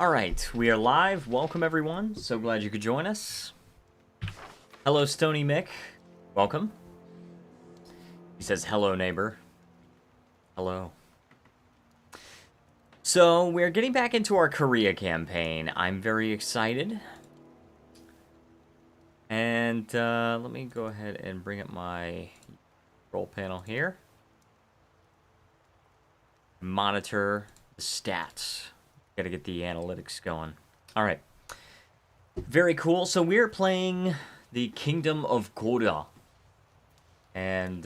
Alright, we are live. Welcome, everyone. So glad you could join us. Hello, Stony Mick. Welcome. He says, hello, neighbor. Hello. So, we're getting back into our Korea campaign. I'm very excited. And, let me go ahead and bring up my control panel here. Monitor the stats. Gotta get the analytics going. Alright. Very cool. So we're playing the Kingdom of Goryeo. And,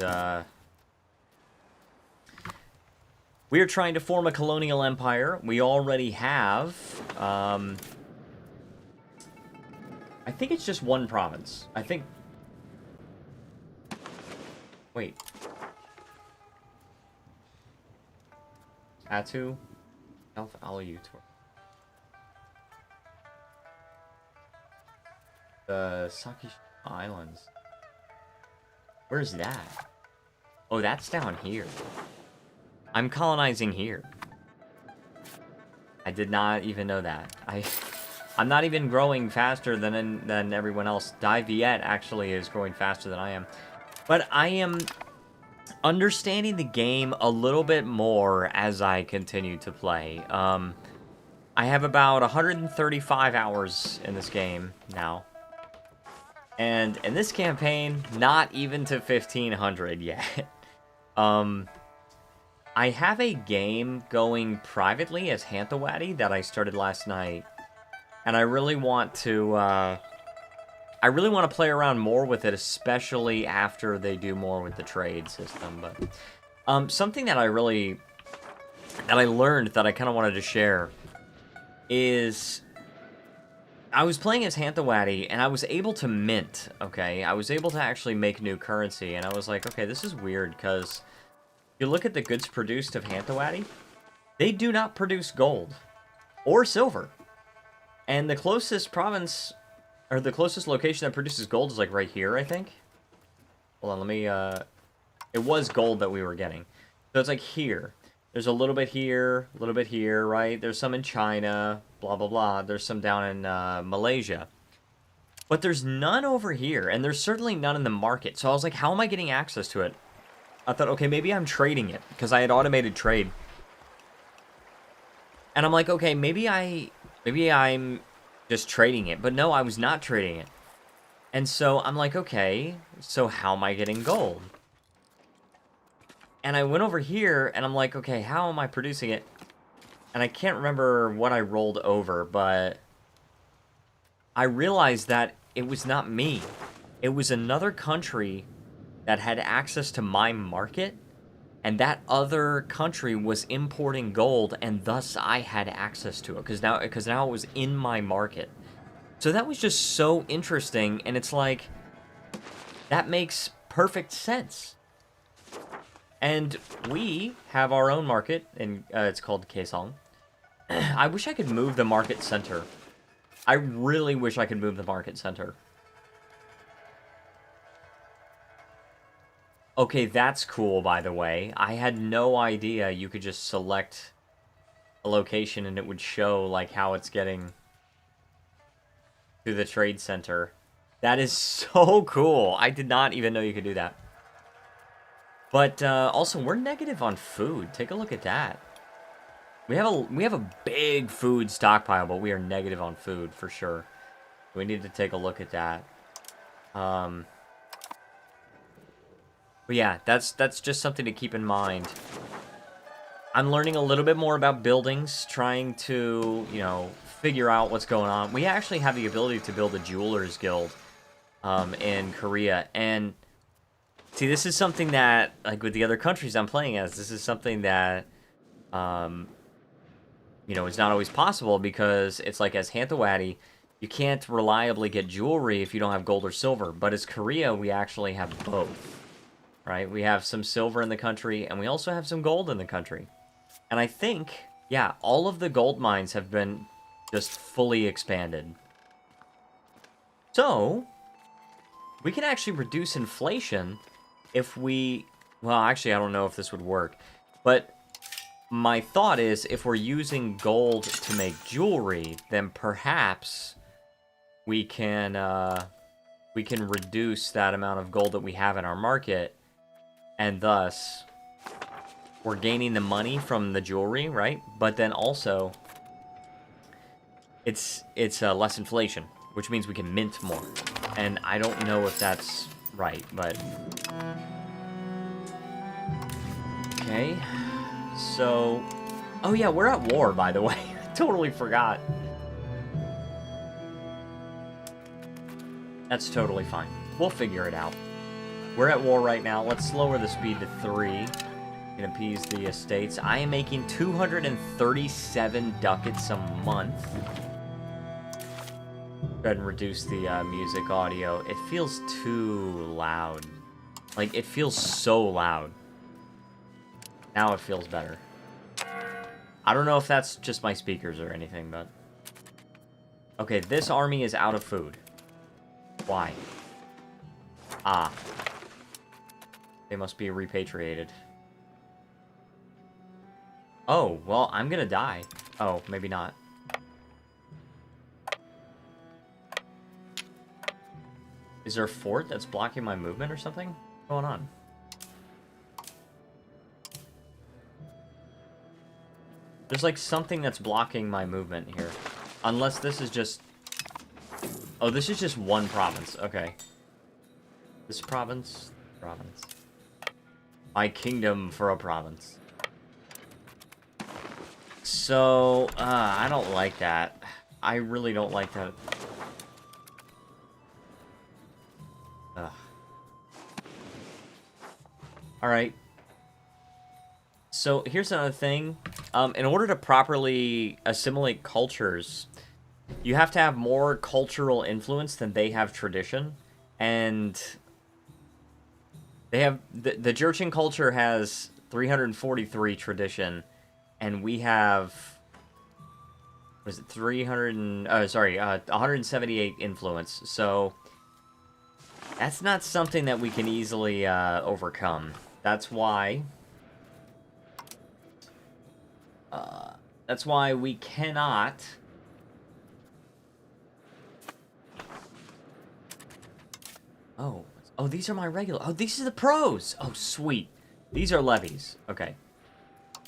we're trying to form a colonial empire. We already have, I think it's just one province. I think... Wait. Atu? Alpha Alutor. The Saki Islands. Where's that? Oh, that's down here. I'm colonizing here. I did not even know that. I'm not even growing faster than everyone else. Dai Viet actually is growing faster than I am. But I am understanding the game a little bit more as I continue to play. I have about 135 hours in this game now. And in this campaign, not even to 1500 yet. I have a game going privately as Hantawadi that I started last night. And I really want to play around more with it, especially after they do more with the trade system. But something that I learned that I kind of wanted to share is I was playing as Hantawadi and I was able to mint, okay? I was able to actually make new currency, and I was like, okay, this is weird, because if you look at the goods produced of Hantawadi, they do not produce gold or silver. And the closest province, or the closest location that produces gold is like right here, I think. Hold on, let me, it was gold that we were getting. So it's like here. There's a little bit here, right? There's some in China, blah, blah, blah. There's some down in Malaysia. But there's none over here, and there's certainly none in the market. So I was like, how am I getting access to it? I thought, okay, maybe I'm trading it, because I had automated trade. And I'm like, okay, maybe I'm just trading it. But no, I was not trading it. And so I'm like, okay, so how am I getting gold? And I went over here, and I'm like, okay, how am I producing it? And I can't remember what I rolled over, but I realized that it was not me. It was another country that had access to my market, and that other country was importing gold, and thus I had access to it, because now it was in my market. So that was just so interesting, and it's like, that makes perfect sense. And we have our own market, and it's called Kaesong. I wish I could move the market center. I really wish I could move the market center. Okay, that's cool, by the way. I had no idea you could just select a location and it would show, like, how it's getting to the trade center. That is so cool. I did not even know you could do that. But, also, we're negative on food. Take a look at that. We have a big food stockpile, but we are negative on food, for sure. We need to take a look at that. But yeah, that's just something to keep in mind. I'm learning a little bit more about buildings, trying to, you know, figure out what's going on. We actually have the ability to build a jeweler's guild in Korea, and see, this is something that, like with the other countries I'm playing as, this is something that, you know, is not always possible, because it's like as Hantawadi, you can't reliably get jewelry if you don't have gold or silver. But as Korea, we actually have both, right? We have some silver in the country, and we also have some gold in the country. And I think, yeah, all of the gold mines have been just fully expanded. So, we can actually reduce inflation if we... Well, actually, I don't know if this would work. But my thought is, if we're using gold to make jewelry, then perhaps we can reduce that amount of gold that we have in our market, and thus we're gaining the money from the jewelry, right? But then also it's less inflation, which means we can mint more. And I don't know if that's right, but okay. So, oh yeah, we're at war, by the way. I totally forgot. That's totally fine. We'll figure it out. We're at war right now. Let's lower the speed to 3 and appease the estates. I am making 237 ducats a month. Go ahead and reduce the music audio. It feels too loud. Like, it feels so loud. Now it feels better. I don't know if that's just my speakers or anything, but... Okay, this army is out of food. Why? Ah. They must be repatriated. Oh, well, I'm gonna die. Oh, maybe not. Is there a fort that's blocking my movement or something? What's going on? There's like something that's blocking my movement here. Unless this is just... Oh, this is just one province. Okay. This province. Province. My kingdom for a province. So, I don't like that. I really don't like that. Ugh. Alright. So, here's another thing. In order to properly assimilate cultures, you have to have more cultural influence than they have tradition. And they have... The Jurchen culture has 343 tradition, and we have... Was it 178 influence. So, that's not something that we can easily overcome. That's why... that's why we cannot... Oh, these are my regular... Oh, these are the pros! Oh, sweet. These are levies. Okay.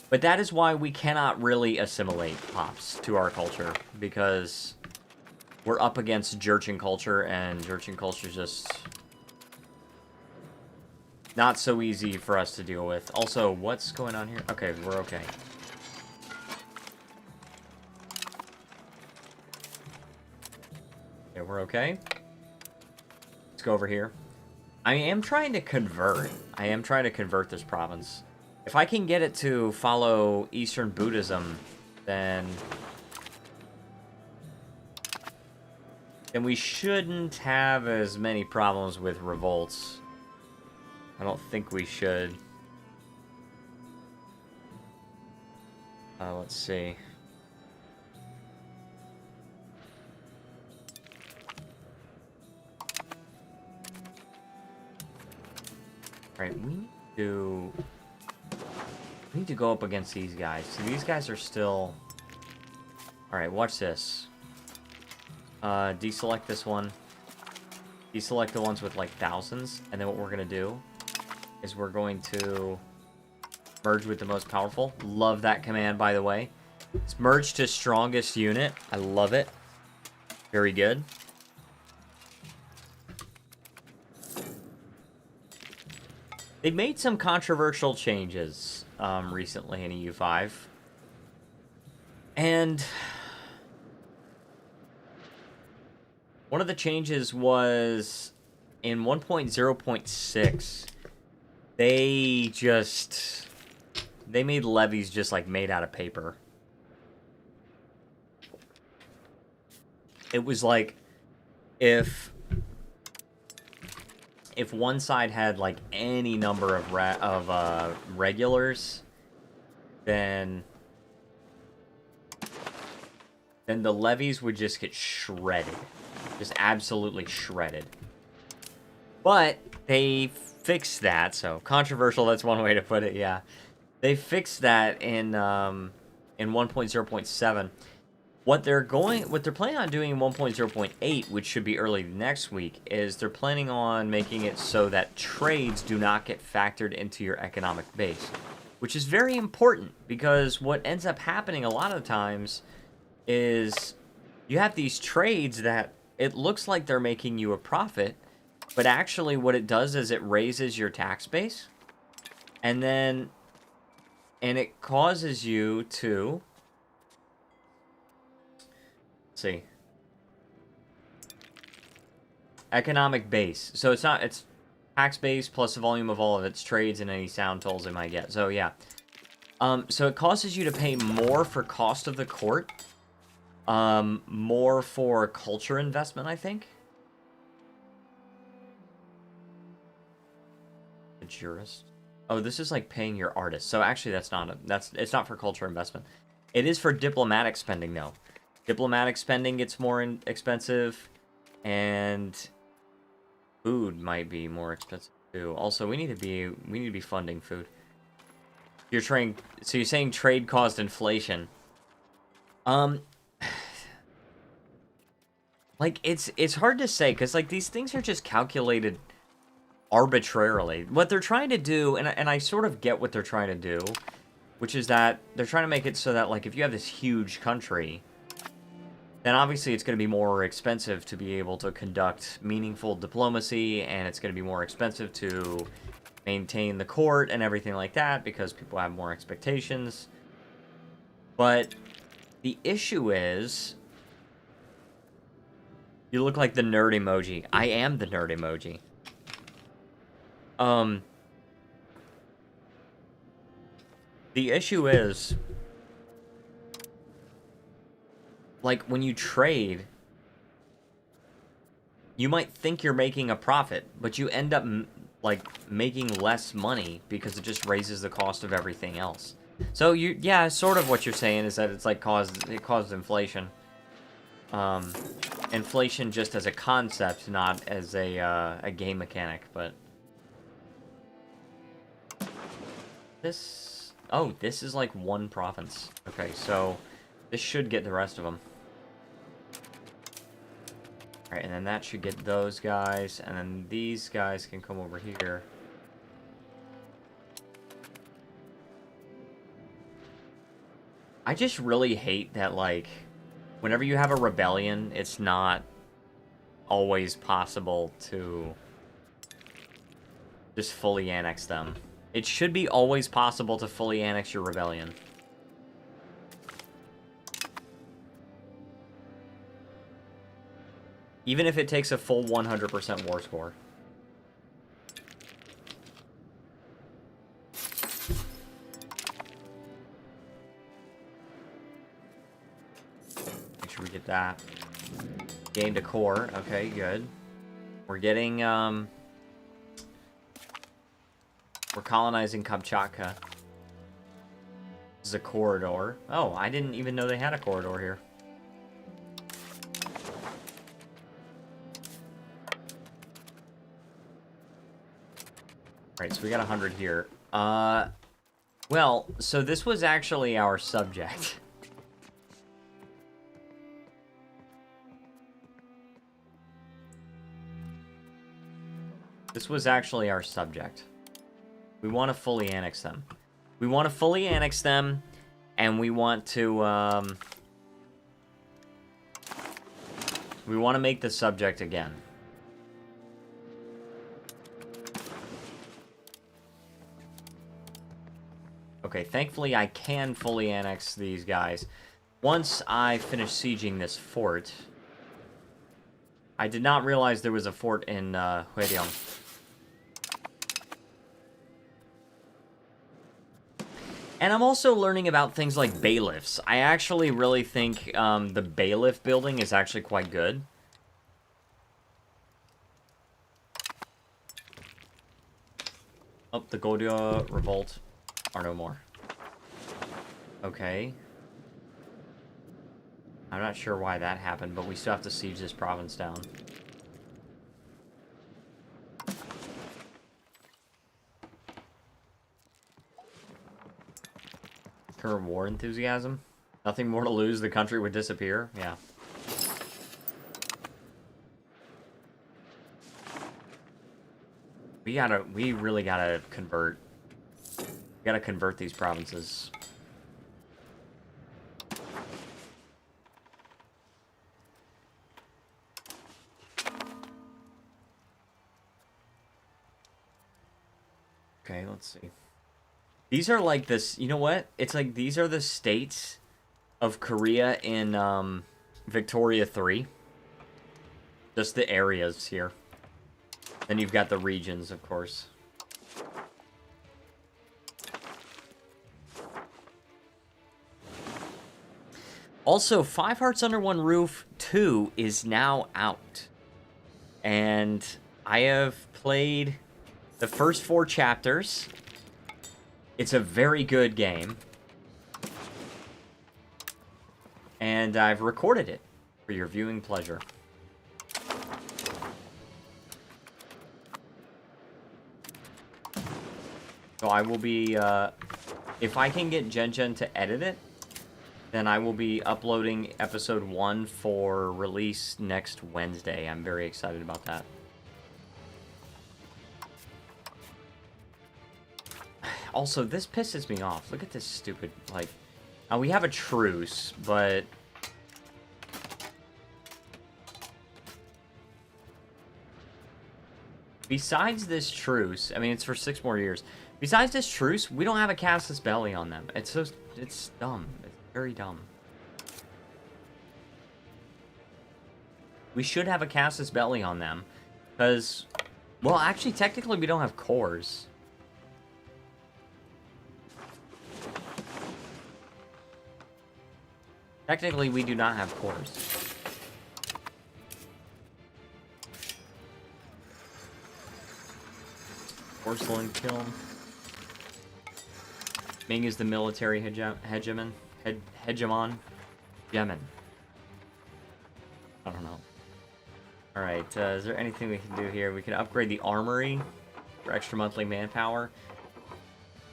But that is why we cannot really assimilate pops to our culture, because we're up against Jurchen culture, and Jurchen culture is just not so easy for us to deal with. Also, what's going on here? Okay, we're okay. Okay, we're okay. Let's go over here. I am trying to convert. I am trying to convert this province. If I can get it to follow Eastern Buddhism, then we shouldn't have as many problems with revolts. I don't think we should. Let's see. Alright, we need to go up against these guys. So these guys are still... Alright, watch this. Deselect this one. Deselect the ones with, like, thousands. And then what we're going to do is we're going to merge with the most powerful. Love that command, by the way. It's merge to strongest unit. I love it. Very good. They made some controversial changes recently in EU5. And one of the changes was in 1.0.6, they made levies just like made out of paper. It was like if one side had like any number of regulars, then the levies would just get shredded, just absolutely shredded. But they fixed that, so controversial. That's one way to put it. Yeah, They fixed that in 1.0.7. What they're planning on doing in 1.0.8, which should be early next week, is they're planning on making it so that trades do not get factored into your economic base, which is very important because what ends up happening a lot of times is you have these trades that it looks like they're making you a profit, but actually what it does is it raises your tax base, and it causes you to, let's see, economic base. So it's tax base plus the volume of all of its trades and any sound tolls it might get. So yeah. So it causes you to pay more for cost of the court. More for culture investment, I think. The jurist. Oh, this is like paying your artist. So actually it's not for culture investment. It is for diplomatic spending though. Diplomatic spending gets more expensive, and food might be more expensive too. Also, we need to be funding food. So you're saying trade caused inflation. Like, it's hard to say, because, like, these things are just calculated arbitrarily. What they're trying to do, and I sort of get what they're trying to do, which is that they're trying to make it so that, like, if you have this huge country, then obviously it's going to be more expensive to be able to conduct meaningful diplomacy, and it's going to be more expensive to maintain the court and everything like that, because people have more expectations. But the issue is, you look like the nerd emoji. I am the nerd emoji. The issue is, like, when you trade, you might think you're making a profit, but you end up, like, making less money because it just raises the cost of everything else. So yeah, sort of what you're saying is that it's like it caused inflation. Inflation just as a concept, not as a game mechanic, but this is like one province. Okay, so this should get the rest of them. Alright, and then that should get those guys, and then these guys can come over here. I just really hate that, like, whenever you have a rebellion, it's not always possible to just fully annex them. It should be always possible to fully annex your rebellion. Even if it takes a full 100% war score. Make sure we get that. Gained a core. Okay, good. We're getting, we're colonizing Kamchatka. This is a corridor. Oh, I didn't even know they had a corridor here. Right, so we got 100 here. Well, so this was actually our subject. This was actually our subject. We want to fully annex them. We want to fully annex them, and we want to, we want to make the subject again. Okay, thankfully I can fully annex these guys. Once I finish sieging this fort. I did not realize there was a fort in Goryeo. And I'm also learning about things like bailiffs. I actually really think the bailiff building is actually quite good. Oh, the Goryeo revolt are no more. Okay. I'm not sure why that happened, but we still have to siege this province down. Current war enthusiasm. Nothing more to lose, the country would disappear. Yeah. We really gotta convert. We gotta convert these provinces. Okay, let's see. These are like this, you know what? It's like these are the states of Korea in Victoria 3. Just the areas here. Then you've got the regions, of course. Also, Five Hearts Under One Roof 2 is now out. And I have played the first 4 chapters. It's a very good game. And I've recorded it for your viewing pleasure. So I will be, if I can get Gen to edit it, then I will be uploading episode 1 for release next Wednesday. I'm very excited about that. Also, this pisses me off. Look at this stupid, like... we have a truce, but... Besides this truce, I mean, it's for 6 more years. Besides this truce, we don't have a casus belli on them. It's dumb. It's very dumb. We should have a casus belli on them. Because, well, actually, technically, we don't have cores. Technically, we do not have cores. Porcelain kiln. Ming is the military hegemon. Yemen. I don't know. Alright, is there anything we can do here? We can upgrade the armory for extra monthly manpower.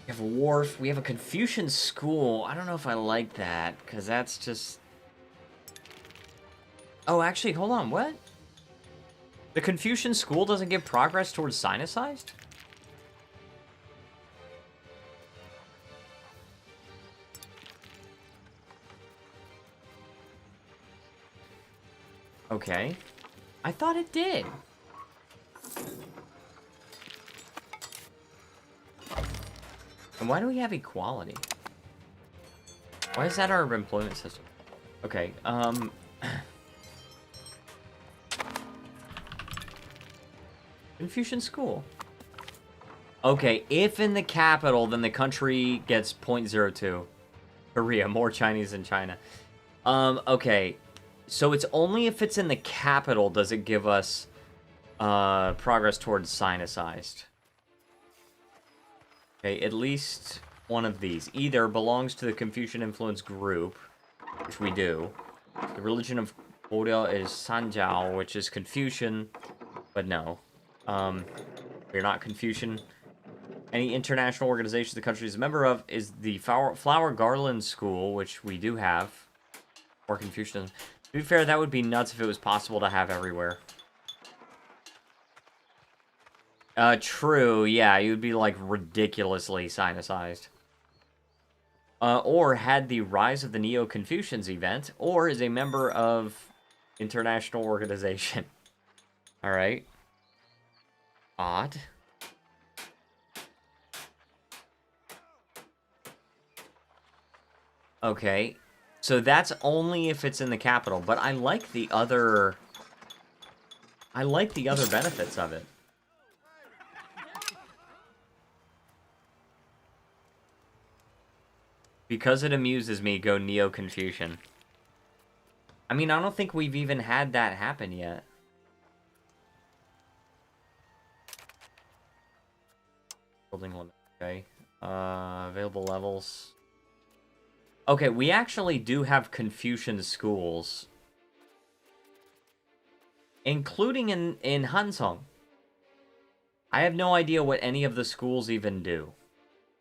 We have a wharf. We have a Confucian school. I don't know if I like that, because that's just... Oh, actually, hold on. What? The Confucian school doesn't give progress towards Sinicized? Okay. I thought it did. And why do we have equality? Why is that our employment system? Okay, Confucian school. Okay, if in the capital, then the country gets 0.02. Korea, more Chinese than China. Okay. So it's only if it's in the capital does it give us progress towards Sinicized. Okay, at least one of these. Either belongs to the Confucian influence group, which we do. The religion of Goryeo is Sanjiao, which is Confucian, but no. We're not Confucian. Any international organization the country is a member of is the Flower Garland School, which we do have. Or Confucianism. To be fair, that would be nuts if it was possible to have everywhere. True, yeah, you'd be, like, ridiculously Sinicized. Or had the Rise of the Neo-Confucians event, or is a member of international organization. Alright. Odd. Okay. So that's only if it's in the capital, but I like the other... I like the other benefits of it. Because it amuses me, go Neo-Confucian. I mean, I don't think we've even had that happen yet. Building limit, okay. Available levels... Okay, we actually do have Confucian schools. Including in Hansong. I have no idea what any of the schools even do.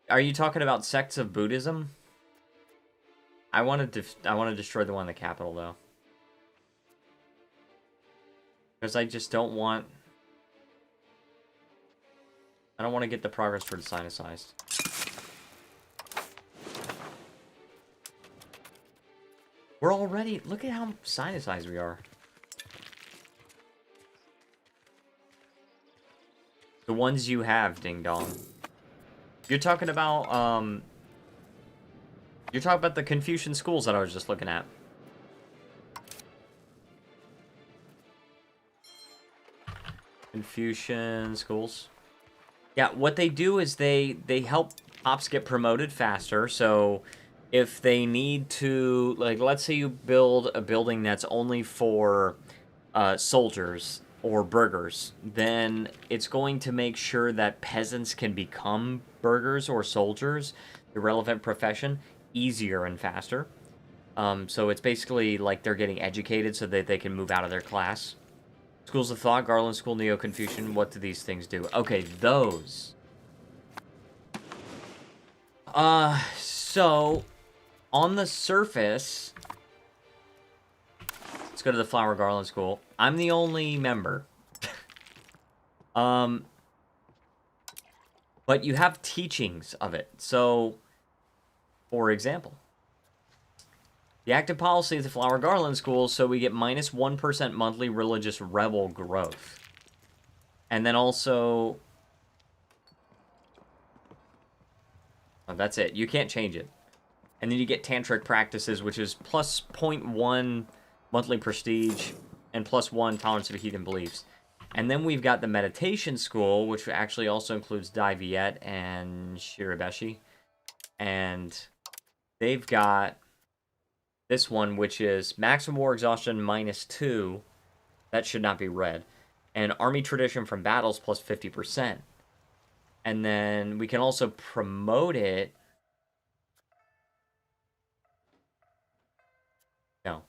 Are you talking about sects of Buddhism? I want to destroy the one in the capital, though. Because I just don't want... I don't want to get the progress for the sinicized. We're already... Look at how sinicized we are. The ones you have, ding dong. You're talking about, You're talking about the Confucian schools that I was just looking at. Confucian schools. Yeah, what they do is they help ops get promoted faster. So if they need to, like, let's say you build a building that's only for soldiers or burghers, then it's going to make sure that peasants can become burghers or soldiers, the relevant profession, easier and faster. So it's basically like they're getting educated so that they can move out of their class. Schools of Thought, Garland School, Neo-Confucian, what do these things do? Okay, those. So, on the surface, let's go to the Flower Garland School. I'm the only member. But you have teachings of it. So, for example, the active policy of the Flower Garland School, so we get minus 1% monthly religious rebel growth. And then also... Oh, that's it. You can't change it. And then you get tantric practices, which is plus 0.1 monthly prestige and plus 1 tolerance of heathen beliefs. And then we've got the meditation school, which actually also includes Dai Viet and Shirabeshi. And they've got this one, which is maximum war exhaustion minus 2. That should not be read. And army tradition from battles plus 50%. And then we can also promote it. No.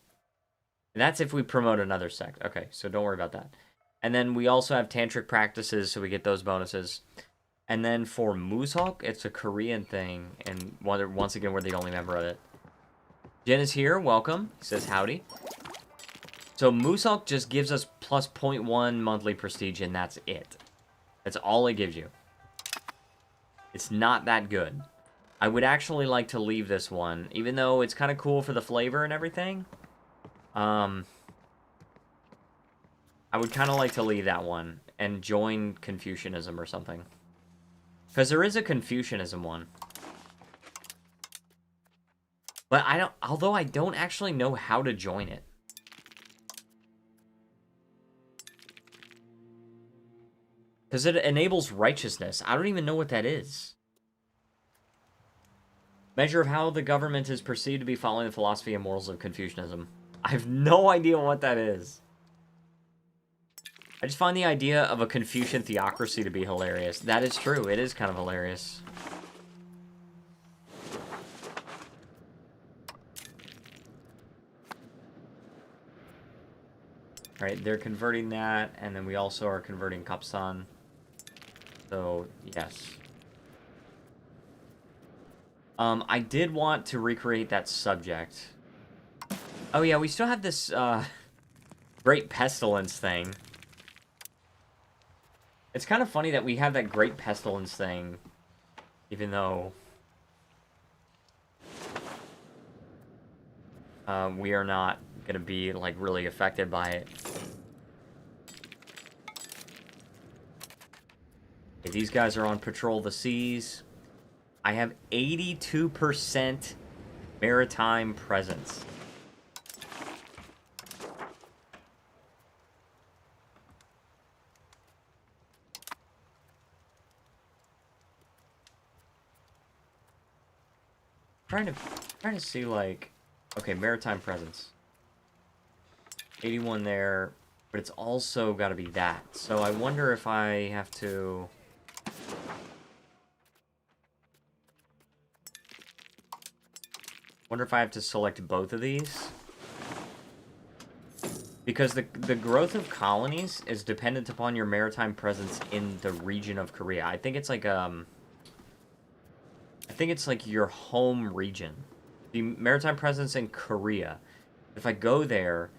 And that's if we promote another sect. Okay, so don't worry about that. And then we also have tantric practices, so we get those bonuses. And then for Moosehawk, it's a Korean thing. And once again, we're the only member of it. Jen is here. Welcome. He says howdy. So Moosehawk just gives us plus 0.1 monthly prestige, and that's it. That's all it gives you. It's not that good. I would actually like to leave this one, even though it's kind of cool for the flavor and everything. I would kind of like to leave that one and join Confucianism or something. Because there is a Confucianism one. But although I don't actually know how to join it. Because it enables righteousness. I don't even know what that is. Measure of how the government is perceived to be following the philosophy and morals of Confucianism. I have no idea what that is. I just find the idea of a Confucian theocracy to be hilarious. That is true. It is kind of hilarious. Alright, they're converting that, and then we also are converting Kapsan. So, yes. I did want to recreate that subject. Oh yeah, we still have this, Great Pestilence thing. It's kind of funny that we have that Great Pestilence thing, even though... we are not gonna be, like, really affected by it. Okay, these guys are on patrol the seas. I have 82% maritime presence. Trying to see, like, okay, maritime presence. 81 there, but it's also got to be that. So I wonder if I have to... Wonder if I have to select both of these. Because the growth of colonies is dependent upon your maritime presence in the region of Korea. I think it's like your home region. The maritime presence in Korea. If I go there,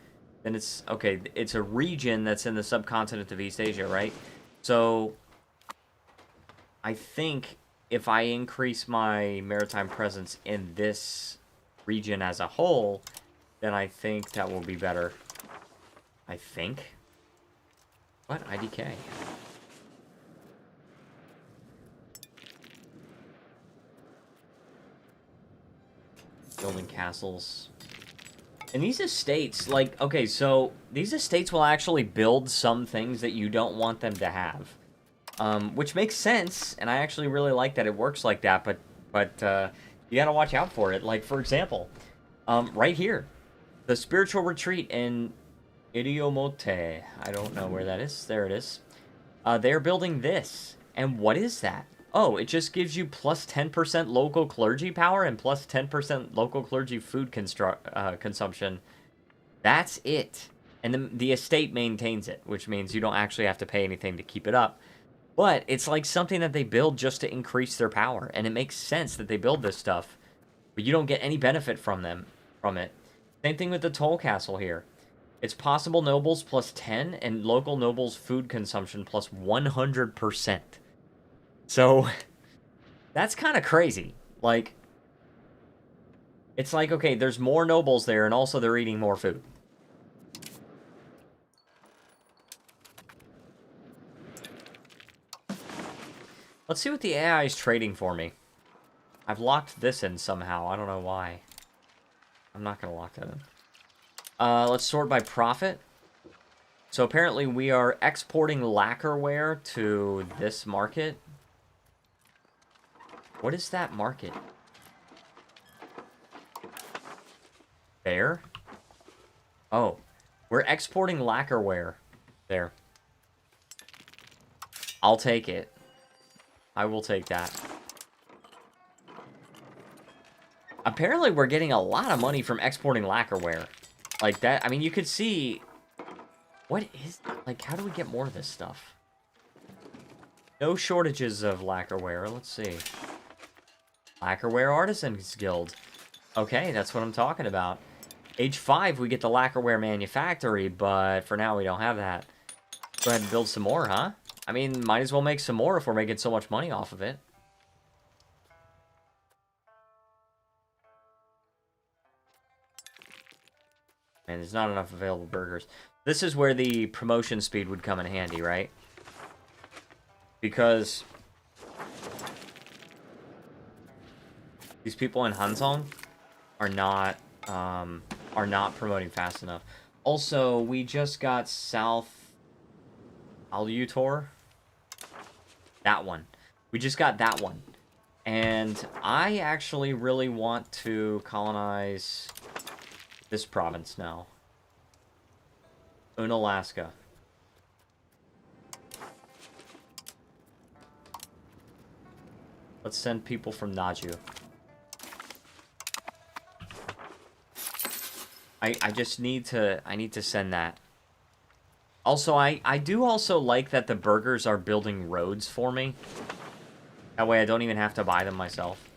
then it's... Okay, it's a region that's in the subcontinent of East Asia, right? So, I think if I increase my maritime presence in this region as a whole, then I think that will be better. I think. What? IDK. Building castles. And these estates, like, okay, so these estates will actually build some things that you don't want them to have. Which makes sense, and I actually really like that it works like that, but you gotta watch out for it. Like, for example, right here, the spiritual retreat in Idiomote. I don't know where that is. There it is. They're building this. And what is that? Oh, it just gives you plus 10% local clergy power and plus 10% local clergy food consumption. That's it. And the estate maintains it, which means you don't actually have to pay anything to keep it up. But it's like something that they build just to increase their power. And it makes sense that they build this stuff. But you don't get any benefit from it. Same thing with the toll castle here. It's possible nobles plus 10 and local nobles food consumption plus 100%. So, that's kind of crazy. Like, it's like, okay, there's more nobles there, and also they're eating more food. Let's see what the AI is trading for me. I've locked this in somehow. I don't know why. I'm not going to lock that in. Let's sort by profit. So apparently we are exporting lacquerware to this market. What is that market? There? Oh. We're exporting lacquerware. There. I'll take it. I will take that. Apparently we're getting a lot of money from exporting lacquerware. Like that, I mean, you could see... What is... Like, how do we get more of this stuff? No shortages of lacquerware. Let's see. Lacquerware Artisans Guild. Okay, that's what I'm talking about. Age 5, we get the lacquerware manufactory, but for now we don't have that. Go ahead and build some more, huh? I mean, might as well make some more if we're making so much money off of it. Man, there's not enough available burgers. This is where the promotion speed would come in handy, right? Because these people in Hanzong are not promoting fast enough. Also, we just got South Alutor. That one. We just got that one. And I actually really want to colonize this province now. Unalaska. Let's send people from Naju. I just need to... I need to send that. Also, I do also like that the burgers are building roads for me. That way I don't even have to buy them myself.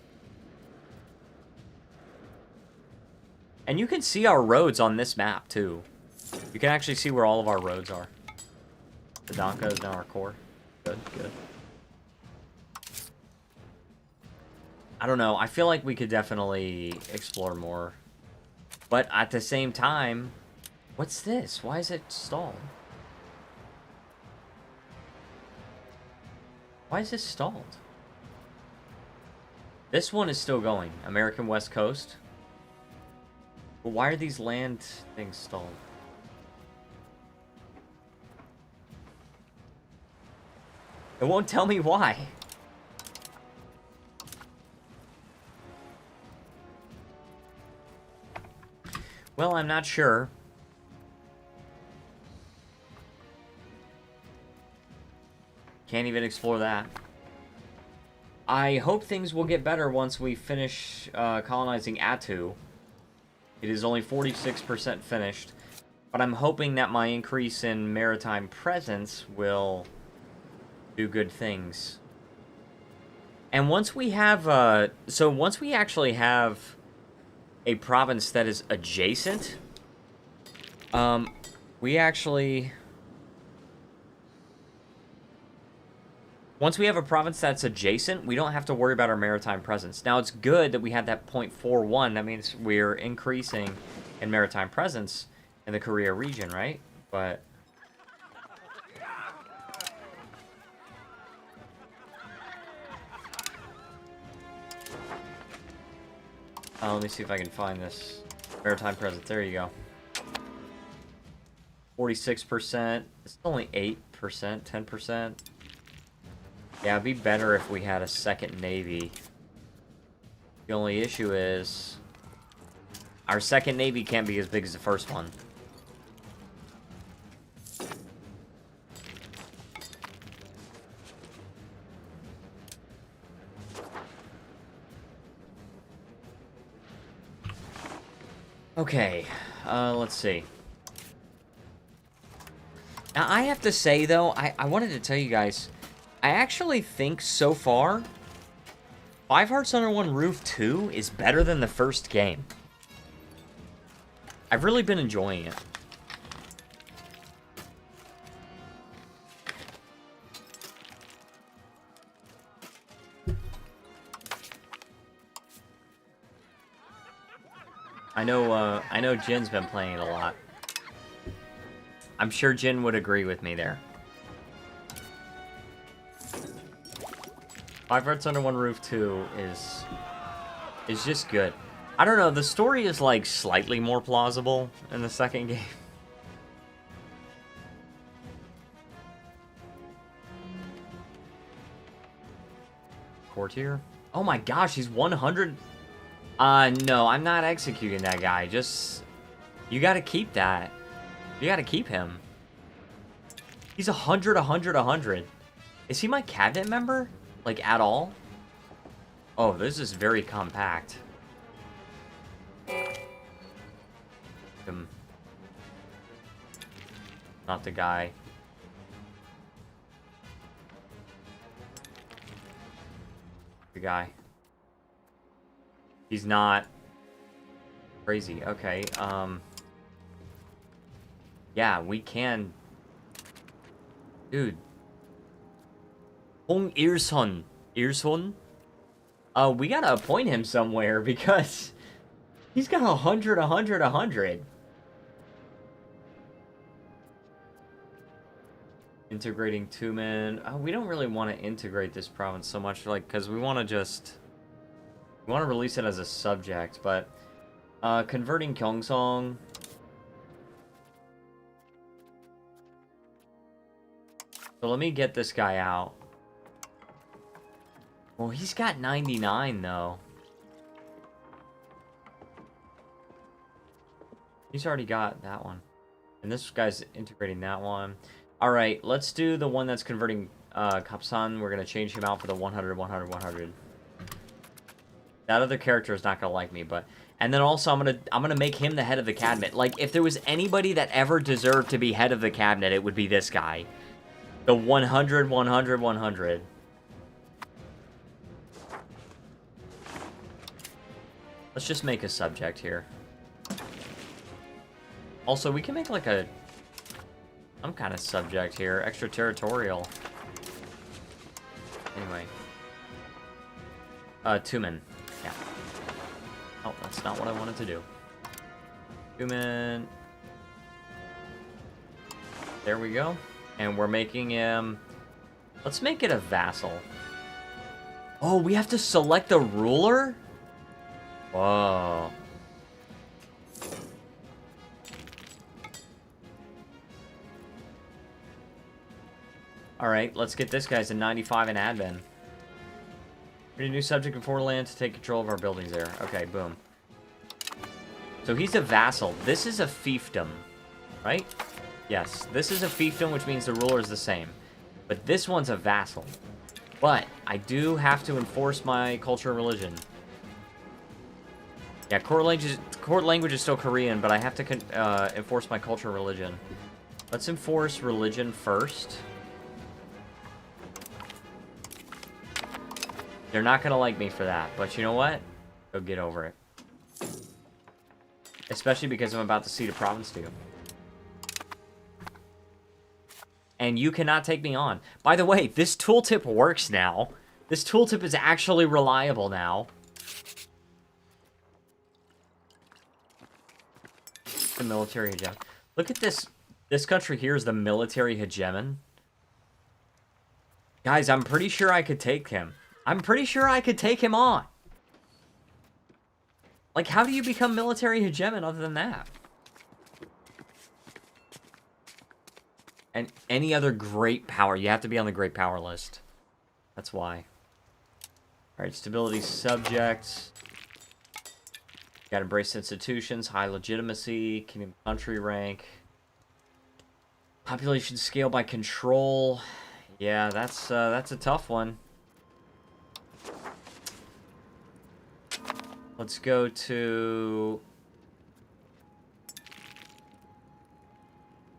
And you can see our roads on this map, too. You can actually see where all of our roads are. Tadanka is now our core. Good, good. I don't know. I feel like we could definitely explore more. But at the same time... What's this? Why is it stalled? Why is this stalled? This one is still going. American West Coast. But why are these land things stalled? It won't tell me why. Well, I'm not sure. Can't even explore that. I hope things will get better once we finish colonizing Atu. It is only 46% finished. But I'm hoping that my increase in maritime presence will do good things. And once we have... so once we actually have a province that is adjacent. We actually... Once we have a province that's adjacent, we don't have to worry about our maritime presence. Now, it's good that we had that 0.41. That means we're increasing in maritime presence in the Korea region, right? But... let me see if I can find this maritime presence. There you go. 46%. It's only 8%, 10%. Yeah, it'd be better if we had a second navy. The only issue is our second navy can't be as big as the first one. Okay, let's see. Now, I have to say, though, I wanted to tell you guys, I actually think so far, Five Hearts Under One Roof 2 is better than the first game. I've really been enjoying it. I know Jin's been playing it a lot. I'm sure Jin would agree with me there. Five Hearts Under One Roof 2 is just good. I don't know, the story is like slightly more plausible in the second game. Courtier? Oh my gosh, he's 100. No, I'm not executing that guy. Just, you gotta keep that. You gotta keep him. He's 100, 100, 100. Is he my cabinet member? Like, at all? Oh, this is very compact. Not the guy. The guy. He's not crazy. Okay, yeah, we can... Dude. Hong Il-sun. Il-sun? We gotta appoint him somewhere because he's got 100, 100, 100. Integrating two men. Oh, we don't really want to integrate this province so much, like, because we want to just... We want to release it as a subject, but... converting Gyeongsong... So let me get this guy out. Well, he's got 99, though. He's already got that one. And this guy's integrating that one. Alright, let's do the one that's converting Kapsan. We're going to change him out for the 100, 100, 100. That other character is not going to like me, but... And then also, I'm gonna make him the head of the cabinet. Like, if there was anybody that ever deserved to be head of the cabinet, it would be this guy. The 100, 100, 100. Let's just make a subject here. Also, we can make like a... some kind of subject here. Extraterritorial. Anyway. Tumen. Yeah. Oh, that's not what I wanted to do. Tumen. There we go. And we're making him... Let's make it a vassal. Oh, we have to select a ruler? Whoa. Alright, let's get this guy's a 95 in admin. We need a new subject in foreign land to take control of our buildings there. Okay, boom. So he's a vassal. This is a fiefdom, right? Yes, this is a fiefdom, which means the ruler is the same. But this one's a vassal. But I do have to enforce my culture and religion. Yeah, court language is still Korean, but I have to enforce my culture and religion. Let's enforce religion first. They're not going to like me for that, but you know what? Go get over it. Especially because I'm about to cede a province to you. And you cannot take me on. By the way, this tooltip works now. This tooltip is actually reliable now. The military hegemon. Look at this. This country here is the military hegemon. Guys, I'm pretty sure I could take him. I'm pretty sure I could take him on. Like, how do you become military hegemon other than that? And any other great power. You have to be on the great power list. That's why. Alright, stability subjects. Got embraced institutions, high legitimacy, kingdom country rank. Population scale by control. Yeah, that's a tough one. Let's go to...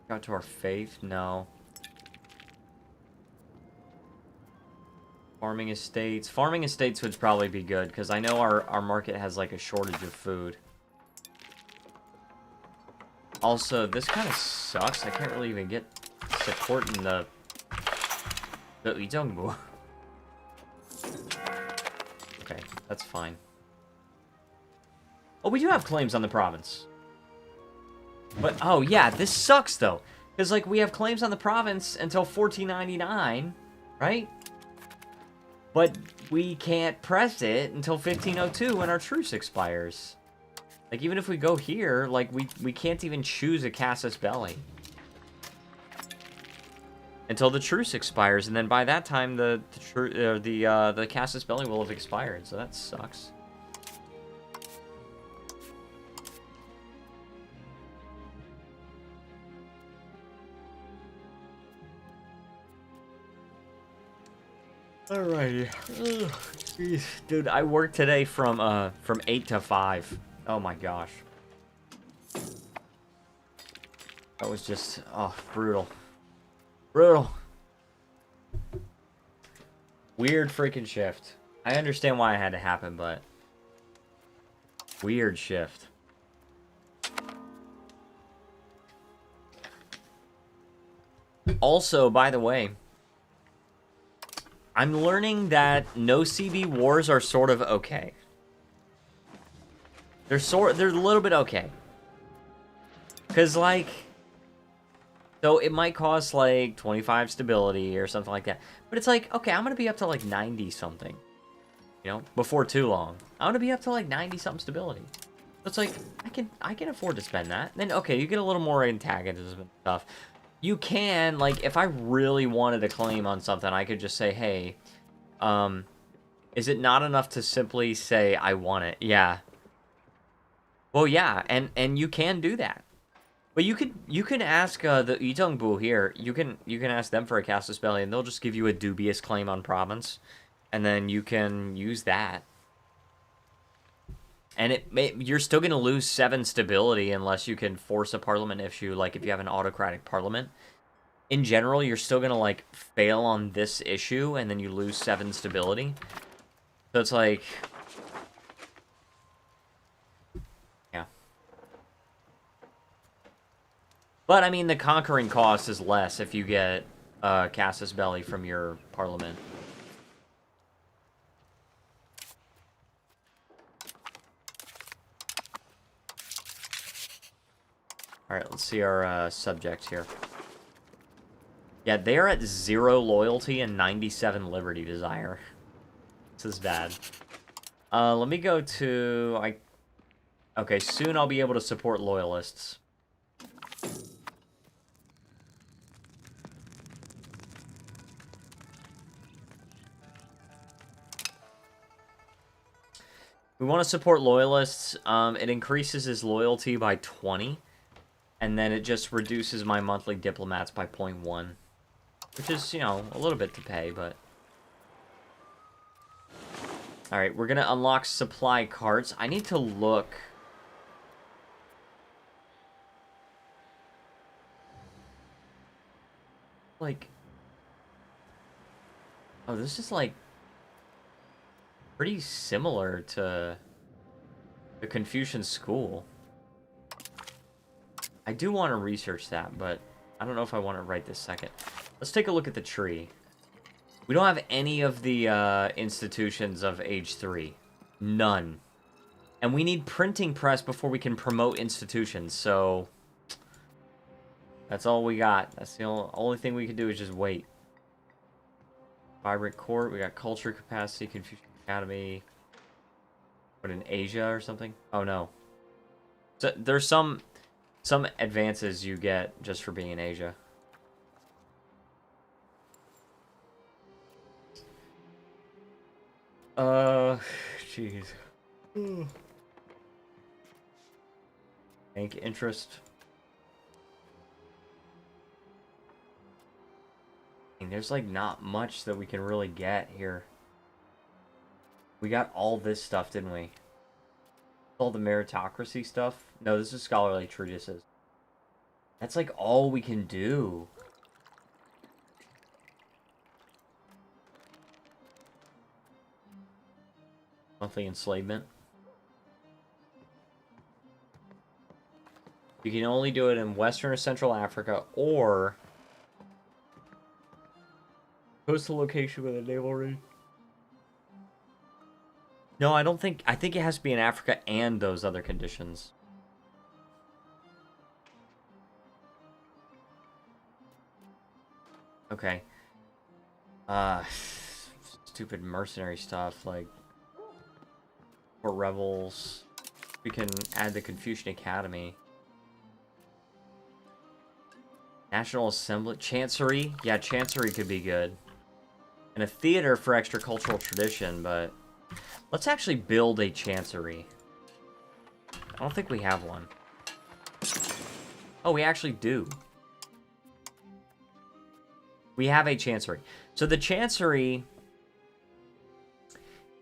Got to our faith? No. Farming estates. Farming estates would probably be good, because I know our market has, like, a shortage of food. Also, this kind of sucks. I can't really even get support in the Idongbu. Okay, that's fine. Oh, we do have claims on the province. But, oh, yeah, this sucks, though. Because, like, we have claims on the province until 1499, right? But we can't press it until 1502 when our truce expires. Like, even if we go here, like, we can't even choose a casus belli. Until the truce expires, and then by that time, the casus belli will have expired, so that sucks. Alrighty. Jeez. Dude, I worked today from 8 to 5. Oh my gosh. That was just, oh, brutal. Brutal. Weird freaking shift. I understand why it had to happen, but... Weird shift. Also, by the way... I'm learning that no CB wars are sort of okay. They're a little bit okay. Cause like, so it might cost like 25 stability or something like that. But it's like, okay, I'm gonna be up to like 90 something. You know, before too long. I'm gonna be up to like 90 something stability. So it's like, I can afford to spend that. Then okay, you get a little more antagonism and stuff. You can, like, if I really wanted to claim on something, I could just say, hey, is it not enough to simply say, I want it? Yeah. Well, yeah, and you can do that. But you can ask the Idongbu here, you can ask them for a casus belli, and they'll just give you a dubious claim on province, and then you can use that. And you're still going to lose 7 stability unless you can force a parliament issue, like if you have an autocratic parliament. In general, you're still going to, like, fail on this issue, and then you lose 7 stability. So it's like... Yeah. But, I mean, the conquering cost is less if you get casus belli from your parliament. Alright, let's see our subjects here. Yeah, they're at 0 loyalty and 97 liberty desire. This is bad. Let me go to... Okay, soon I'll be able to support loyalists. We want to support loyalists. It increases his loyalty by 20. And then it just reduces my monthly diplomats by 0.1. Which is, you know, a little bit to pay, but... Alright, we're gonna unlock supply carts. I need to look... Like... Oh, this is, like... pretty similar to... the Confucian school. I do want to research that, but I don't know if I want it right this second. Let's take a look at the tree. We don't have any of the institutions of age 3. None. And we need printing press before we can promote institutions, so... That's all we got. That's the only thing we can do is just wait. Vibrant court, we got culture capacity, Confucian Academy. What, in Asia or something? Oh, no. So, there's some advances you get just for being in Asia. Jeez. Bank interest. There's like not much that we can really get here. We got all this stuff, didn't we? All the meritocracy stuff. No, this is scholarly treatises. That's like all we can do. Monthly enslavement. You can only do it in Western or Central Africa or coastal location with a naval raid. No, I don't think... I think it has to be in Africa and those other conditions. Okay. Stupid mercenary stuff, like... For rebels. We can add the Confucian Academy. National Assembly. Chancery? Yeah, Chancery could be good. And a theater for extra cultural tradition, but... Let's actually build a Chancery. I don't think we have one. Oh, we actually do. We have a Chancery. So the Chancery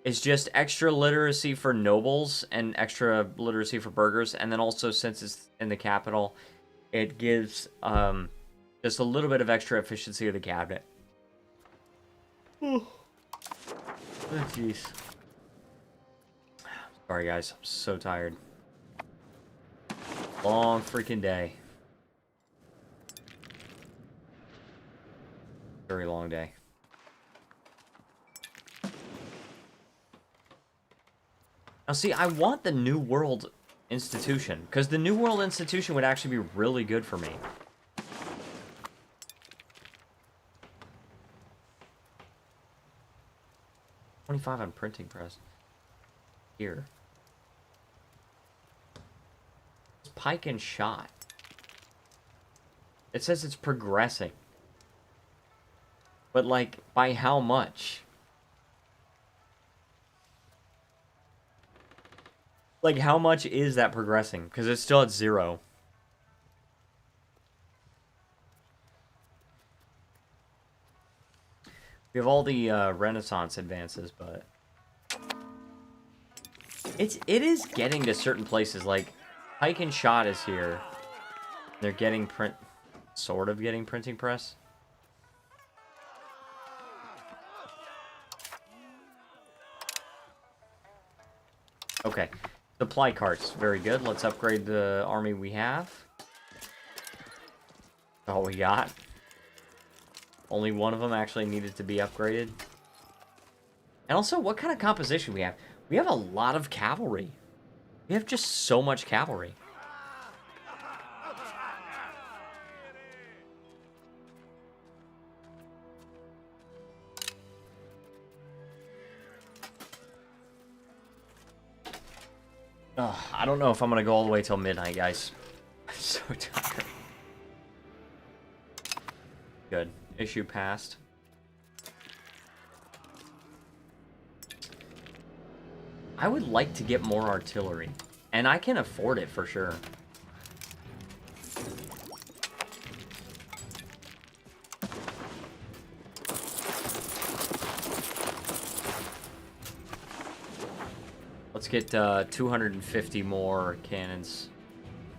is just extra literacy for nobles and extra literacy for burghers. And then also, since it's in the capital, it gives just a little bit of extra efficiency of the cabinet. Oh, jeez. Sorry, guys. I'm so tired. Long freaking day. Very long day. Now, see, I want the New World Institution, because the New World Institution would actually be really good for me. $25 on printing press. Here. It's pike and shot. It says it's progressing. But, like, by how much? Like, how much is that progressing? Because it's still at 0. We have all the Renaissance advances, but... It is getting to certain places, like, pike and shot is here. They're getting sort of getting printing press. Okay. Supply carts. Very good. Let's upgrade the army we have. That's all we got. Only one of them actually needed to be upgraded. And also, what kind of composition we have? We have a lot of cavalry. We have just so much cavalry. I don't know if I'm going to go all the way till midnight, guys. I'm so tired. Good. Issue passed. I would like to get more artillery. And I can afford it for sure. Let's get 250 more cannons.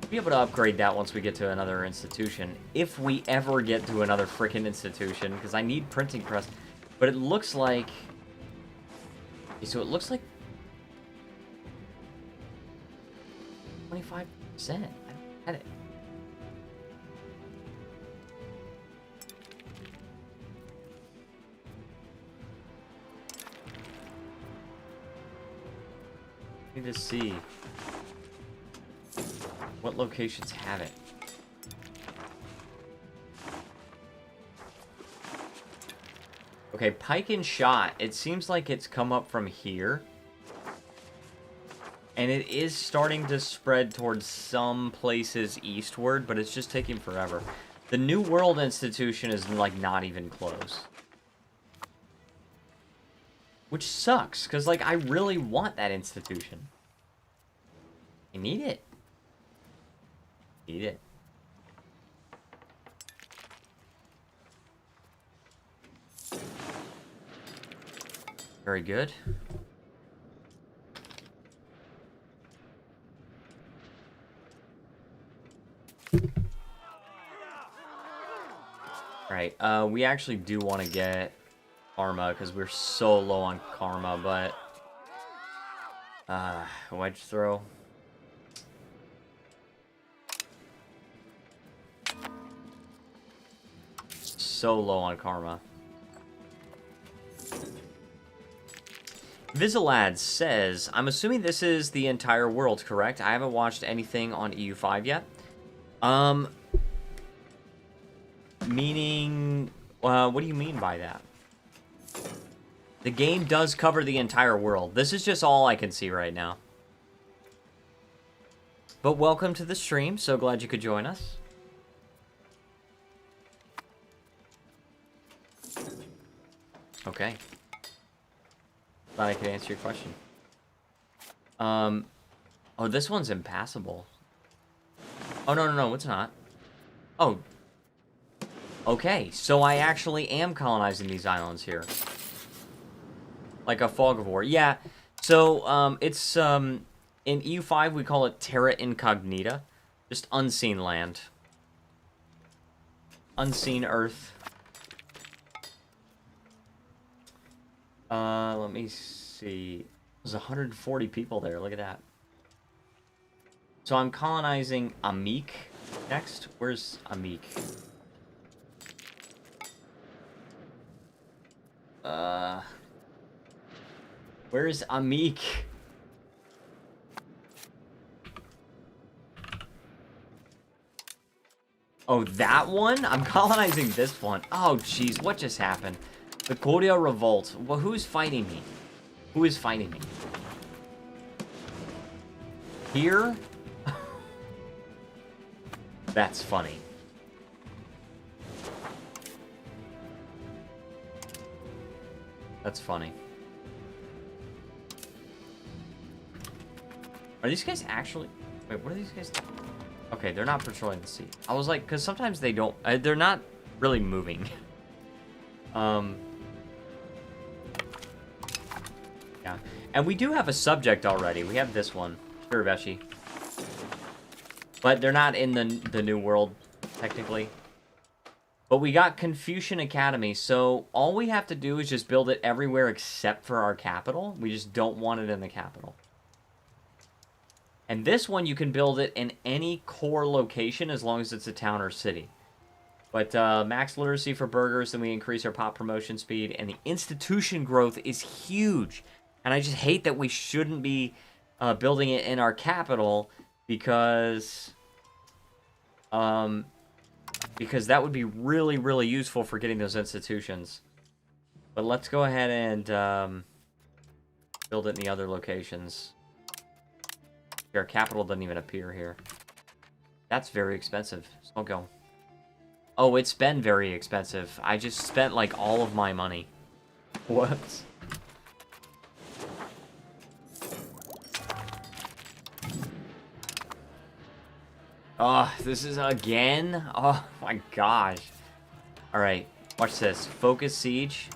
We'll be able to upgrade that once we get to another institution. If we ever get to another frickin' institution, because I need printing press. But it looks like... So it looks like... 25%. I don't get it. Need to see what locations have it. Okay, pike and shot. It seems like it's come up from here. And it is starting to spread towards some places eastward, but it's just taking forever. The New World Institution is, like, not even close. Which sucks, because, like, I really want that institution. I need it. Need it. Very good. Right, we actually do want to get karma, because we're so low on karma, but... wedge throw. So low on karma. Visilad says, I'm assuming this is the entire world, correct? I haven't watched anything on EU5 yet. Meaning, what do you mean by that? The game does cover the entire world. This is just all I can see right now. But welcome to the stream. So glad you could join us. Okay. Glad I could answer your question. Oh, this one's impassable. Oh, no, it's not. Oh. Okay, so I actually am colonizing these islands here. Like a fog of war. Yeah, so, it's, in EU5 we call it Terra Incognita. Just unseen land. Unseen Earth. Let me see. There's 140 people there, look at that. So I'm colonizing Amik next. Where's Amik? Where's Amik? Oh, that one? I'm colonizing this one. Oh, jeez, what just happened? The Goryeo Revolt. Well, who's fighting me? Who is fighting me? Here? That's funny. That's funny. Are these guys actually... Wait, what are these guys doing? Okay, they're not patrolling the sea. I was like, because sometimes they don't... they're not really moving. Yeah. And we do have a subject already. We have this one. Shirabeshi. But they're not in the New World, technically. But we got Confucian Academy, so all we have to do is just build it everywhere except for our capital. We just don't want it in the capital. And this one, you can build it in any core location as long as it's a town or city. But max literacy for burgers, then we increase our pop promotion speed, and the institution growth is huge. And I just hate that we shouldn't be building it in our capital because that would be really, really useful for getting those institutions. But let's go ahead and build it in the other locations. Our capital doesn't even appear here. That's very expensive. So I'll go. Oh, it's been very expensive. I just spent, like, all of my money. What? Oh, this is again? Oh, my gosh. Alright, watch this. Focus siege.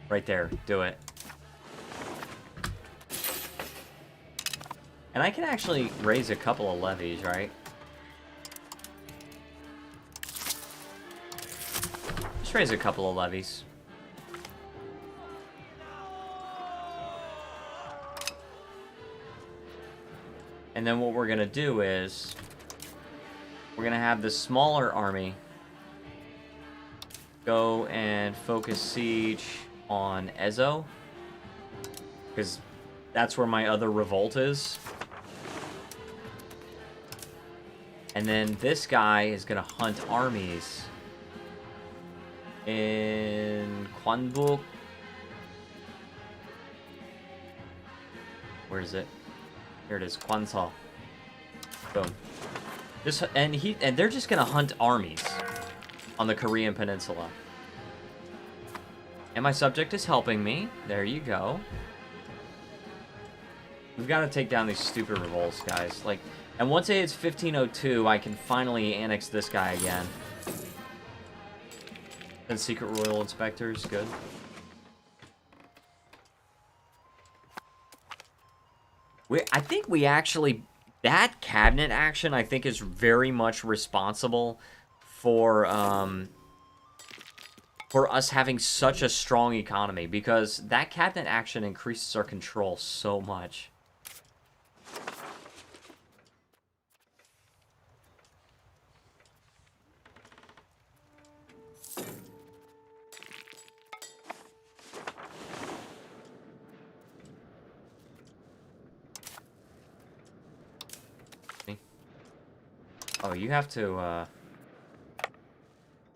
Right there. Do it. And I can actually raise a couple of levies, right? Just raise a couple of levies. And then what we're going to do is we're going to have the smaller army go and focus siege on Ezo. Because That's where my other revolt is. And then this guy is gonna hunt armies in Kwanbuk. Where is it? Here it is, Kwanso. Boom. And they're just gonna hunt armies on the Korean Peninsula. And my subject is helping me. There you go. We've got to take down these stupid revolts, guys. Like, and once it hits 1502, I can finally annex this guy again. And secret royal inspectors, good. I think we actually... That cabinet action, I think, is very much responsible for us having such a strong economy, because that cabinet action increases our control so much. Oh, you have to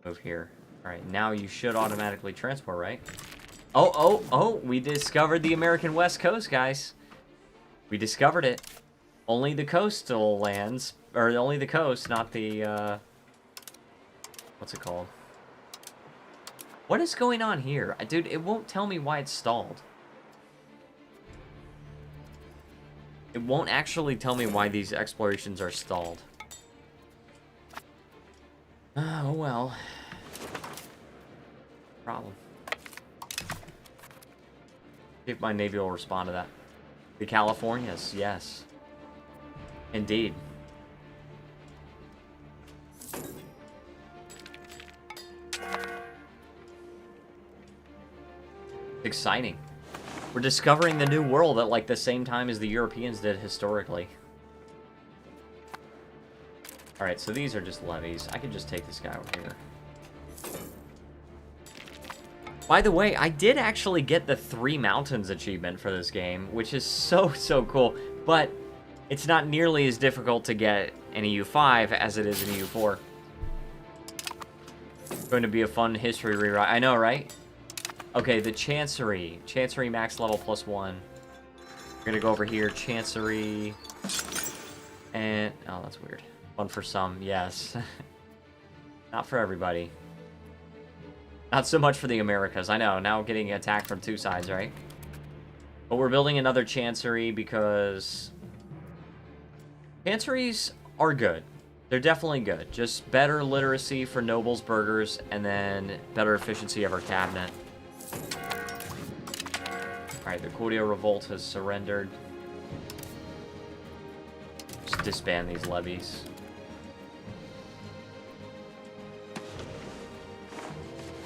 move here. Alright, now you should automatically transport, right? Oh, we discovered the American West Coast, guys. We discovered it. Only the coastal lands, or only the coast, not the, what's it called? What is going on here? Dude, it won't tell me why it's stalled. It won't actually tell me why these explorations are stalled. Oh, well. Problem. See if my Navy will respond to that. The Californias, yes. Indeed. Exciting. We're discovering the new world at like the same time as the Europeans did historically. Alright, so these are just levies. I can just take this guy over here. By the way, I did actually get the 3 Mountains achievement for this game, which is so cool, but it's not nearly as difficult to get in EU5 as it is in EU4. It's going to be a fun history rewrite. I know, right? Okay, the Chancery. Chancery max level +1. We're going to go over here, Chancery, and... oh, that's weird. Fun for some, yes. Not for everybody. Not so much for the Americas. I know, now getting attacked from 2 sides, right? But we're building another Chancery because... Chanceries are good. They're definitely good. Just better literacy for nobles, burghers, and then better efficiency of our cabinet. Alright, the Goryeo Revolt has surrendered. Just disband these levies.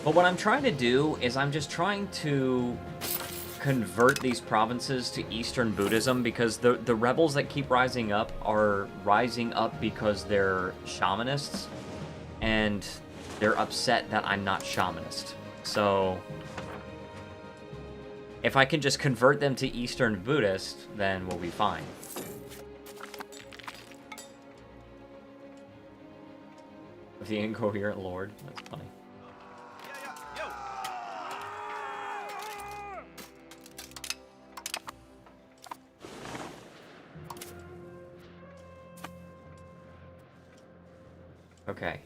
But what I'm trying to do is I'm just trying to convert these provinces to Eastern Buddhism, because the rebels that keep rising up are rising up because they're shamanists, and they're upset that I'm not shamanist. So if I can just convert them to Eastern Buddhist, then we'll be fine. The incoherent lord. That's funny. Okay.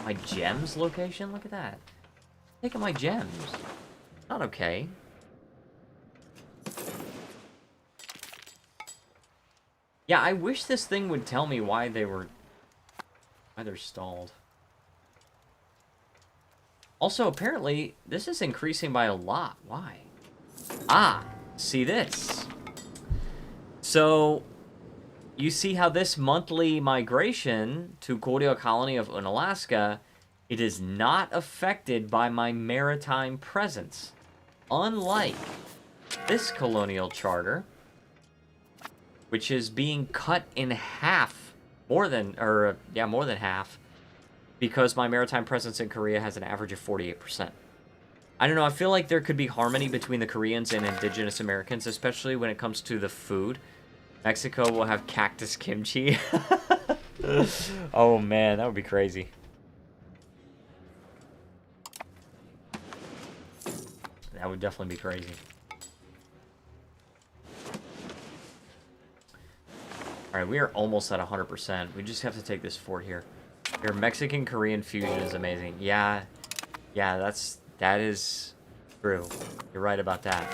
My gems location? Look at that. Look at my gems. Not okay. Yeah, I wish this thing would tell me why they're stalled. Also, apparently, this is increasing by a lot. Why? Ah, see this. So, you see how this monthly migration to Goryeo Colony of Unalaska, it is not affected by my maritime presence. Unlike this colonial charter, which is being cut in half, more than half, because my maritime presence in Korea has an average of 48%. I don't know, I feel like there could be harmony between the Koreans and indigenous Americans, especially when it comes to the food. Mexico will have cactus kimchi. Oh man, that would be crazy. That would definitely be crazy. Alright, we are almost at 100%. We just have to take this fort here. Your Mexican-Korean fusion is amazing. Yeah, that is true. You're right about that.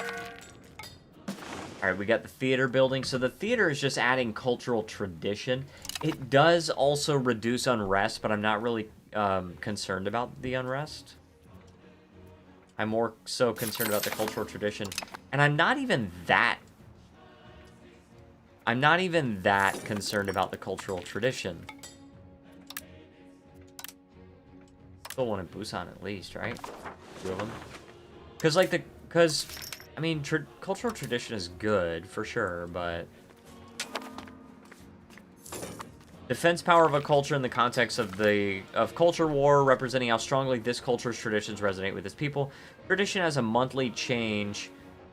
Alright, we got the theater building. So the theater is just adding cultural tradition. It does also reduce unrest, but I'm not really concerned about the unrest. I'm more so concerned about the cultural tradition. And I'm not even that concerned about the cultural tradition. Still one in Busan at least, right? Two of them. Because, I mean, cultural tradition is good, for sure, but... Defense power of a culture in the context of culture war, representing how strongly this culture's traditions resonate with its people. Tradition has a monthly change,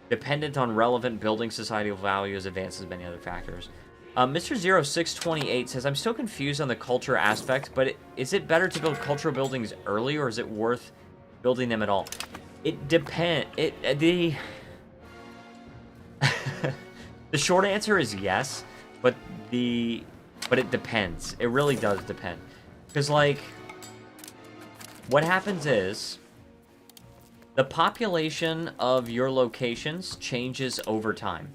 dependent on relevant building societal values, advances, many other factors. Mr. 0628 says, I'm still confused on the culture aspect, but is it better to build cultural buildings early, or is it worth building them at all? It depends. The short answer is yes, but it depends. It really does depend. Because, like, what happens is the population of your locations changes over time.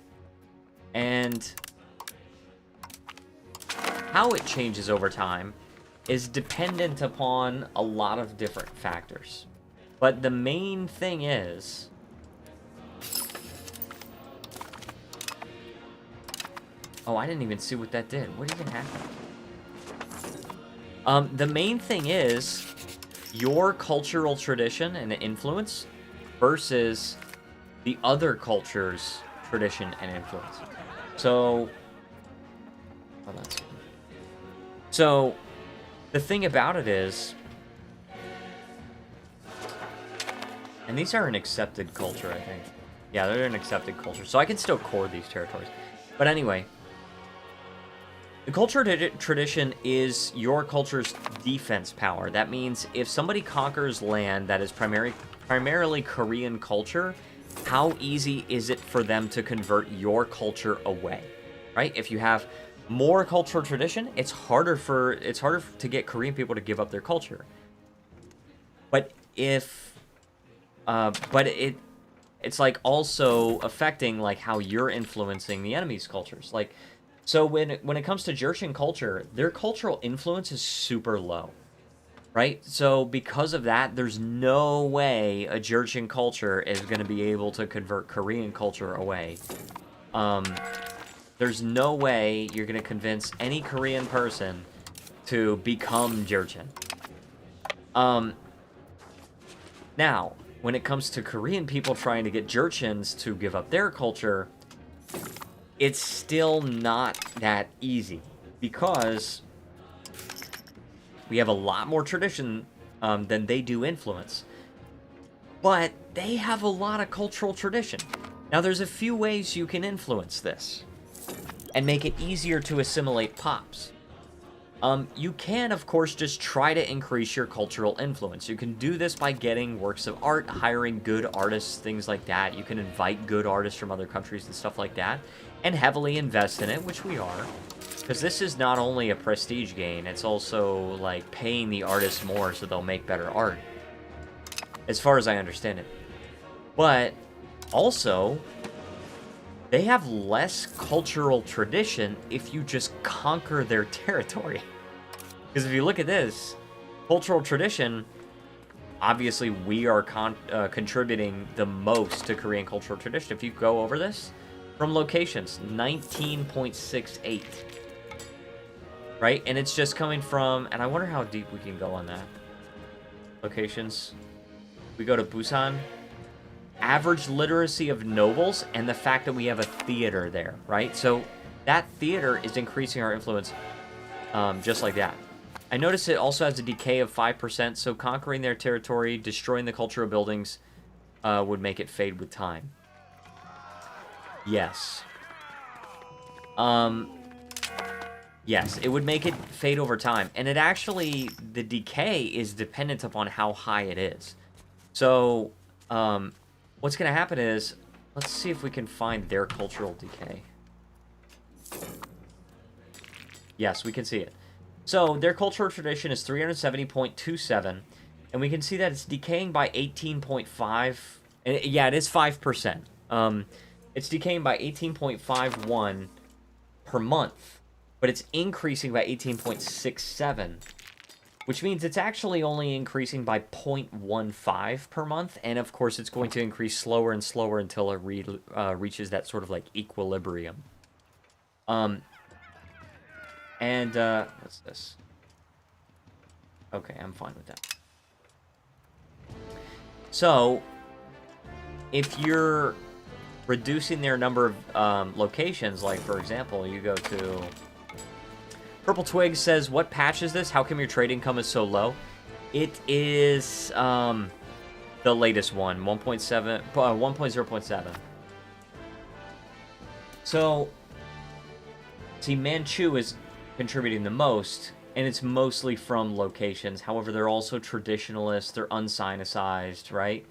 And how it changes over time is dependent upon a lot of different factors. But the main thing is... Oh, I didn't even see what that did. What even happened? The main thing is your cultural tradition and influence versus the other culture's tradition and influence. So, hold on a second. So, the thing about it is, and these are an accepted culture, I think. Yeah, they're an accepted culture. So I can still core these territories. But anyway, the cultural tradition is your culture's defense power. That means if somebody conquers land that is primarily Korean culture, how easy is it for them to convert your culture away, right? If you have more cultural tradition, it's harder to get Korean people to give up their culture. But it's like also affecting like how you're influencing the enemy's cultures. Like, so when it comes to Jurchen culture, their cultural influence is super low, right? So because of that, there's no way a Jurchen culture is going to be able to convert Korean culture away. There's no way you're going to convince any Korean person to become Jurchen. Now, when it comes to Korean people trying to get Jurchens to give up their culture, it's still not that easy because we have a lot more tradition than they do influence. But they have a lot of cultural tradition. Now, there's a few ways you can influence this and make it easier to assimilate pops. You can, of course, just try to increase your cultural influence. You can do this by getting works of art, hiring good artists, things like that. You can invite good artists from other countries and stuff like that, and heavily invest in it, which we are. Because this is not only a prestige gain, it's also, like, paying the artists more so they'll make better art. As far as I understand it. But, also, they have less cultural tradition if you just conquer their territory. Because if you look at this, cultural tradition, obviously we are contributing the most to Korean cultural tradition. If you go over this, from locations, 19.68. Right? And it's just coming from, and I wonder how deep we can go on that. Locations. We go to Busan. Average literacy of nobles, and the fact that we have a theater there, right? So that theater is increasing our influence just like that. I notice it also has a decay of 5%, so conquering their territory, destroying the cultural buildings, would make it fade with time. Yes. Yes, it would make it fade over time. And it actually, the decay is dependent upon how high it is. So, what's going to happen is, let's see if we can find their cultural decay. Yes, we can see it. So, their cultural tradition is 370.27, and we can see that it's decaying by 18.5. Yeah, it is 5%. It's decaying by 18.51 per month, but it's increasing by 18.67, which means it's actually only increasing by 0.15 per month, and of course it's going to increase slower and slower until it reaches that sort of like equilibrium. What's this? Okay, I'm fine with that. So, if you're reducing their number of locations, like, for example, you go to... Purple Twig says, what patch is this? How come your trade income is so low? It is the latest one, 1.0.7. So, see, Manchu is contributing the most, and it's mostly from locations. However, they're also traditionalists. They're unsinicized, right?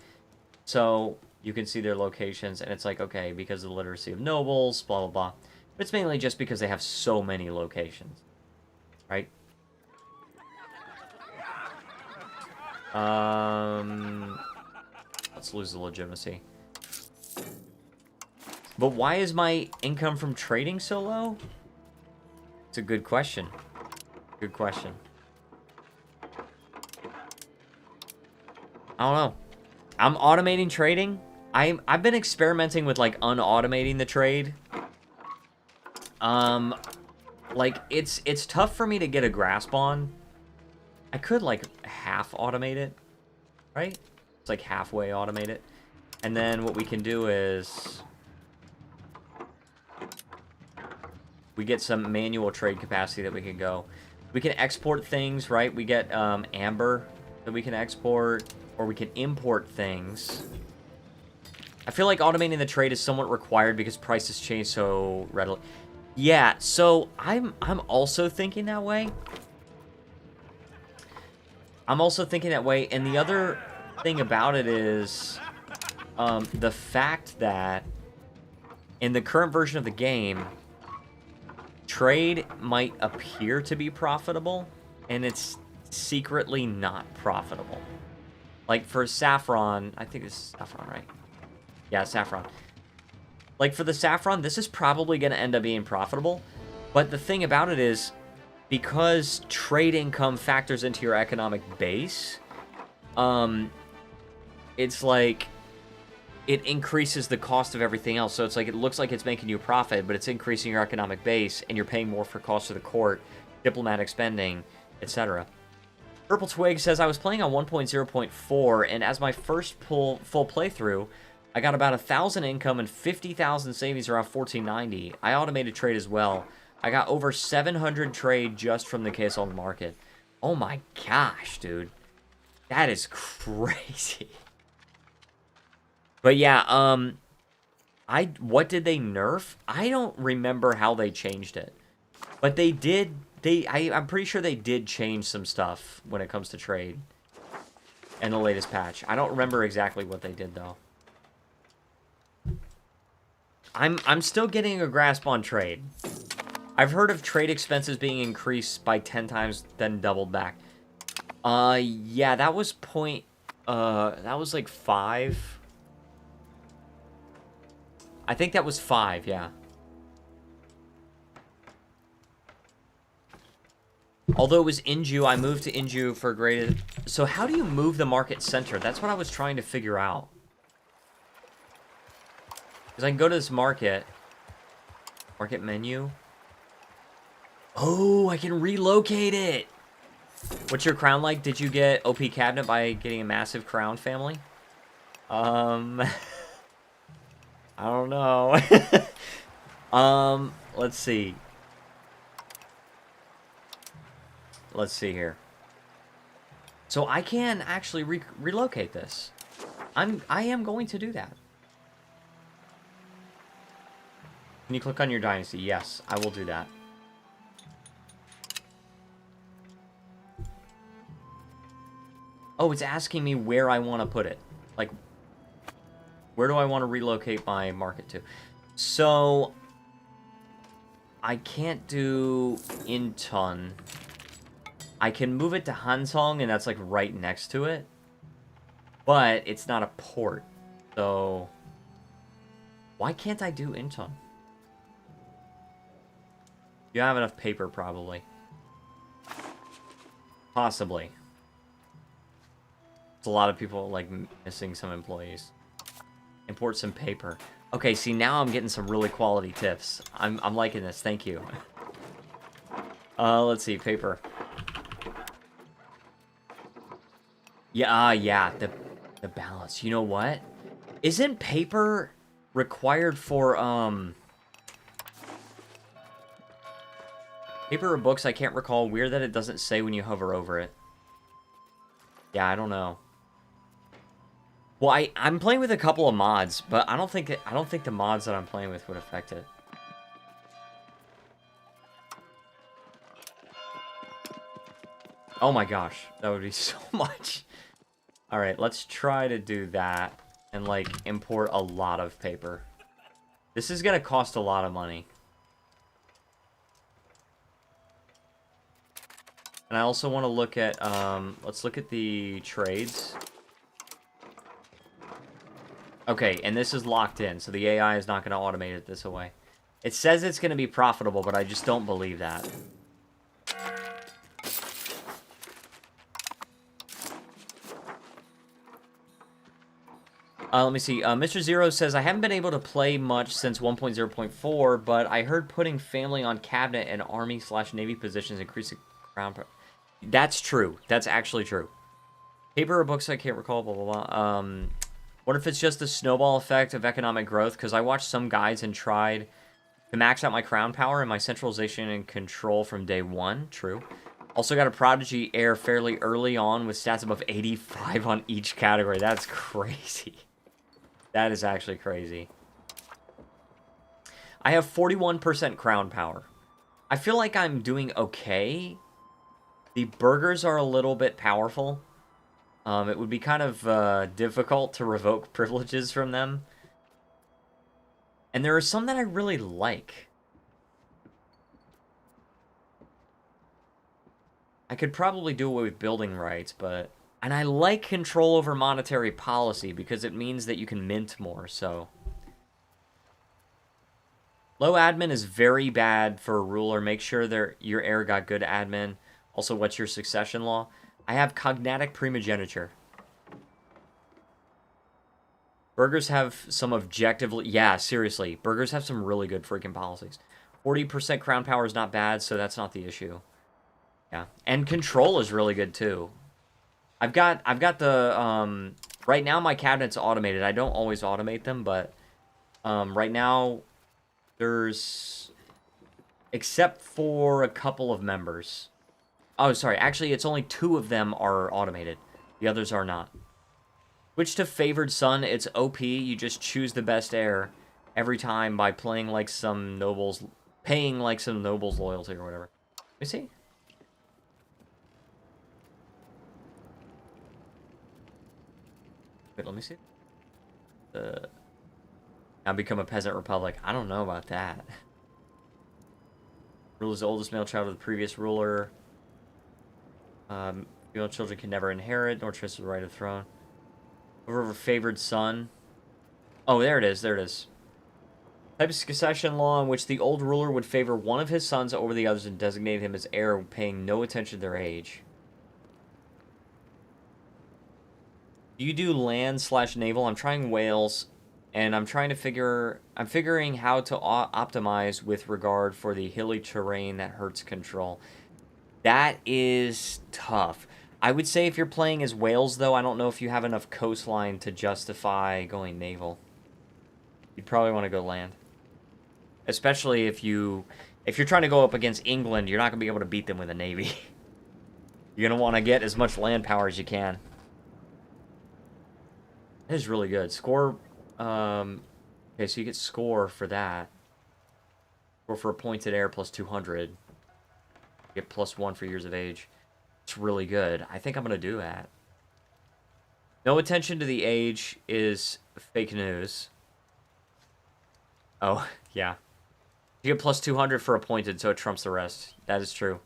So, you can see their locations, and it's like, okay, because of the literacy of nobles, blah, blah, blah. But it's mainly just because they have so many locations, right? Let's lose the legitimacy. But why is my income from trading so low? It's a good question. Good question. I don't know. I'm automating trading. I've been experimenting with, like, unautomating the trade. Like, it's tough for me to get a grasp on. I could, like, half automate it, right? It's like halfway automate it. And then what we can do is we get some manual trade capacity that we can go. We can export things, right? We get amber that we can export, or we can import things. I feel like automating the trade is somewhat required because prices change so readily. Yeah, so I'm also thinking that way. I'm also thinking that way, and the other thing about it is the fact that in the current version of the game, trade might appear to be profitable, and it's secretly not profitable. Like for saffron, I think this is saffron, right? Yeah, saffron. Like for the saffron, this is probably going to end up being profitable, but the thing about it is, because trade income factors into your economic base, it's like it increases the cost of everything else. So it's like it looks like it's making you a profit, but it's increasing your economic base, and you're paying more for costs of the court, diplomatic spending, etc. Purple Twig says, I was playing on 1.0.4, and as my first full playthrough, I got about 1,000 income and 50,000 savings around 1490. I automated trade as well. I got over 700 trade just from the KSL market. Oh my gosh, dude. That is crazy. But yeah, what did they nerf? I don't remember how they changed it. But they did, I'm pretty sure they did change some stuff when it comes to trade in the latest patch. I don't remember exactly what they did, though. I'm still getting a grasp on trade. I've heard of trade expenses being increased by 10 times, then doubled back. Yeah, that was that was like 5. I think that was 5, yeah. Although it was Inju, I moved to Inju for graded. So how do you move the market center? That's what I was trying to figure out. Because I can go to this market menu. Oh, I can relocate it. What's your crown like? Did you get OP cabinet by getting a massive crown family? I don't know. Let's see. let's see here. So I can actually relocate this. I am going to do that. Can you click on your dynasty? Yes, I will do that. Oh, it's asking me where I want to put it. Like, where do I want to relocate my market to? So, I can't do Incheon. I can move it to Hansong, and that's like right next to it. But it's not a port. So, why can't I do Incheon? You have enough paper, probably. Possibly. It's a lot of people, like, missing some employees. Import some paper. Okay, see, now I'm getting some really quality tips. I'm liking this. Thank you. Let's see. Paper. Yeah, yeah. The balance. You know what? Isn't paper required for, paper or books? I can't recall. Weird that it doesn't say when you hover over it. Yeah, I don't know. Well, I'm playing with a couple of mods, but I don't think the mods that I'm playing with would affect it. Oh my gosh, that would be so much. All right, let's try to do that and like import a lot of paper. This is gonna cost a lot of money. And I also want to look at let's look at the trades. Okay, and this is locked in, so the AI is not going to automate it this way. It says it's going to be profitable, but I just don't believe that. Let me see. Mr. Zero says, I haven't been able to play much since 1.0.4, but I heard putting family on cabinet and army/navy positions increasing crown... That's true. That's actually true. Paper or books, I can't recall, blah, blah, blah. What if it's just the snowball effect of economic growth? Because I watched some guides and tried to max out my crown power and my centralization and control from day one. True. Also got a prodigy heir fairly early on with stats above 85 on each category. That's crazy. That is actually crazy. I have 41% crown power. I feel like I'm doing okay. The burghers are a little bit powerful. It would be kind of difficult to revoke privileges from them. And there are some that I really like. I could probably do away with building rights, but... And I like control over monetary policy because it means that you can mint more, so... Low admin is very bad for a ruler. Make sure your heir got good admin. Also, what's your succession law? I have cognatic primogeniture. Burghers have some objectively... Yeah, seriously. Burghers have some really good freaking policies. 40% crown power is not bad, so that's not the issue. Yeah. And control is really good, too. I've got the... right now, my cabinet's automated. I don't always automate them, but... right now, there's... Except for a couple of members... Oh, sorry. Actually, it's only 2 of them are automated. The others are not. Switch to favored son. It's OP. You just choose the best heir every time by playing like some nobles, paying like some nobles loyalty or whatever. Let me see. Wait, let me see. Now become a peasant republic. I don't know about that. Ruler's the oldest male child of the previous ruler. Female children can never inherit nor transfer the right of the throne. Over favored son. Oh, there it is. There it is. Type of succession law in which the old ruler would favor one of his sons over the others and designate him as heir, paying no attention to their age. You do land/naval. I'm trying Wales, and I'm figuring how to optimize with regard for the hilly terrain that hurts control. That is tough. I would say if you're playing as Wales, though, I don't know if you have enough coastline to justify going naval. You'd probably want to go land. Especially if you're trying to go up against England, you're not going to be able to beat them with a navy. You're going to want to get as much land power as you can. That is really good. Score, okay, so you get score for that. Score for appointed heir plus 200. You get +1 for years of age. It's really good. I think I'm going to do that. No attention to the age is fake news. Oh, yeah. You get +200 for appointed, so it trumps the rest. That is true.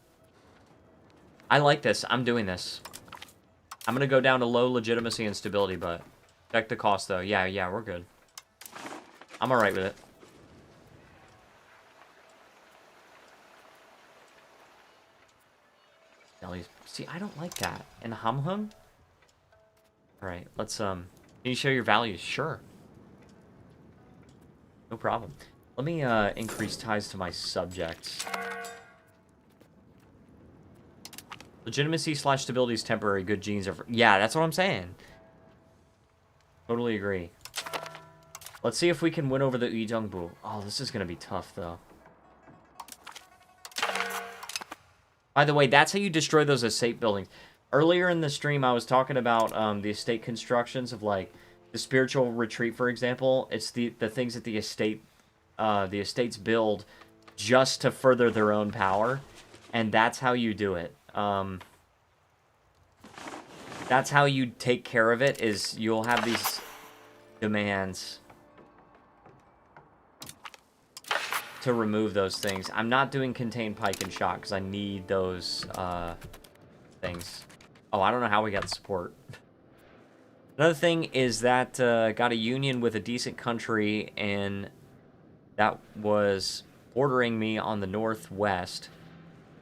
I like this. I'm doing this. I'm going to go down to low legitimacy and stability, but check the cost, though. Yeah, we're good. I'm alright with it. See, I don't like that. And Hamhum? Alright, let's, can you show your values? Sure. No problem. Let me, increase ties to my subjects. Legitimacy / stability is temporary. Good genes are... Yeah, that's what I'm saying. Totally agree. Let's see if we can win over the Uijongbu. Oh, this is going to be tough, though. By the way, that's how you destroy those estate buildings. Earlier in the stream, I was talking about the estate constructions of, like, the spiritual retreat, for example. It's the things that the estates build just to further their own power. And that's how you do it. That's how you take care of it, is you'll have these demands to remove those things. I'm not doing contained pike and shot because I need those things. Oh, I don't know how we got the support. Another thing is that got a union with a decent country, and that was bordering me on the northwest.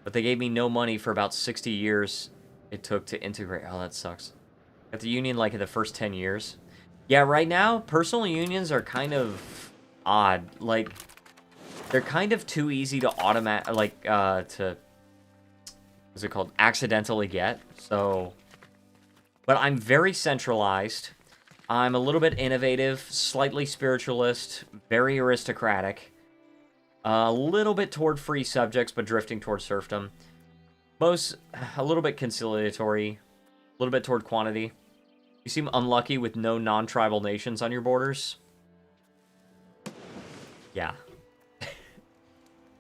But they gave me no money for about 60 years it took to integrate. Oh, that sucks. Got the union like in the first 10 years. Yeah, right now, personal unions are kind of odd. Like, they're kind of too easy to what's it called? Accidentally get. So, but I'm very centralized. I'm a little bit innovative, slightly spiritualist, very aristocratic. A little bit toward free subjects, but drifting toward serfdom. A little bit conciliatory, a little bit toward quantity. You seem unlucky with no non-tribal nations on your borders. Yeah.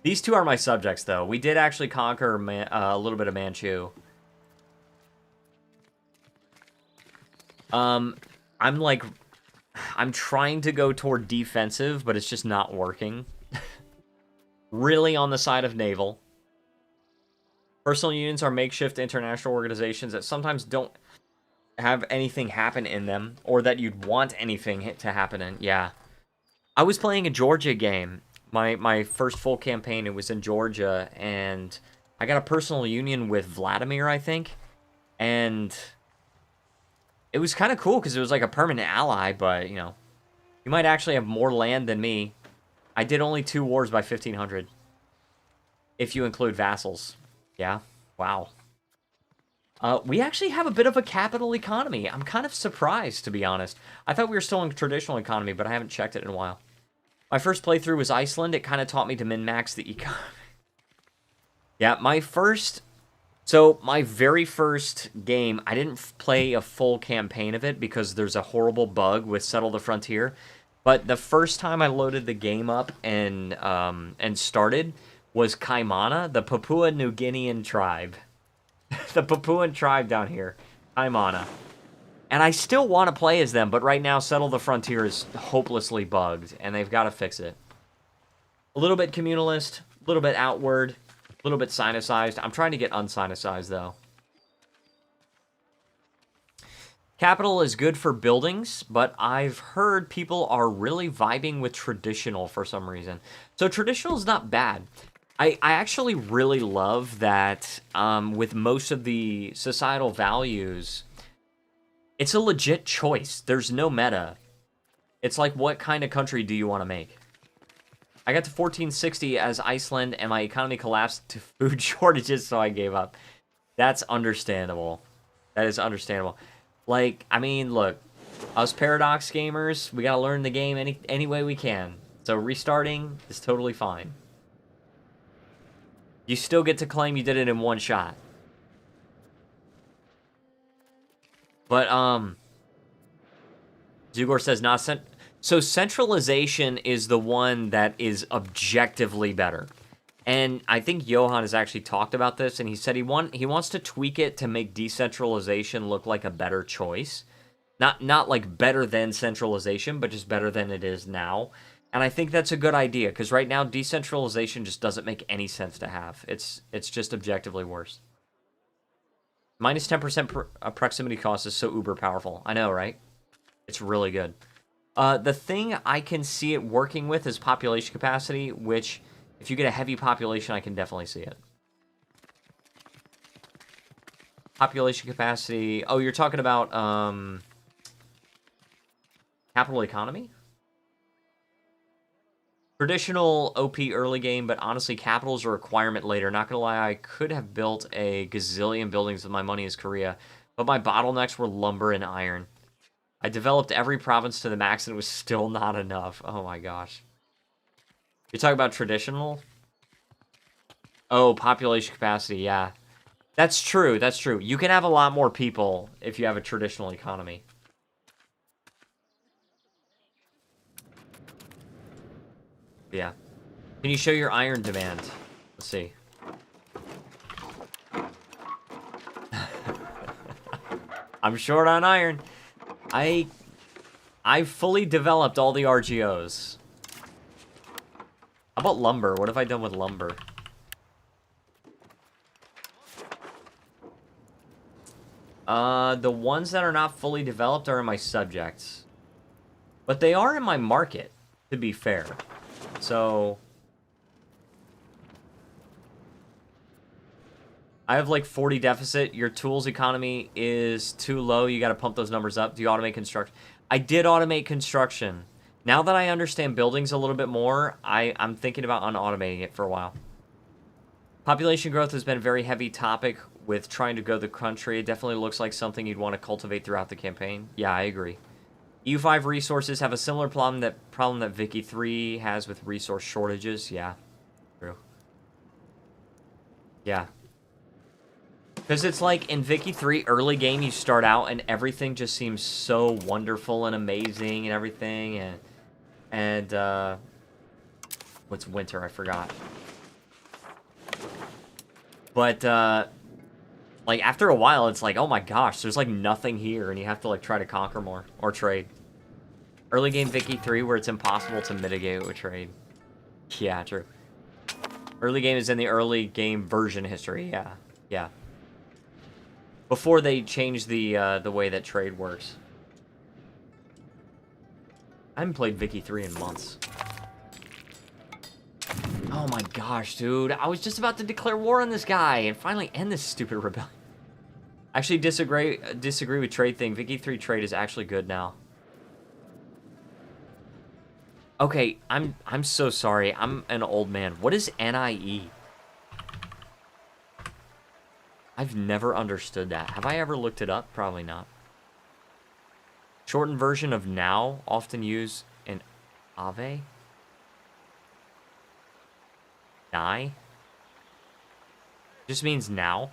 These two are my subjects, though. We did actually conquer a little bit of Manchu. I'm trying to go toward defensive, but it's just not working. Really on the side of naval. Personal unions are makeshift international organizations that sometimes don't have anything happen in them, or that you'd want anything to happen in. Yeah. I was playing a Georgia game. My first full campaign, it was in Georgia, and I got a personal union with Vladimir, I think. And it was kind of cool, because it was like a permanent ally, but, you know, you might actually have more land than me. I did only 2 wars by 1500. If you include vassals. Yeah, wow. We actually have a bit of a capital economy. I'm kind of surprised, to be honest. I thought we were still in traditional economy, but I haven't checked it in a while. My first playthrough was Iceland. It kind of taught me to min-max the economy. Yeah, my very first game, I didn't play a full campaign of it because there's a horrible bug with Settle the Frontier. But the first time I loaded the game up and started was Kaimana, the Papua New Guinean tribe. The Papuan tribe down here. Kaimana. And I still want to play as them, but right now Settle the Frontier is hopelessly bugged, and they've got to fix it. A little bit communalist, a little bit outward, a little bit sinicized. I'm trying to get unsinicized, though. Capital is good for buildings, but I've heard people are really vibing with traditional for some reason. So traditional is not bad. I actually really love that with most of the societal values, it's a legit choice. There's no meta. It's like, what kind of country do you want to make? I got to 1460 as Iceland, and my economy collapsed to food shortages, so I gave up. That's understandable. That is understandable. Like, I mean, look, us Paradox gamers, we gotta learn the game any way we can. So restarting is totally fine. You still get to claim you did it in one shot. But, Zugor says not so centralization is the one that is objectively better. And I think Johan has actually talked about this, and he said he wants to tweak it to make decentralization look like a better choice. Not like better than centralization, but just better than it is now. And I think that's a good idea, because right now decentralization just doesn't make any sense to have. It's just objectively worse. Minus 10% proximity cost is so uber powerful. I know, right? It's really good. The thing I can see it working with is population capacity, which, if you get a heavy population, I can definitely see it. Population capacity... Oh, you're talking about, capital economy? Traditional OP early game, but honestly, capital's a requirement later. Not gonna lie, I could have built a gazillion buildings with my money as Korea, but my bottlenecks were lumber and iron. I developed every province to the max, and it was still not enough. Oh my gosh. You're talking about traditional? Oh, population capacity, yeah. That's true, that's true. You can have a lot more people if you have a traditional economy. Yeah. Can you show your iron demand? Let's see. I'm short on iron. I fully developed all the RGOs. How about lumber? What have I done with lumber? The ones that are not fully developed are in my subjects. But they are in my market, to be fair. So... I have like 40 deficit. Your tools economy is too low. You got to pump those numbers up. Do you automate construction? I did automate construction. Now that I understand buildings a little bit more, I'm thinking about unautomating it for a while. Population growth has been a very heavy topic with trying to grow the country. It definitely looks like something you'd want to cultivate throughout the campaign. Yeah, I agree. EU5 resources have a similar problem that Vicky 3 has with resource shortages. Yeah, true. Yeah. Because it's like in Vicky 3, early game, you start out and everything just seems so wonderful and amazing and everything. And what's winter? I forgot. But, like, after a while, it's like, oh my gosh, there's like nothing here, and you have to like try to conquer more or trade. Early game Vicky 3, where it's impossible to mitigate with trade. Yeah, true. Early game is in the early game version history. Yeah, yeah. Before they change the way that trade works. I haven't played Vicky 3 in months. Oh my gosh, dude. I was just about to declare war on this guy and finally end this stupid rebellion. Actually, disagree with trade thing. Vicky 3 trade is actually good now. Okay, I'm so sorry. I'm an old man. What is NIE? I've never understood that. Have I ever looked it up? Probably not. Shortened version of now, often used in Ave. Nigh? Just means now.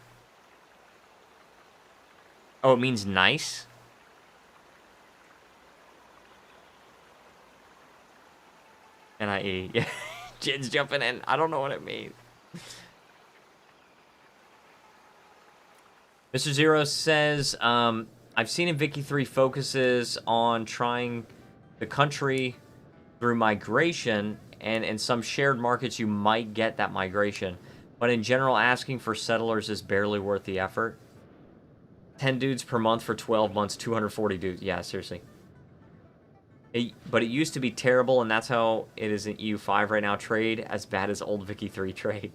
Oh, it means nice? NIE. Yeah. Jin's jumping in. I don't know what it means. Mr. Zero says, I've seen in Vicky 3 focuses on trying the country through migration, and in some shared markets you might get that migration. But in general, asking for settlers is barely worth the effort. 10 dudes per month for 12 months, 240 dudes. Yeah, seriously. But it used to be terrible, and that's how it is in EU5 right now. Trade as bad as old Vicky 3 trade.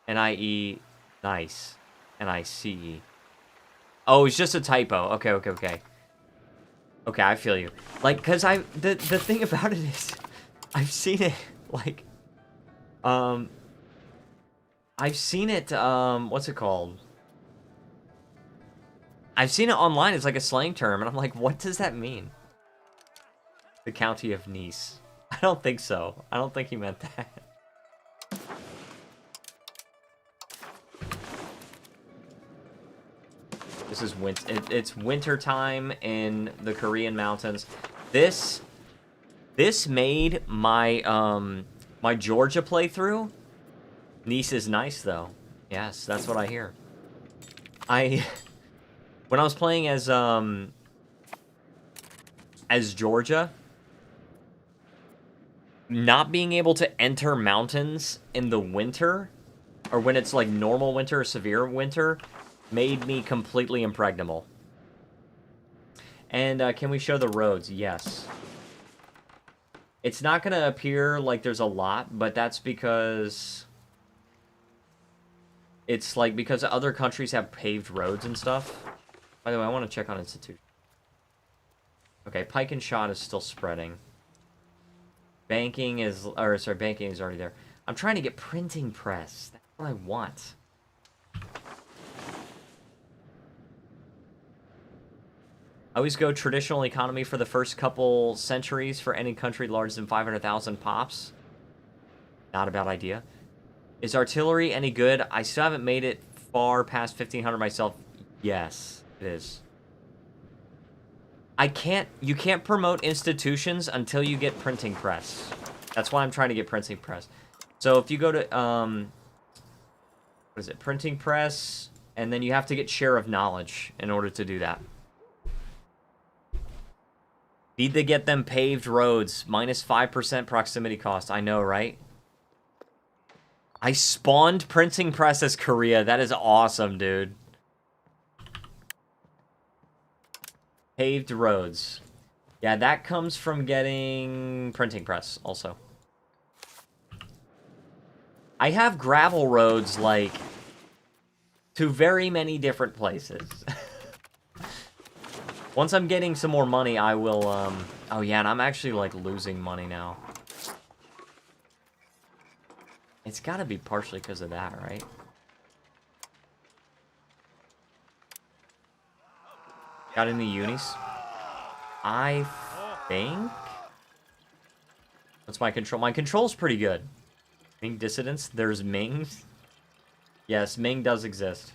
NIE, nice. NICE. Oh, it's just a typo. Okay. Okay, I feel you. Like, because the thing about it is, I've seen it, like, I've seen it, what's it called? I've seen it online as like a slang term, and I'm like, what does that mean? The county of Nice. I don't think so. I don't think he meant that. This is it's winter time in the Korean mountains. This made my my Georgia playthrough. Nice is nice though. Yes, that's what I hear. When I was playing as Georgia, not being able to enter mountains in the winter, or when it's like normal winter or severe winter, made me completely impregnable. And can we show the roads? Yes. It's not going to appear like there's a lot, but that's because... It's like because other countries have paved roads and stuff. By the way, I want to check on institutions. Okay, pike and shot is still spreading. Banking is... Or, sorry, banking is already there. I'm trying to get printing press. That's what I want. I always go traditional economy for the first couple centuries for any country larger than 500,000 pops. Not a bad idea. Is artillery any good? I still haven't made it far past 1,500 myself. Yes, it is. You can't promote institutions until you get printing press. That's why I'm trying to get printing press. So if you go to, what is it? Printing press, and then you have to get share of knowledge in order to do that. Need to get them paved roads. Minus 5% proximity cost. I know, right? I spawned printing press as Korea. That is awesome, dude. Paved roads. Yeah, that comes from getting printing press also. I have gravel roads, like, to very many different places. Once I'm getting some more money, I will, Oh, yeah, and I'm actually, like, losing money now. It's gotta be partially because of that, right? Got any unis? I think... What's my control? My control's pretty good. Ming dissidents? There's Ming? Yes, Ming does exist.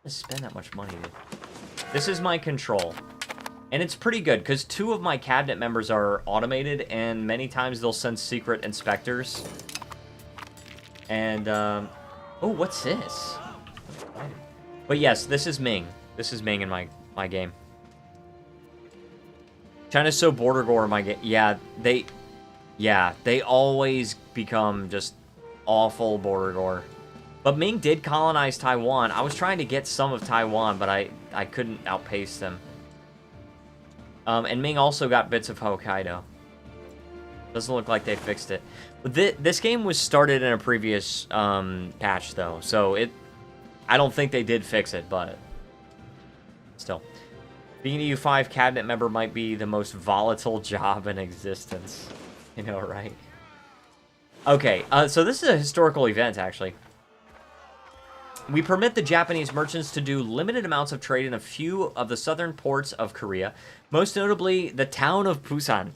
I spend that much money, dude. This is my control. And it's pretty good, because 2 of my cabinet members are automated, and many times they'll send secret inspectors. And, oh, what's this? But yes, this is Ming. This is Ming in my game. China's so border gore in my game. Yeah, they always become just awful border gore. But Ming did colonize Taiwan. I was trying to get some of Taiwan, but I couldn't outpace them. And Ming also got bits of Hokkaido. Doesn't look like they fixed it. But this game was started in a previous patch, though. So I don't think they did fix it, but still. Being an EU5 cabinet member might be the most volatile job in existence. You know, right? Okay, so this is a historical event, actually. We permit the Japanese merchants to do limited amounts of trade in a few of the southern ports of Korea, most notably the town of Busan.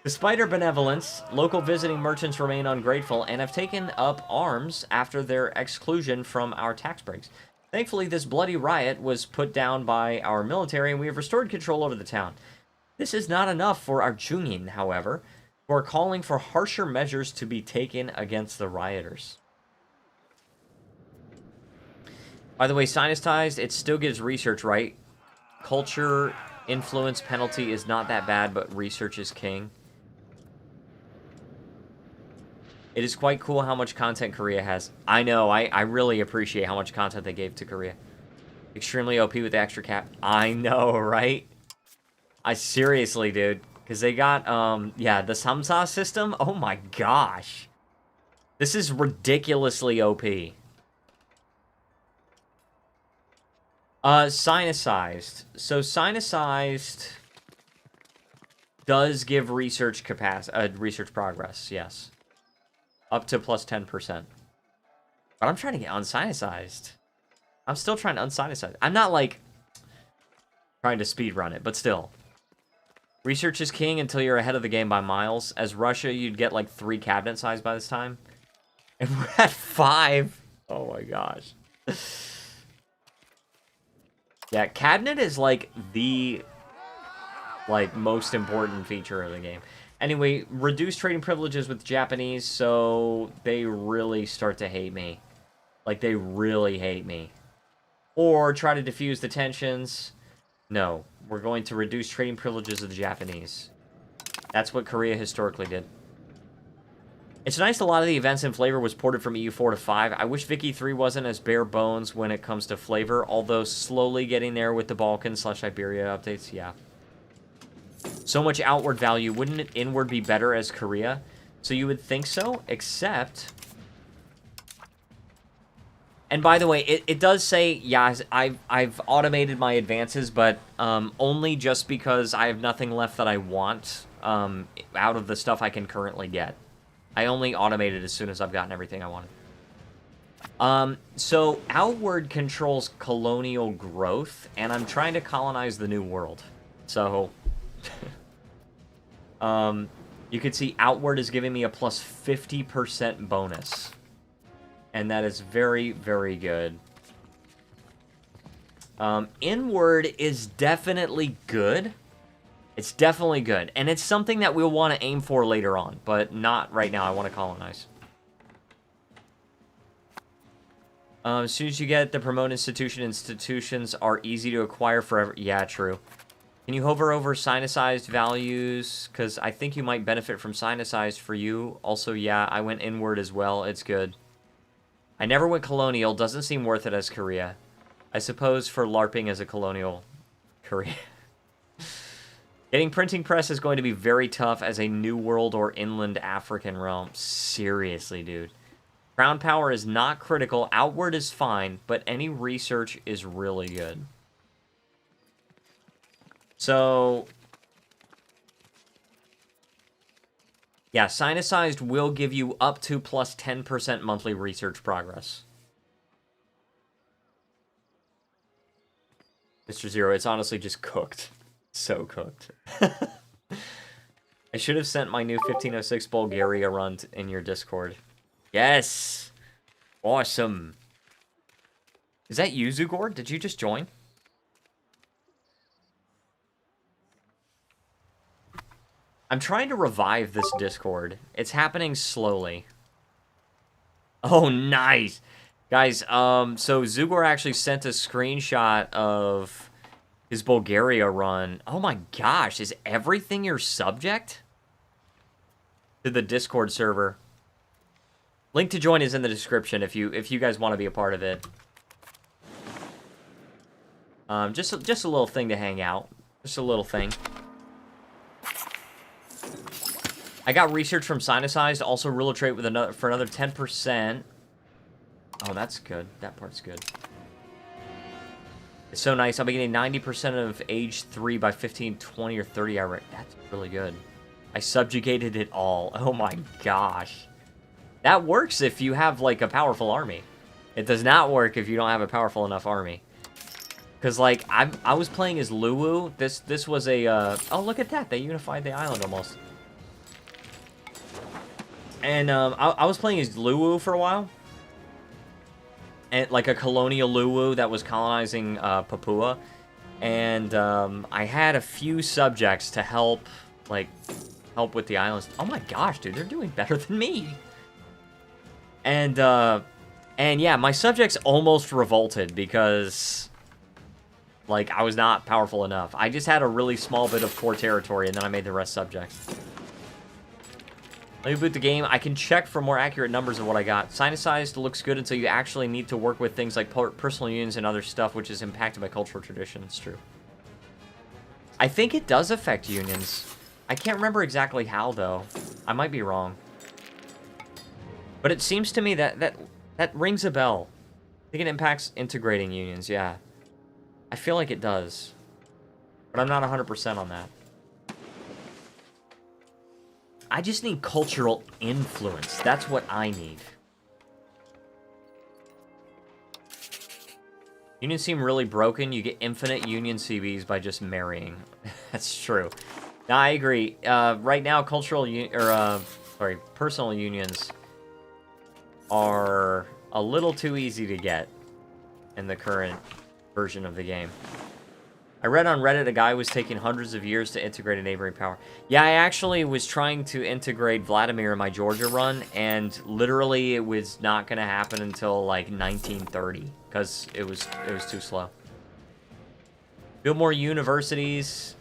Despite our benevolence, local visiting merchants remain ungrateful and have taken up arms after their exclusion from our tax breaks. Thankfully, this bloody riot was put down by our military and we have restored control over the town. This is not enough for our Jungin, however, who are calling for harsher measures to be taken against the rioters. By the way, sinistized, it still gives research, right? Culture, influence, penalty is not that bad, but research is king. It is quite cool how much content Korea has. I know, I really appreciate how much content they gave to Korea. Extremely OP with the extra cap. I know, right? I seriously, dude. Because they got, yeah, the Samsa system. Oh my gosh. This is ridiculously OP. Sinicized. So sinicized does give research research progress, yes. Up to plus 10%. But I'm trying to get unsinicized. I'm still trying to unsinicize. I'm not, like, trying to speedrun it, but still. Research is king until you're ahead of the game by miles. As Russia, you'd get, like, 3 cabinet size by this time. And we're at 5. Oh my gosh. Yeah, cabinet is like the most important feature of the game. Anyway, reduce trading privileges with Japanese, so they really start to hate me. Like, they really hate me. Or try to diffuse the tensions. No, we're going to reduce trading privileges of the Japanese. That's what Korea historically did. It's nice a lot of the events and flavor was ported from EU4 to 5. I wish Vicky 3 wasn't as bare bones when it comes to flavor, although slowly getting there with the Balkans/Iberia updates, yeah. So much outward value. Wouldn't it inward be better as Korea? So you would think so, except... And by the way, it does say, yeah, I've automated my advances, but only just because I have nothing left that I want out of the stuff I can currently get. I only automated as soon as I've gotten everything I wanted. So outward controls colonial growth, and I'm trying to colonize the New World. So, you can see outward is giving me a plus 50% bonus. And that is very, very good. Inward is definitely good. It's definitely good. And it's something that we'll want to aim for later on. But not right now. I want to colonize. As soon as you get the promote institutions are easy to acquire forever. Yeah, true. Can you hover over sinicized values? Because I think you might benefit from sinicized for you. Also, yeah, I went inward as well. It's good. I never went colonial. Doesn't seem worth it as Korea. I suppose for LARPing as a colonial Korea. Getting printing press is going to be very tough as a New World or inland African realm. Seriously, dude. Crown power is not critical. Outward is fine, but any research is really good. So... yeah, sinicized will give you up to plus 10% monthly research progress. Mr. Zero, it's honestly just cooked. So cooked. I should have sent my new 1506 Bulgaria run in your Discord. Yes! Awesome. Is that you, Zugor? Did you just join? I'm trying to revive this Discord. It's happening slowly. Oh, nice! Guys, so Zugor actually sent a screenshot of his Bulgaria run. Oh my gosh, is everything your subject? To the Discord server. Link to join is in the description if you guys want to be a part of it. Just a little thing to hang out. Just a little thing. I got research from sinicized, also ruler trait with for another 10%. Oh, that's good. That part's good. It's so nice. I'll be getting 90% of age 3 by 15, 20, or 30 hour. That's really good. I subjugated it all. Oh my gosh. That works if you have, like, a powerful army. It does not work if you don't have a powerful enough army. Because, like, I was playing as Luwu. This was a, oh, look at that. They unified the island almost. And I was playing as Luwu for a while. And like a colonial Luwu that was colonizing Papua. And I had a few subjects to help with the islands. Oh my gosh, dude, they're doing better than me. And yeah, my subjects almost revolted because, like, I was not powerful enough. I just had a really small bit of core territory, and then I made the rest subjects. Let me boot the game. I can check for more accurate numbers of what I got. Sinicized looks good until you actually need to work with things like personal unions and other stuff, which is impacted by cultural tradition. It's true. I think it does affect unions. I can't remember exactly how, though. I might be wrong. But it seems to me that rings a bell. I think it impacts integrating unions, yeah. I feel like it does. But I'm not 100% on that. I just need cultural influence. That's what I need. Unions seem really broken. You get infinite union CBs by just marrying. That's true. No, I agree. Right now, personal unions are a little too easy to get in the current version of the game. I read on Reddit a guy was taking hundreds of years to integrate a neighboring power. Yeah, I actually was trying to integrate Vladimir in my Georgia run, and literally it was not going to happen until like 1930 because it was too slow. Build more universities,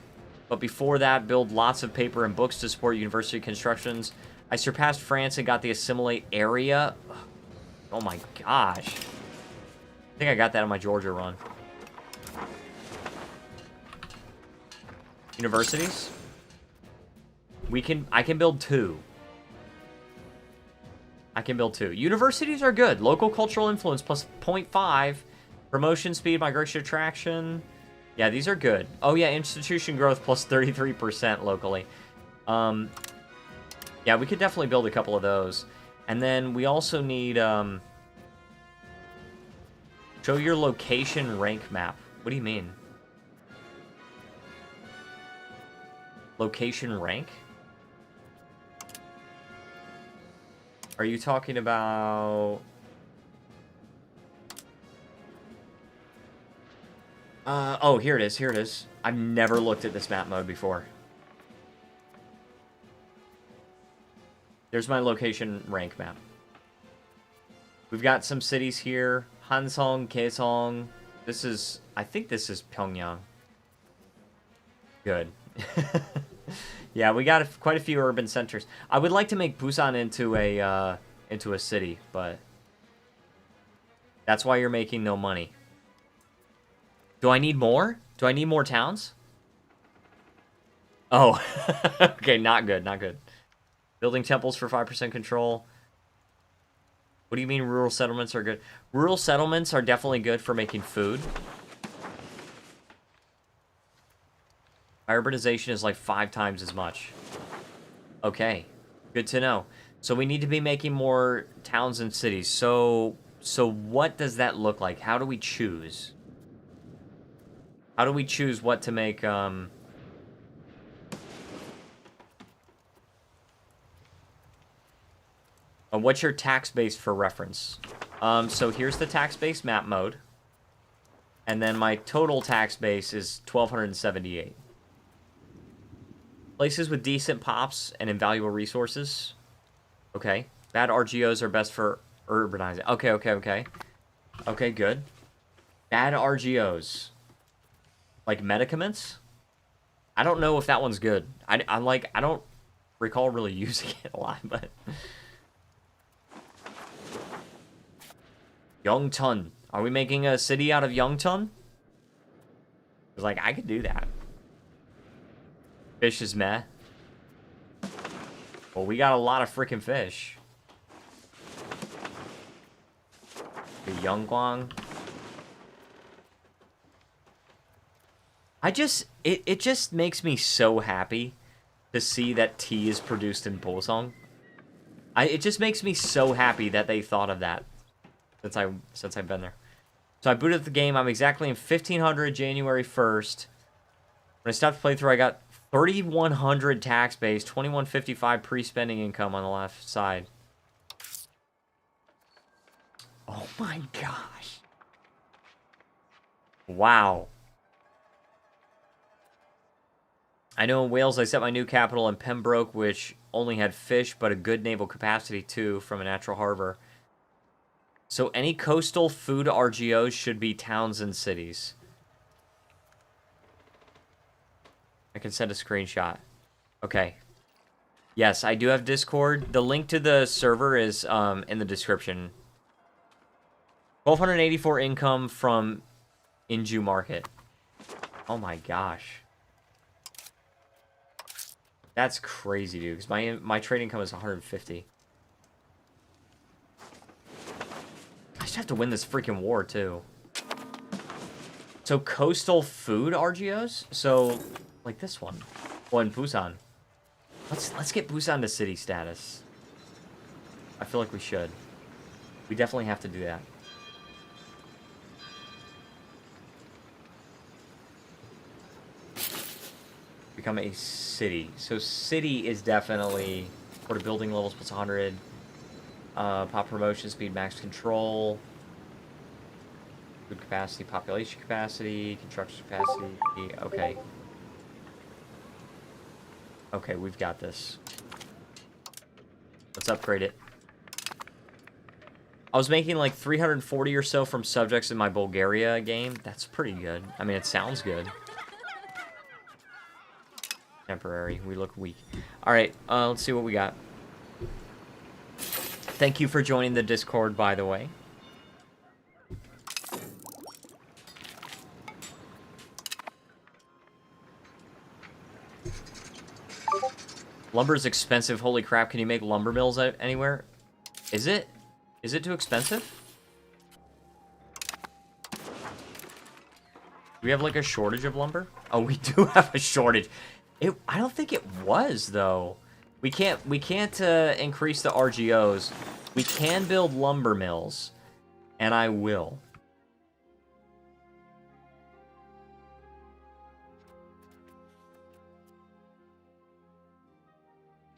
but before that, build lots of paper and books to support university constructions. I surpassed France and got the assimilate area. Oh my gosh. I think I got that on my Georgia run. Universities? I can build 2. I can build 2. Universities are good. Local cultural influence plus 0.5. Promotion speed, migration attraction. Yeah, these are good. Oh yeah, institution growth plus 33% locally. Yeah, we could definitely build a couple of those. And then we also need, show your location rank map. What do you mean? Location rank? Are you talking about... oh, here it is, here it is. I've never looked at this map mode before. There's my location rank map. We've got some cities here. Hansong, Kaesong. This is... I think this is Pyongyang. Good. Yeah, we got quite a few urban centers. I would like to make Busan into a city, but that's why you're making no money. Do I need more? Do I need more towns? Oh, okay, not good, not good. Building temples for 5% control. What do you mean rural settlements are good? Rural settlements are definitely good for making food. Urbanization is like 5 times as much. Okay, good to know. So we need to be making more towns and cities. So what does that look like? How do we choose? How do we choose what to make, what's your tax base for reference? So here's the tax base map mode. And then my total tax base is 1,278. Places with decent pops and invaluable resources. Okay. Bad RGOs are best for urbanizing. Okay, okay, okay. Okay, good. Bad RGOs. Like medicaments? I don't know if that one's good. I don't recall really using it a lot, but... Yongtun. Are we making a city out of Yongtun? It's like, I could do that. Fish is meh. Well, we got a lot of freaking fish. The Yongguang. It just makes me so happy to see that tea is produced in Bosong. It just makes me so happy that they thought of that since I've been there. So I booted up the game. I'm exactly in 1500 January 1st. When I stopped playthrough, I got 3,100 tax base, 2,155 pre-spending income on the left side. Oh my gosh. Wow. I know in Wales I set my new capital in Pembroke, which only had fish, but a good naval capacity too, from a natural harbor. So any coastal food RGOs should be towns and cities. I can send a screenshot. Okay. Yes, I do have Discord. The link to the server is in the description. 1,284 income from Inju Market. Oh my gosh. That's crazy, dude. Because my trade income is 150. I just have to win this freaking war, too. So, coastal food RGOs? So, like this one. Well, in Busan. Let's get Busan to city status. I feel like we should. We definitely have to do that. Become a city. So city is definitely for the building levels plus 100. Pop promotion, speed, max control. Food capacity, population capacity, construction capacity. Okay. Okay, we've got this. Let's upgrade it. I was making like 340 or so from subjects in my Bulgaria game. That's pretty good. I mean, it sounds good. Temporary. We look weak. Alright, let's see what we got. Thank you for joining the Discord, by the way. Lumber's expensive. Holy crap, can you make lumber mills anywhere? Is it? Is it too expensive? Do we have like a shortage of lumber? Oh, we do have a shortage. I don't think it was though. We can't increase the RGOs. We can build lumber mills, and I will.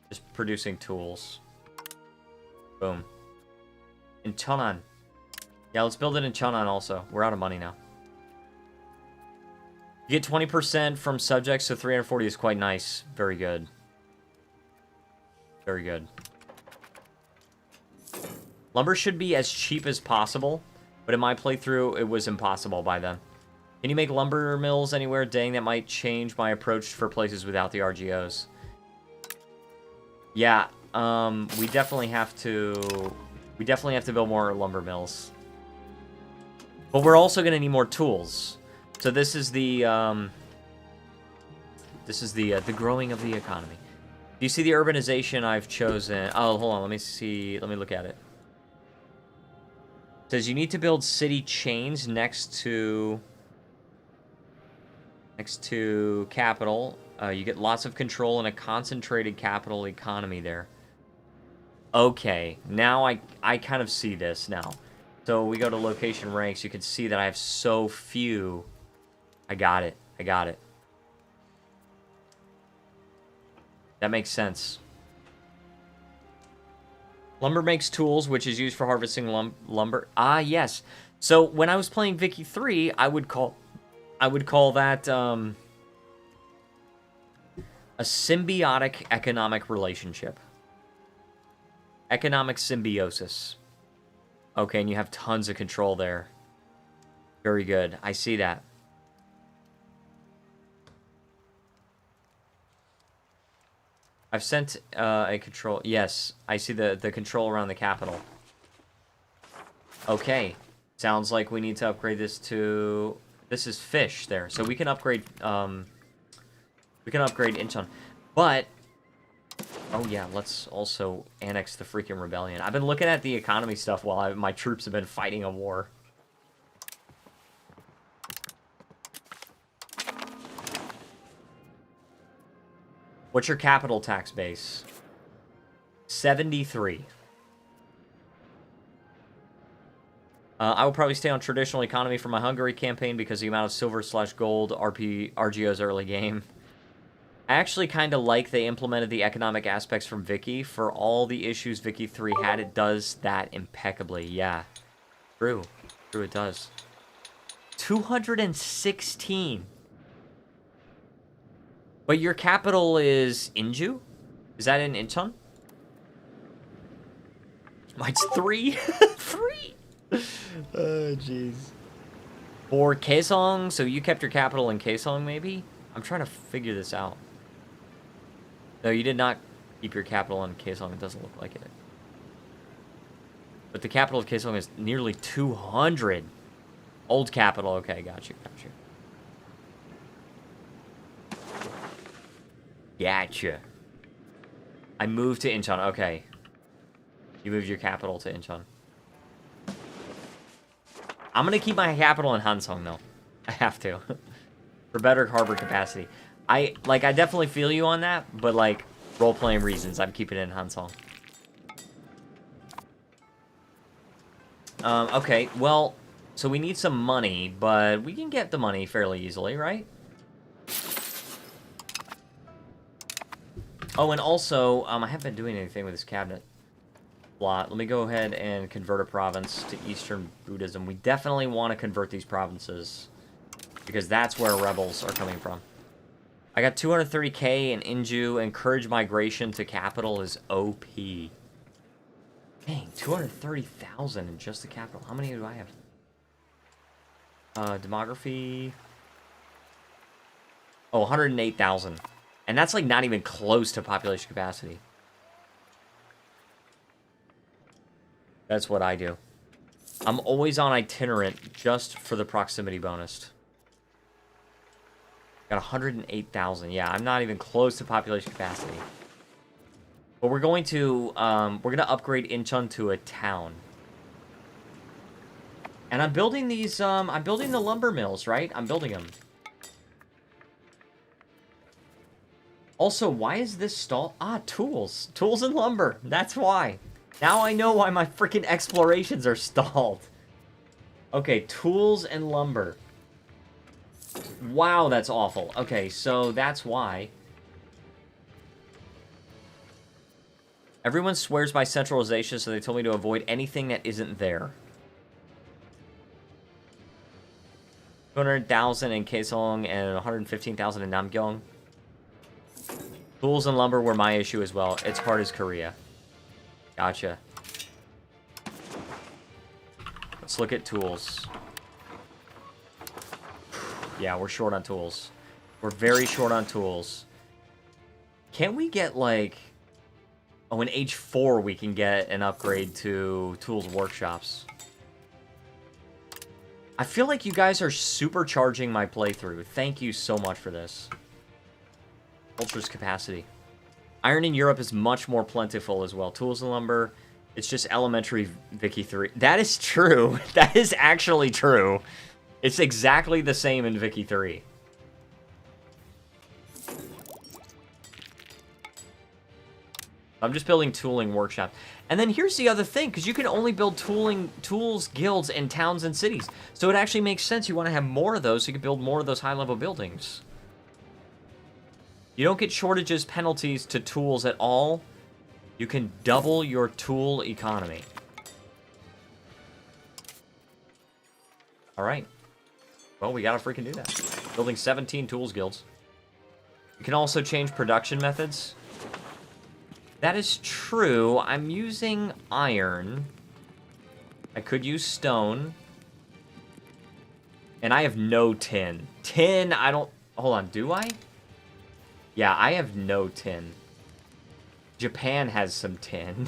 Just producing tools. Boom. In Cheonan. Yeah, let's build it in Cheonan also. We're out of money now. You get 20% from subjects, so 340 is quite nice. Very good. Very good. Lumber should be as cheap as possible, but in my playthrough, it was impossible by then. Can you make lumber mills anywhere? Dang, that might change my approach for places without the RGOs. Yeah, we definitely have to build more lumber mills. But we're also gonna need more tools. So this is the growing of the economy. Do you see the urbanization I've chosen? Oh, hold on, let me see, let me look at it. It says you need to build city chains next to capital. You get lots of control and a concentrated capital economy there. Okay, now I kind of see this now. So we go to location ranks, you can see that I have so few. I got it. I got it. That makes sense. Lumber makes tools, which is used for harvesting lumber. Ah, yes. So when I was playing Vicky 3, I would call that a symbiotic economic relationship. Economic symbiosis. Okay, and you have tons of control there. Very good. I see that. I've sent a control. Yes, I see the control around the capital. Okay. Sounds like we need to upgrade this to... This is fish there. So we can upgrade... we can upgrade Incheon. But... Oh yeah, let's also annex the freaking rebellion. I've been looking at the economy stuff while my troops have been fighting a war. What's your capital tax base? 73. I will probably stay on traditional economy for my Hungary campaign because the amount of silver/gold RGO's early game. I actually kind of like they implemented the economic aspects from Vicky. For all the issues Vicky 3 had, it does that impeccably. Yeah. True. True, it does. 216. But your capital is Inju? Is that in Incheon? Mine's 3. 3? Oh, jeez. For Kaesong, so you kept your capital in Kaesong, maybe? I'm trying to figure this out. No, you did not keep your capital in Kaesong. It doesn't look like it. But the capital of Kaesong is nearly 200. Old capital. Okay, got you, got you. Gotcha. I moved to Incheon. Okay. You moved your capital to Incheon. I'm gonna keep my capital in Hansong, though. I have to. For better harbor capacity. I definitely feel you on that, but, like, role-playing reasons, I'm keeping it in Hansong. Okay, well, so we need some money, but we can get the money fairly easily, right? Oh, and also, I haven't been doing anything with this cabinet. Let me go ahead and convert a province to Eastern Buddhism. We definitely want to convert these provinces, because that's where rebels are coming from. I got 230k in Inju. Encourage migration to capital is OP. Dang, 230,000 in just the capital. How many do I have? Demography. Oh, 108,000. And that's like not even close to population capacity. That's what I do. I'm always on itinerant just for the proximity bonus. Got 108,000. Yeah, I'm not even close to population capacity. But we're going to upgrade Incheon to a town. And I'm building these, I'm building the lumber mills, right? I'm building them. Also, why is this stalled? Ah, tools. Tools and lumber. That's why. Now I know why my freaking explorations are stalled. Okay, tools and lumber. Wow, that's awful. Okay, so that's why. Everyone swears by centralization, so they told me to avoid anything that isn't there. 200,000 in Kaesong and 115,000 in Namgyong. Tools and lumber were my issue as well. It's hard as Korea. Gotcha. Let's look at tools. Yeah, we're short on tools. We're very short on tools. Can't we get, like... Oh, in age 4 we can get an upgrade to tools workshops. I feel like you guys are supercharging my playthrough. Thank you so much for this. Ultra's capacity. Iron in Europe is much more plentiful as well. Tools and lumber, it's just elementary Vicky 3. That is true. That is actually true. It's exactly the same in Vicky 3. I'm just building tooling workshop. And then here's the other thing, because you can only build tools, guilds, in towns and cities. So it actually makes sense you want to have more of those so you can build more of those high-level buildings. You don't get shortages, penalties to tools at all. You can double your tool economy. Alright. Well, we gotta freaking do that. Building 17 tools guilds. You can also change production methods. That is true. I'm using iron. I could use stone. And I have no tin. Tin, I don't... Hold on, do I? Yeah, I have no tin. Japan has some tin.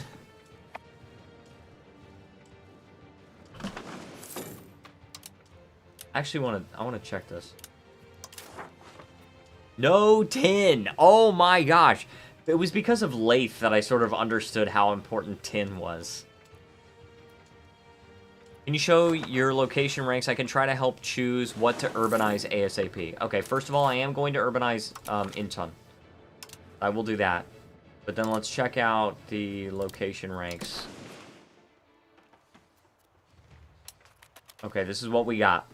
Actually, I want to check this. No tin! Oh my gosh! It was because of Lathe that I sort of understood how important tin was. Can you show your location ranks? I can try to help choose what to urbanize ASAP. Okay, first of all, I am going to urbanize Incheon. I will do that. But then let's check out the location ranks. Okay, this is what we got.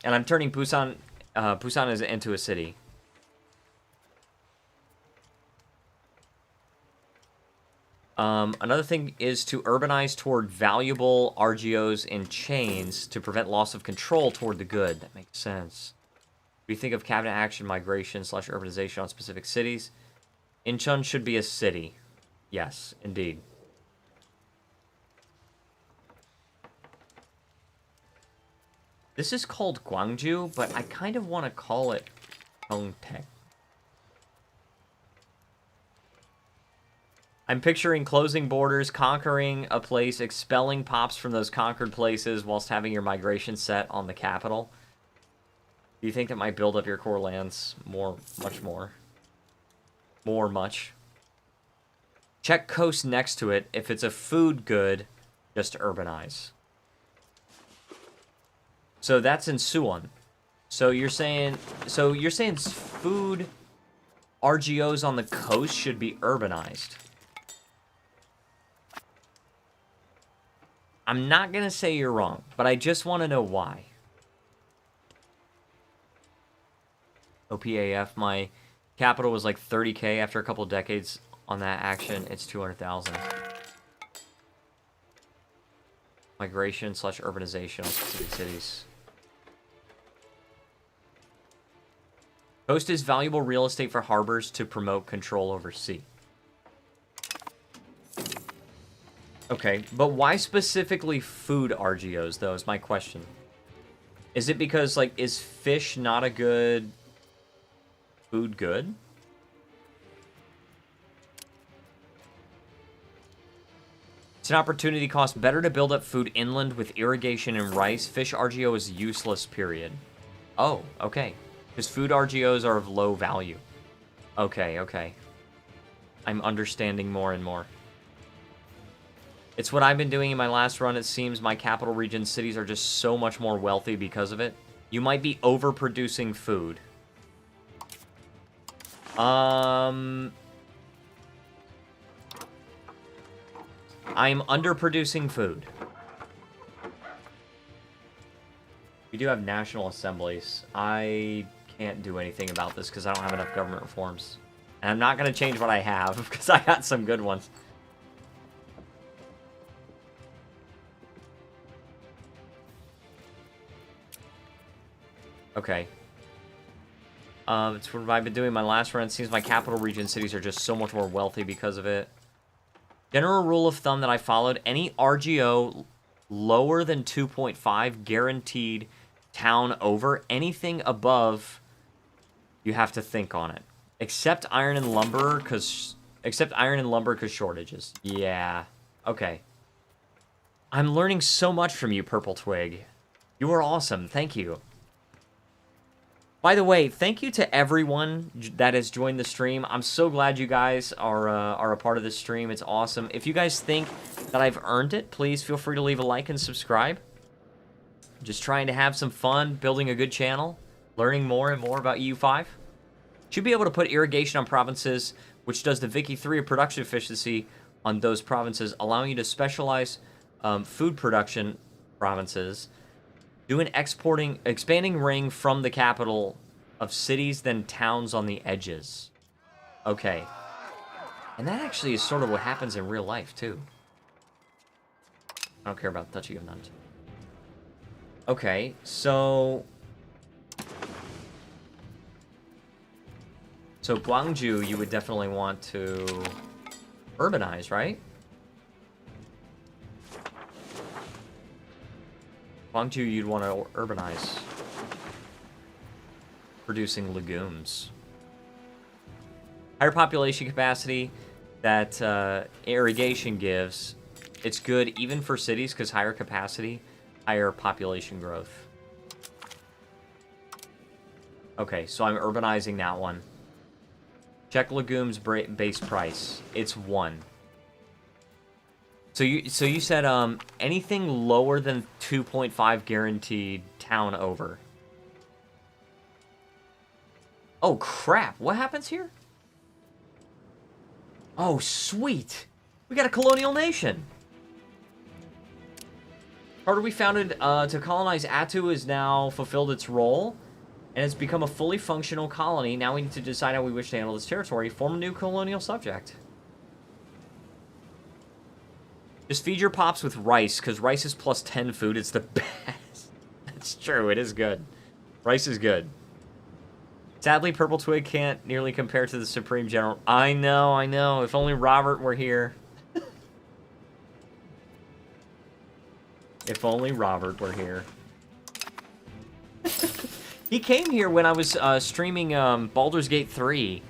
And I'm turning Busan, Busan into a city. Another thing is to urbanize toward valuable RGOs and chains to prevent loss of control toward the good. That makes sense. We think of cabinet action, migration / urbanization on specific cities. Incheon should be a city. Yes, indeed. This is called Gwangju, but I kind of want to call it Gyeongtaek. I'm picturing closing borders, conquering a place, expelling pops from those conquered places whilst having your migration set on the capital. Do you think that might build up your core lands much more? Much. Check coast next to it. If it's a food good, just urbanize. So that's in Suwon. So you're saying food RGOs on the coast should be urbanized. I'm not going to say you're wrong, but I just want to know why. OPAF, my capital was like 30k after a couple decades on that action. It's 200,000. Migration / urbanization on specific cities. Coast is valuable real estate for harbors to promote control over sea. Okay, but why specifically food RGOs, though, is my question. Is it because, like, is fish not a good... food good? It's an opportunity cost. Better to build up food inland with irrigation and rice. Fish RGO is useless, period. Oh, okay. Because food RGOs are of low value. Okay, okay. I'm understanding more and more. It's what I've been doing in my last run. It seems my capital region cities are just so much more wealthy because of it. You might be overproducing food. I'm underproducing food. We do have national assemblies. I can't do anything about this because I don't have enough government reforms. And I'm not going to change what I have because I got some good ones. Okay. It's what I've been doing my last run. It seems my capital region cities are just so much more wealthy because of it. General rule of thumb that I followed, any RGO lower than 2.5 guaranteed town over. Anything above, you have to think on it. Except iron and lumber, because shortages. Yeah. Okay. I'm learning so much from you, Purple Twig. You are awesome. Thank you. By the way, thank you to everyone that has joined the stream. I'm so glad you guys are a part of this stream. It's awesome. If you guys think that I've earned it, please feel free to leave a like and subscribe. Just trying to have some fun, building a good channel, learning more and more about EU5. Should be able to put irrigation on provinces, which does the Vicky 3 of production efficiency on those provinces, allowing you to specialize food production provinces. Do an expanding ring from the capital of cities, then towns on the edges. Okay. And that actually is sort of what happens in real life, too. I don't care about touchy of none. Okay, so... So Gwangju, you would definitely want to urbanize, right? Gwangju, you'd want to urbanize. Producing legumes. Higher population capacity that irrigation gives. It's good even for cities because higher capacity, higher population growth. Okay, so I'm urbanizing that one. Check legumes base price. It's 1. So you said anything lower than 2.5 guaranteed town over. Oh crap, what happens here? Oh sweet. We got a colonial nation. Charter we founded to colonize Atu has now fulfilled its role and has become a fully functional colony. Now we need to decide how we wish to handle this territory. Form a new colonial subject. Just feed your pops with rice, because rice is plus 10 food. It's the best. That's true. It is good. Rice is good. Sadly, Purple Twig can't nearly compare to the Supreme General. I know, I know. If only Robert were here. If only Robert were here. He came here when I was streaming Baldur's Gate 3.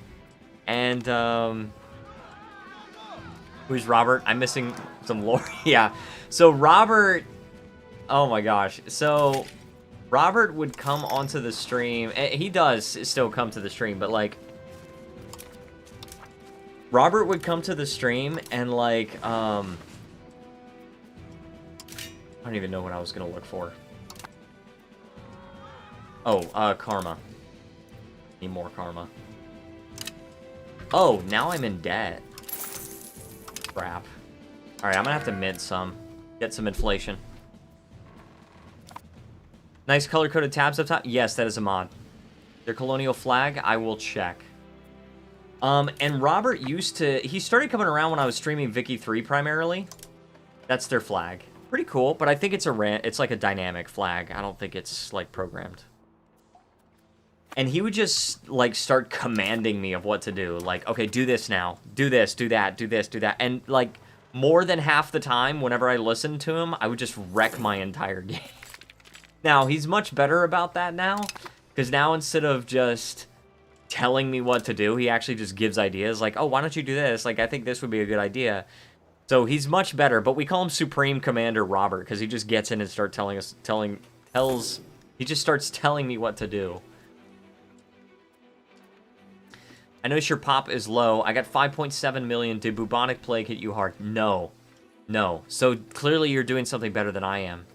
And, who's Robert? I'm missing some lore. Yeah. So Robert... Oh my gosh. So Robert would come onto the stream. He does still come to the stream, but like... Robert would come to the stream and like... I don't even know what I was going to look for. Oh, karma. Need more karma. Oh, now I'm in debt. Crap. Alright, I'm gonna have to mint some. Get some inflation. Nice color-coded tabs up top? Yes, that is a mod. Their colonial flag? I will check. And Robert used to... He started coming around when I was streaming Vicky 3 primarily. That's their flag. Pretty cool, but I think it's it's like a dynamic flag. I don't think it's, like, programmed. And he would just, like, start commanding me of what to do. Like, okay, do this now. Do this, do that, do this, do that. And, like, more than half the time, whenever I listened to him, I would just wreck my entire game. Now, he's much better about that now. Because now, instead of just telling me what to do, he actually just gives ideas. Like, oh, why don't you do this? Like, I think this would be a good idea. So he's much better, but we call him Supreme Commander Robert because he just gets in and starts he just starts telling me what to do. I notice your pop is low. I got 5.7 million. Did bubonic plague hit you hard? No. No. So clearly you're doing something better than I am.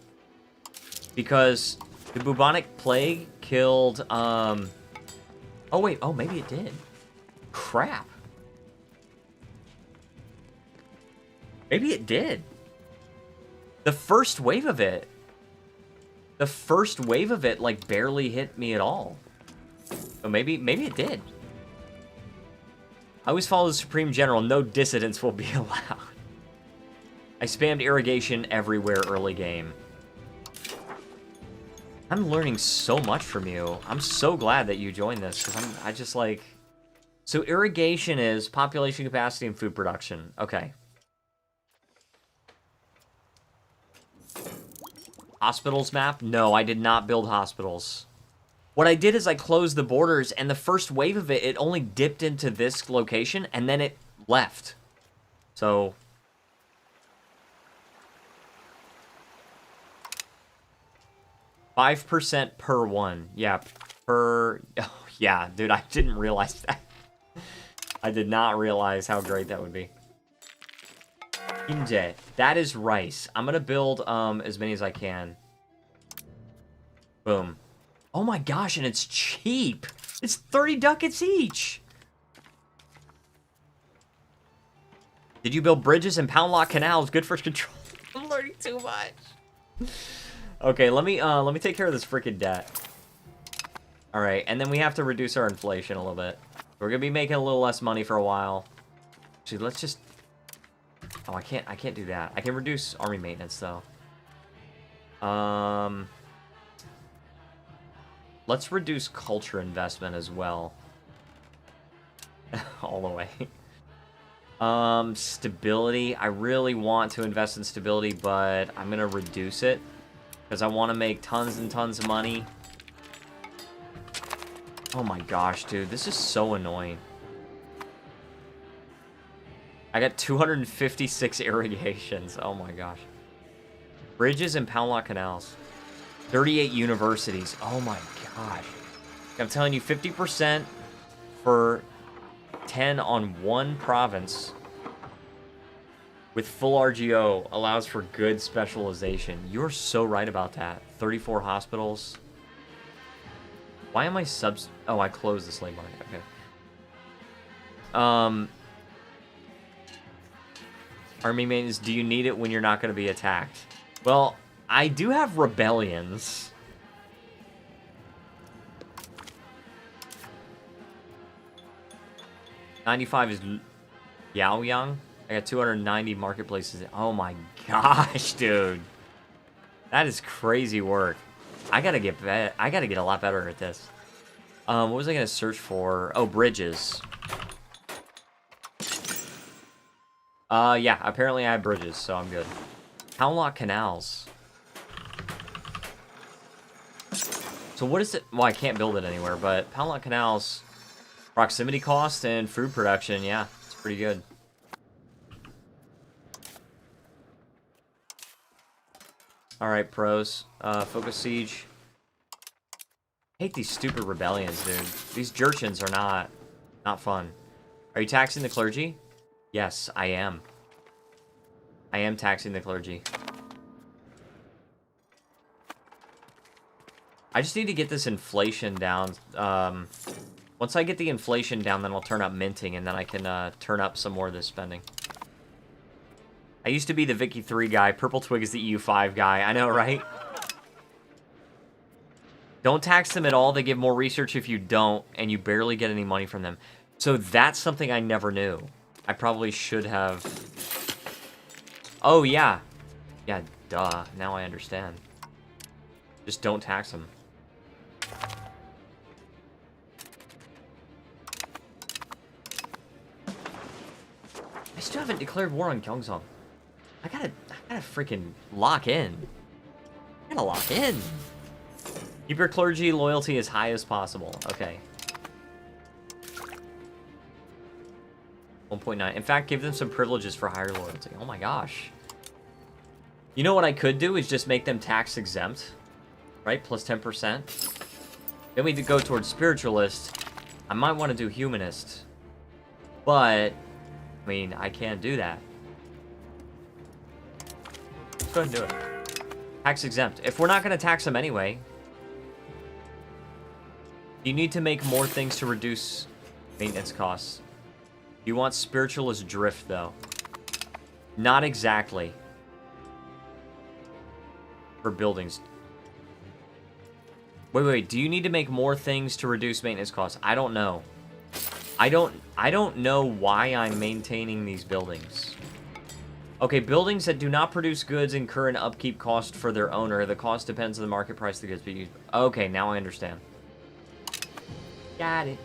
Because the bubonic plague killed, oh wait, oh maybe it did. Crap. Maybe it did. The first wave of it, like, barely hit me at all. So maybe it did. I always follow the Supreme General. No dissidents will be allowed. I spammed irrigation everywhere early game. I'm learning so much from you. I'm so glad that you joined this, because I just, like... So irrigation is population capacity and food production. Okay. Hospitals map? No, I did not build hospitals. What I did is I closed the borders, and the first wave of it, it only dipped into this location, and then it left. So... 5% per one. Yeah, per... Oh, yeah, dude, I didn't realize that. I did not realize how great that would be. Inje. That is rice. I'm gonna build as many as I can. Boom. Oh my gosh, and it's cheap. It's 30 ducats each. Did you build bridges and pound lock canals? Good for control. I'm learning too much. Okay, let me take care of this freaking debt. All right, and then we have to reduce our inflation a little bit. We're gonna be making a little less money for a while. Actually, let's just... Oh, I can't do that. I can reduce army maintenance though. Let's reduce culture investment as well. All the way. Stability. I really want to invest in stability, but I'm gonna reduce it because I want to make tons and tons of money. Oh my gosh, dude, this is so annoying. I got 256 irrigations. Oh my gosh. Bridges and pound lock canals. 38 universities. Oh my gosh. I'm telling you, 50% for 10 on one province with full RGO allows for good specialization. You're so right about that. 34 hospitals. Why am I subs... Oh, I closed the slave market. Okay. Army maintenance, do you need it when you're not going to be attacked? Well, I do have rebellions. $95 is Yaoyang. I got 290 marketplaces. Oh my gosh, dude. That is crazy work. I gotta get a lot better at this. What was I gonna search for? Oh, bridges. Yeah, apparently I have bridges, so I'm good. Pound lock canals. So what is it? Well, I can't build it anywhere, but pound lock canals, proximity cost and food production, yeah, it's pretty good. Alright, pros. Focus siege. I hate these stupid rebellions, dude. These jerchins are not fun. Are you taxing the clergy? Yes, I am. I am taxing the clergy. I just need to get this inflation down. Once I get the inflation down, then I'll turn up minting, and then I can turn up some more of this spending. I used to be the Vicky 3 guy. Purple Twig is the EU5 guy. I know, right? Don't tax them at all. They give more research if you don't, and you barely get any money from them. So that's something I never knew. I probably should have... Oh, yeah. Yeah, duh. Now I understand. Just don't tax them. I still haven't declared war on Gyeongsang. I gotta freaking lock in. I gotta lock in. Keep your clergy loyalty as high as possible. Okay. 1.9. In fact, give them some privileges for higher loyalty. Oh my gosh. You know what I could do is just make them tax exempt. Right? Plus 10%. Then we go towards spiritualist. I might want to do humanist. But, I mean, I can't do that. Let's go ahead and do it. Tax exempt. If we're not going to tax them anyway, you need to make more things to reduce maintenance costs. You want spiritualist drift, though. Not exactly. For buildings. Wait. Do you need to make more things to reduce maintenance costs? I don't know. I don't know why I'm maintaining these buildings. Okay, buildings that do not produce goods incur an upkeep cost for their owner. The cost depends on the market price of the goods being used. Okay, now I understand. Got it.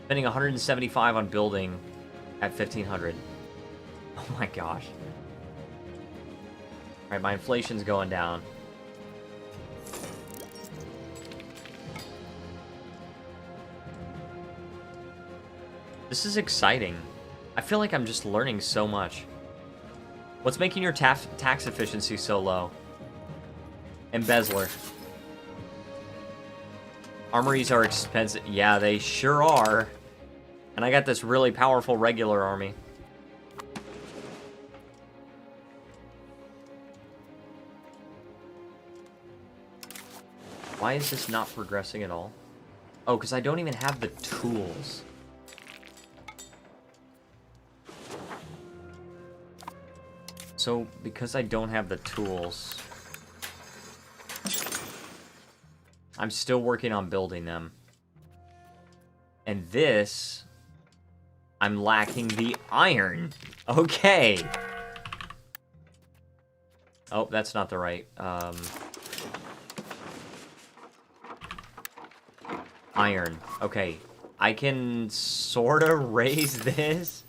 Spending 175 on building at 1,500. Oh my gosh. Alright, my inflation's going down. This is exciting. I feel like I'm just learning so much. What's making your tax efficiency so low? Embezzler. Armories are expensive. Yeah, they sure are. And I got this really powerful regular army. Why is this not progressing at all? Oh, because I don't even have the tools. So, because I don't have the tools, I'm still working on building them. And this, I'm lacking the iron. Okay. Oh, that's not the right. Iron. Okay. I can sort of raise this.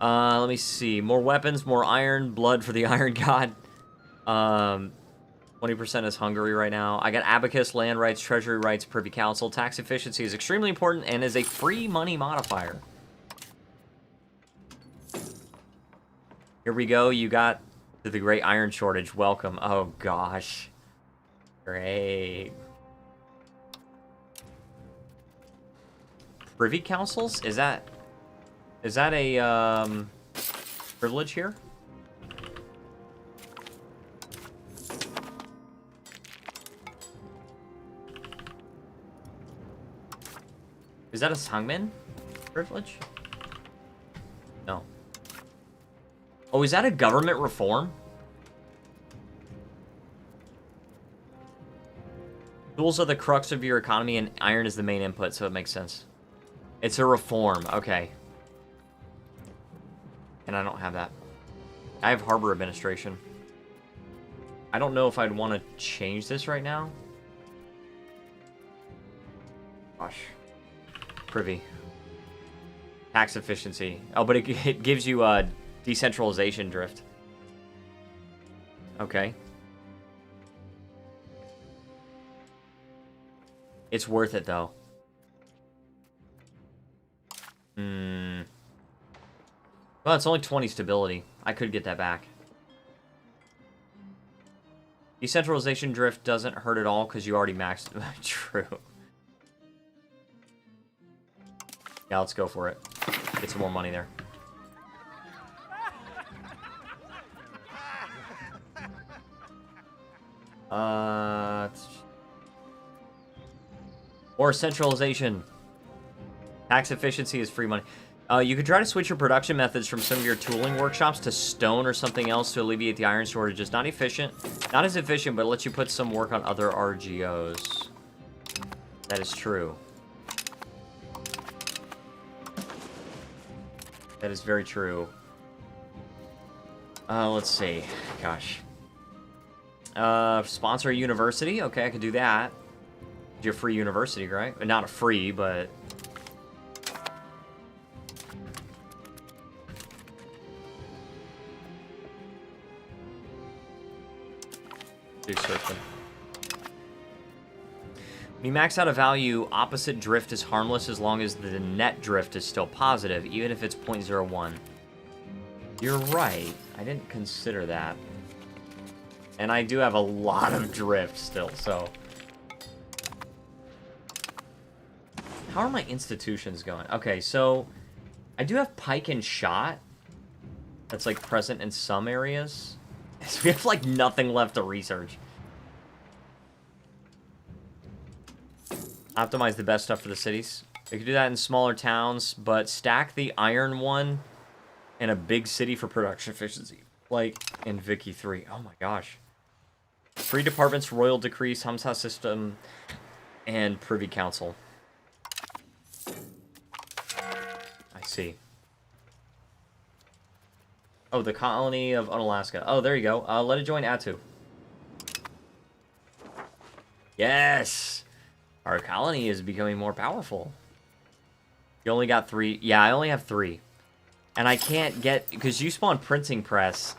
Let me see. More weapons, more iron, blood for the Iron God. 20% is Hungary right now. I got Abacus, land rights, treasury rights, privy council. Tax efficiency is extremely important and is a free money modifier. Here we go. You got the great iron shortage. Welcome. Oh, gosh. Great. Privy councils? Is that a, privilege here? Is that a Sangmin privilege? No. Oh, is that a government reform? Tools are the crux of your economy, and iron is the main input, so it makes sense. It's a reform. Okay. And I don't have that. I have harbor administration. I don't know if I'd want to change this right now. Gosh. Privy. Tax efficiency. Oh, but it gives you a decentralization drift. Okay. It's worth it, though. Well, it's only 20 stability. I could get that back. Decentralization drift doesn't hurt at all because you already maxed. True. Yeah, let's go for it. Get some more money there. More centralization. Tax efficiency is free money. You could try to switch your production methods from some of your tooling workshops to stone or something else to alleviate the iron shortage. Not efficient. Not as efficient, but it lets you put some work on other RGOs. That is true. That is very true. Let's see. Gosh. Sponsor a university? Okay, I could do that. You're a free university, right? Not a free, but... do searching. When you max out a value, opposite drift is harmless as long as the net drift is still positive, even if it's 0.01. You're right. I didn't consider that. And I do have a lot of drift still, so... How are my institutions going? Okay, so... I do have pike and shot. That's, like, present in some areas. So we have, like, nothing left to research. Optimize the best stuff for the cities. We could do that in smaller towns, but stack the iron one in a big city for production efficiency. Like in Vicky 3. Oh my gosh. Free departments, royal decrees, Hamsa system, and privy council. I see. Oh, the colony of Unalaska. Oh, there you go. Let it join Atu. Yes! Our colony is becoming more powerful. You only got 3. Yeah, I only have 3. And I can't get... Because you spawn printing press.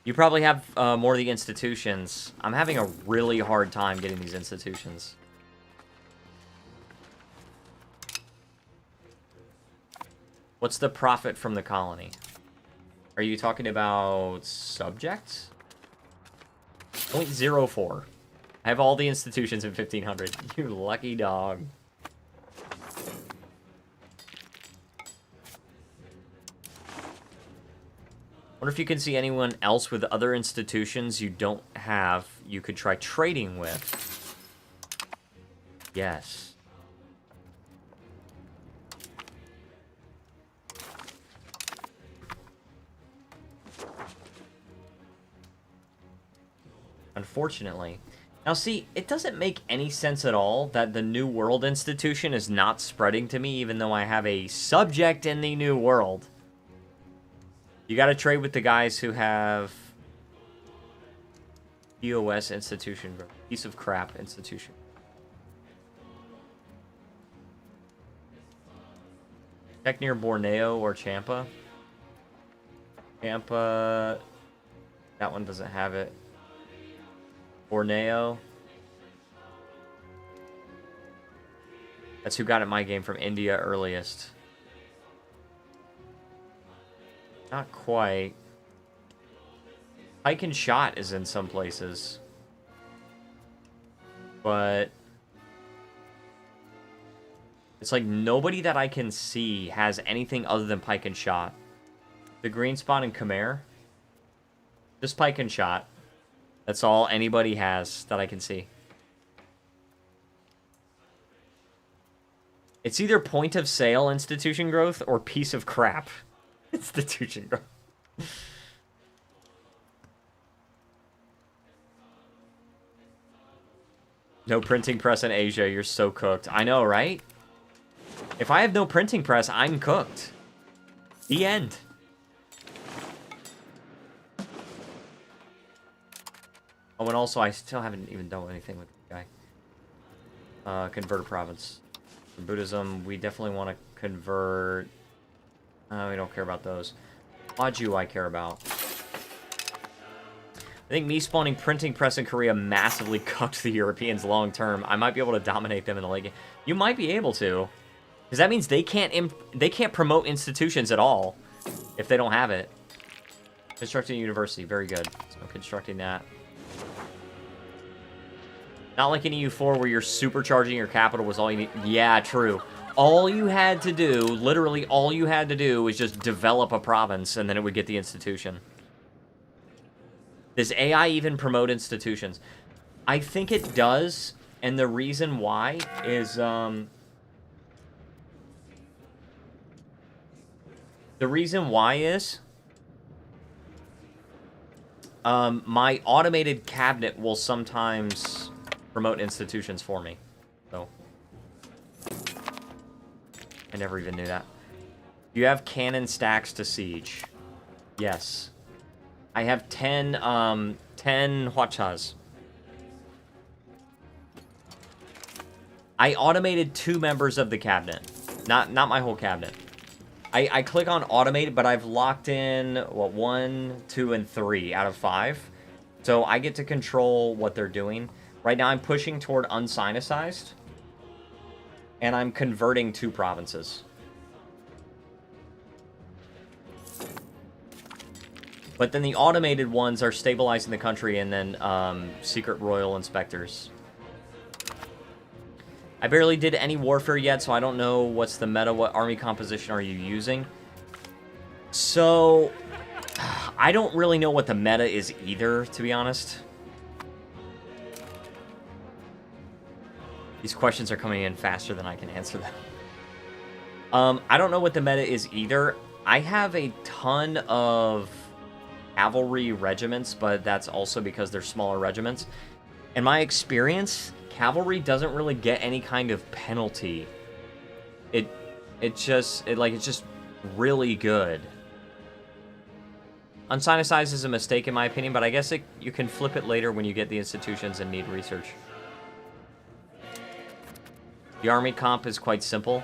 You probably have more of the institutions. I'm having a really hard time getting these institutions. What's the profit from the colony? Are you talking about subjects? 0.04. I have all the institutions in 1500. You lucky dog. Wonder if you can see anyone else with other institutions you don't have you could try trading with. Yes. Unfortunately. Now see, it doesn't make any sense at all that the New World institution is not spreading to me even though I have a subject in the New World. You gotta trade with the guys who have EOS institution. Piece of crap institution. Check near Borneo or Champa. Champa... That one doesn't have it. Borneo. That's who got it my game from India earliest. Not quite. Pike and shot is in some places. But... it's like nobody that I can see has anything other than pike and shot. The green spot in Khmer. Just pike and shot. That's all anybody has that I can see. It's either point of sale institution growth or piece of crap institution growth. No printing press in Asia. You're so cooked. I know, right? If I have no printing press, I'm cooked. The end. Oh, and also, I still haven't even done anything with the guy. Convert a province. For Buddhism, we definitely want to convert... we don't care about those. Waju I care about. I think me spawning printing press in Korea massively cucked the Europeans long term. I might be able to dominate them in the late game. You might be able to. Because that means they can't promote institutions at all if they don't have it. Constructing a university. Very good. So I'm constructing that. Not like in EU4 where you're supercharging your capital was all you need. Yeah, true. All you had to do, literally all you had to do was just develop a province and then it would get the institution. Does AI even promote institutions? I think it does, and the reason why is, the reason why is, my automated cabinet will sometimes promote institutions for me, so. I never even knew that. You have cannon stacks to siege. Yes. I have 10 Hwachas. I automated 2 members of the cabinet. Not my whole cabinet. I click on automate, but I've locked in, what, 1, 2, and 3 out of 5. So I get to control what they're doing. Right now I'm pushing toward unsinicized. And I'm converting 2 provinces. But then the automated ones are stabilizing the country and then secret royal inspectors. I barely did any warfare yet, so I don't know what's the meta. What army composition are you using? So, I don't really know what the meta is either, to be honest. These questions are coming in faster than I can answer them. I don't know what the meta is either. I have a ton of cavalry regiments, but that's also because they're smaller regiments. In my experience, cavalry doesn't really get any kind of penalty. It's just really good. Unsinicized is a mistake in my opinion, but I guess you can flip it later when you get the institutions and need research. The army comp is quite simple.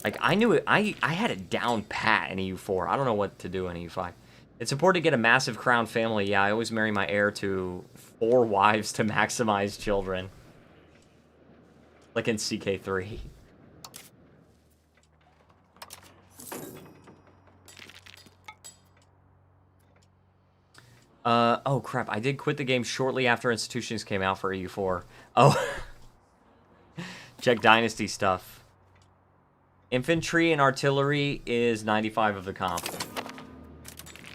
Like, I knew it, I had it down pat in EU4. I don't know what to do in EU5. It's important to get a massive crown family. Yeah, I always marry my heir to 4 wives to maximize children. Like in CK3. Oh crap, I did quit the game shortly after Institutions came out for EU4. Oh. Check Dynasty stuff. Infantry and artillery is 95 of the comp.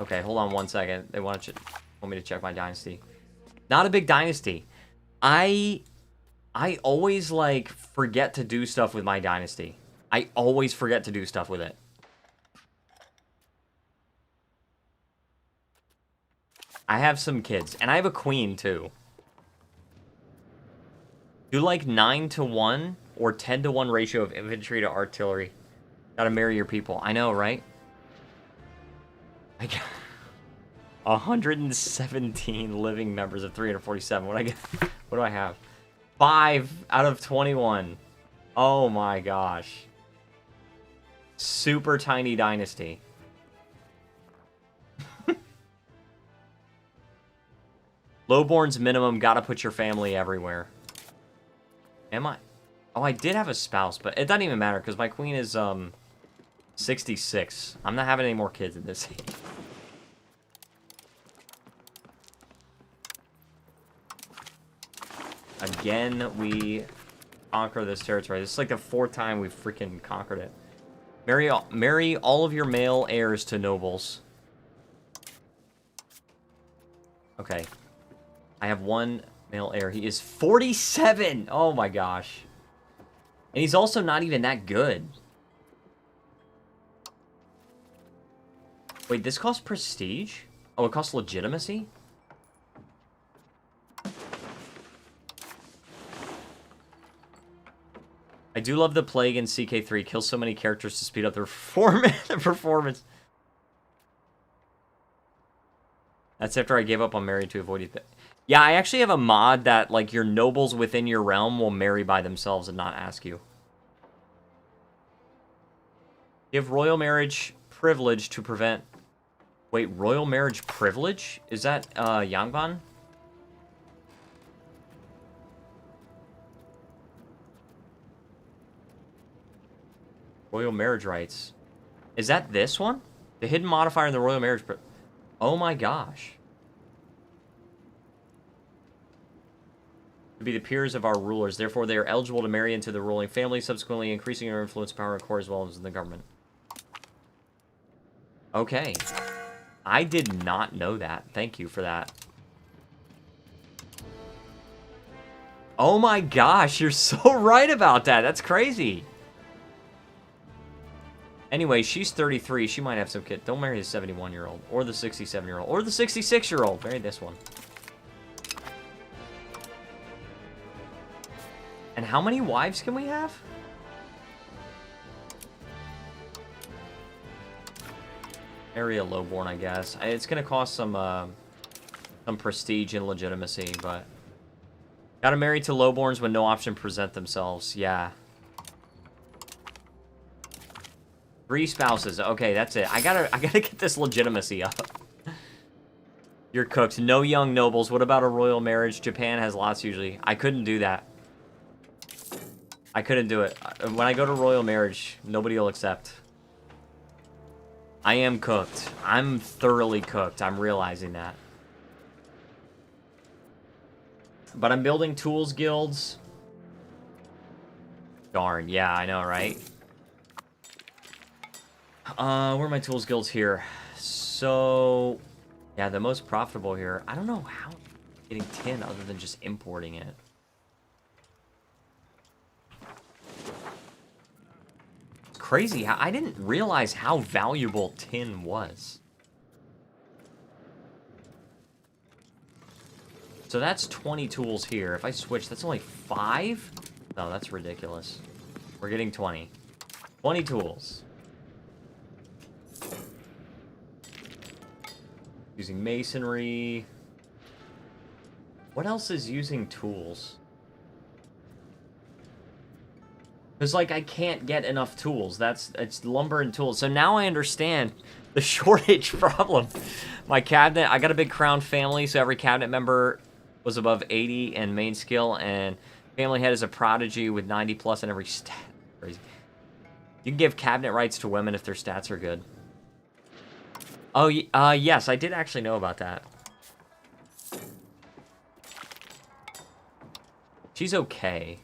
Okay, hold on one second. They want me to check my dynasty. Not a big dynasty. I always, like, forget to do stuff with my dynasty. I always forget to do stuff with it. I have some kids. And I have a queen, too. Do, like, 9-to-1 or 10-to-1 ratio of infantry to artillery. Gotta marry your people. I know, right? I got 117 living members of 347. What do I have? 5 out of 21. Oh my gosh. Super tiny dynasty. Lowborn's minimum, gotta put your family everywhere. Am I? Oh, I did have a spouse, but it doesn't even matter because my queen is 66. I'm not having any more kids in this age. Again, we conquer this territory. This is like the 4th time we've freaking conquered it. Marry all of your male heirs to nobles. Okay. I have 1 male heir. He is 47! Oh my gosh. And he's also not even that good. Wait, this costs prestige? Oh, it costs legitimacy? I do love the plague in CK3. Kills so many characters to speed up their performance. That's after I gave up on married to avoid it. Yeah, I actually have a mod that, like, your nobles within your realm will marry by themselves and not ask you. Give royal marriage privilege to prevent... Wait, royal marriage privilege? Is that, Yangban? Royal marriage rights. Is that this one? The hidden modifier in the royal marriage... Oh my gosh. To be the peers of our rulers. Therefore, they are eligible to marry into the ruling family, subsequently increasing their influence, power, and core as well as in the government. Okay. I did not know that. Thank you for that. Oh my gosh, you're so right about that. That's crazy. Anyway, she's 33. She might have some kid. Don't marry the 71-year-old. Or the 67-year-old. Or the 66-year-old. Marry this one. And how many wives can we have? Area lowborn, I guess. It's gonna cost some prestige and legitimacy, but... Gotta marry to lowborns when no option present themselves. Yeah. 3 spouses. Okay, that's it. I gotta get this legitimacy up. You're cooked. No young nobles. What about a royal marriage? Japan has lots usually. I couldn't do that. I couldn't do it. When I go to royal marriage, nobody will accept. I am cooked. I'm thoroughly cooked. I'm realizing that. But I'm building tools guilds. Darn. Yeah, I know, right? Where are my tools guilds here? So... Yeah, the most profitable here. I don't know how I'm getting tin other than just importing it. It's crazy. I didn't realize how valuable tin was. So that's 20 tools here. If I switch, that's only 5? No, that's ridiculous. We're getting 20. 20 tools. Using masonry. What else is using tools? Because, like, I can't get enough tools. It's lumber and tools. So now I understand the shortage problem. My cabinet, I got a big crown family, so every cabinet member was above 80 in main skill, and family head is a prodigy with 90 plus in every stat. Crazy. You can give cabinet rights to women if their stats are good. Oh, yes, I did actually know about that. She's okay.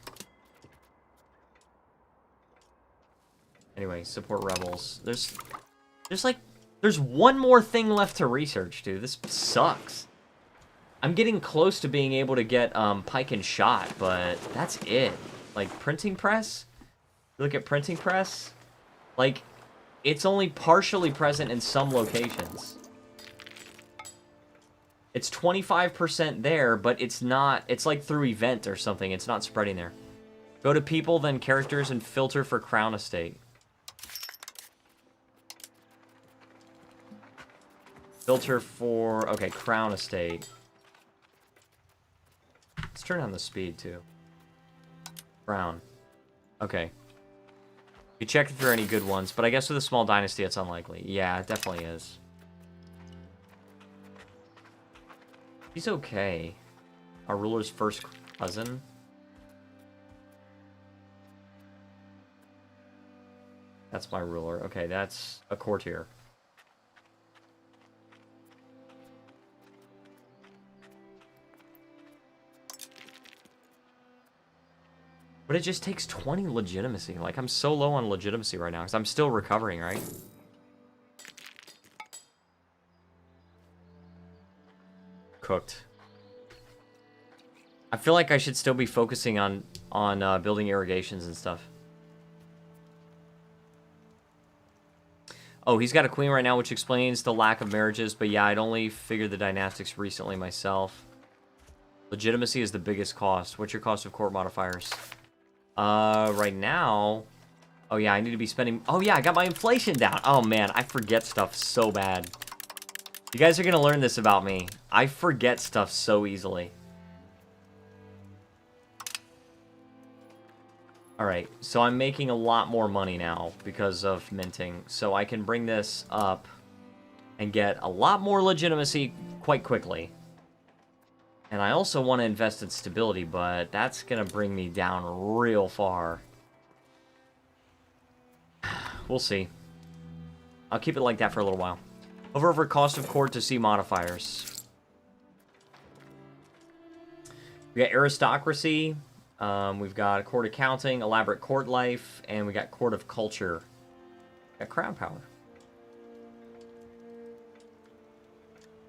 Anyway, support rebels. There's one more thing left to research, dude. This sucks. I'm getting close to being able to get pike and shot, but that's it. Like, printing press? Look at printing press. Like, it's only partially present in some locations. It's 25% there, but it's not... It's like through event or something. It's not spreading there. Go to people, then characters, and filter for crown estate. Filter for... Okay, crown estate. Let's turn on the speed, too. Crown. Okay. You check if there are any good ones, but I guess with a small dynasty, it's unlikely. Yeah, it definitely is. He's okay. Our ruler's first cousin. That's my ruler. Okay, that's a courtier. But it just takes 20 legitimacy. Like, I'm so low on legitimacy right now, because I'm still recovering, right? Cooked. I feel like I should still be focusing on building irrigations and stuff. Oh, he's got a queen right now, which explains the lack of marriages. But yeah, I'd only figured the dynastics recently myself. Legitimacy is the biggest cost. What's your cost of court modifiers? Right now... Oh, yeah, I need to be spending... Oh, yeah, I got my inflation down. Oh, man, I forget stuff so bad. You guys are gonna learn this about me. I forget stuff so easily. Alright, so I'm making a lot more money now because of minting. So I can bring this up and get a lot more legitimacy quite quickly. And I also want to invest in stability, but that's going to bring me down real far. We'll see. I'll keep it like that for a little while. Hover over cost of court to see modifiers. We got aristocracy. We've got court accounting, elaborate court life, and we got court of culture. Got crown power.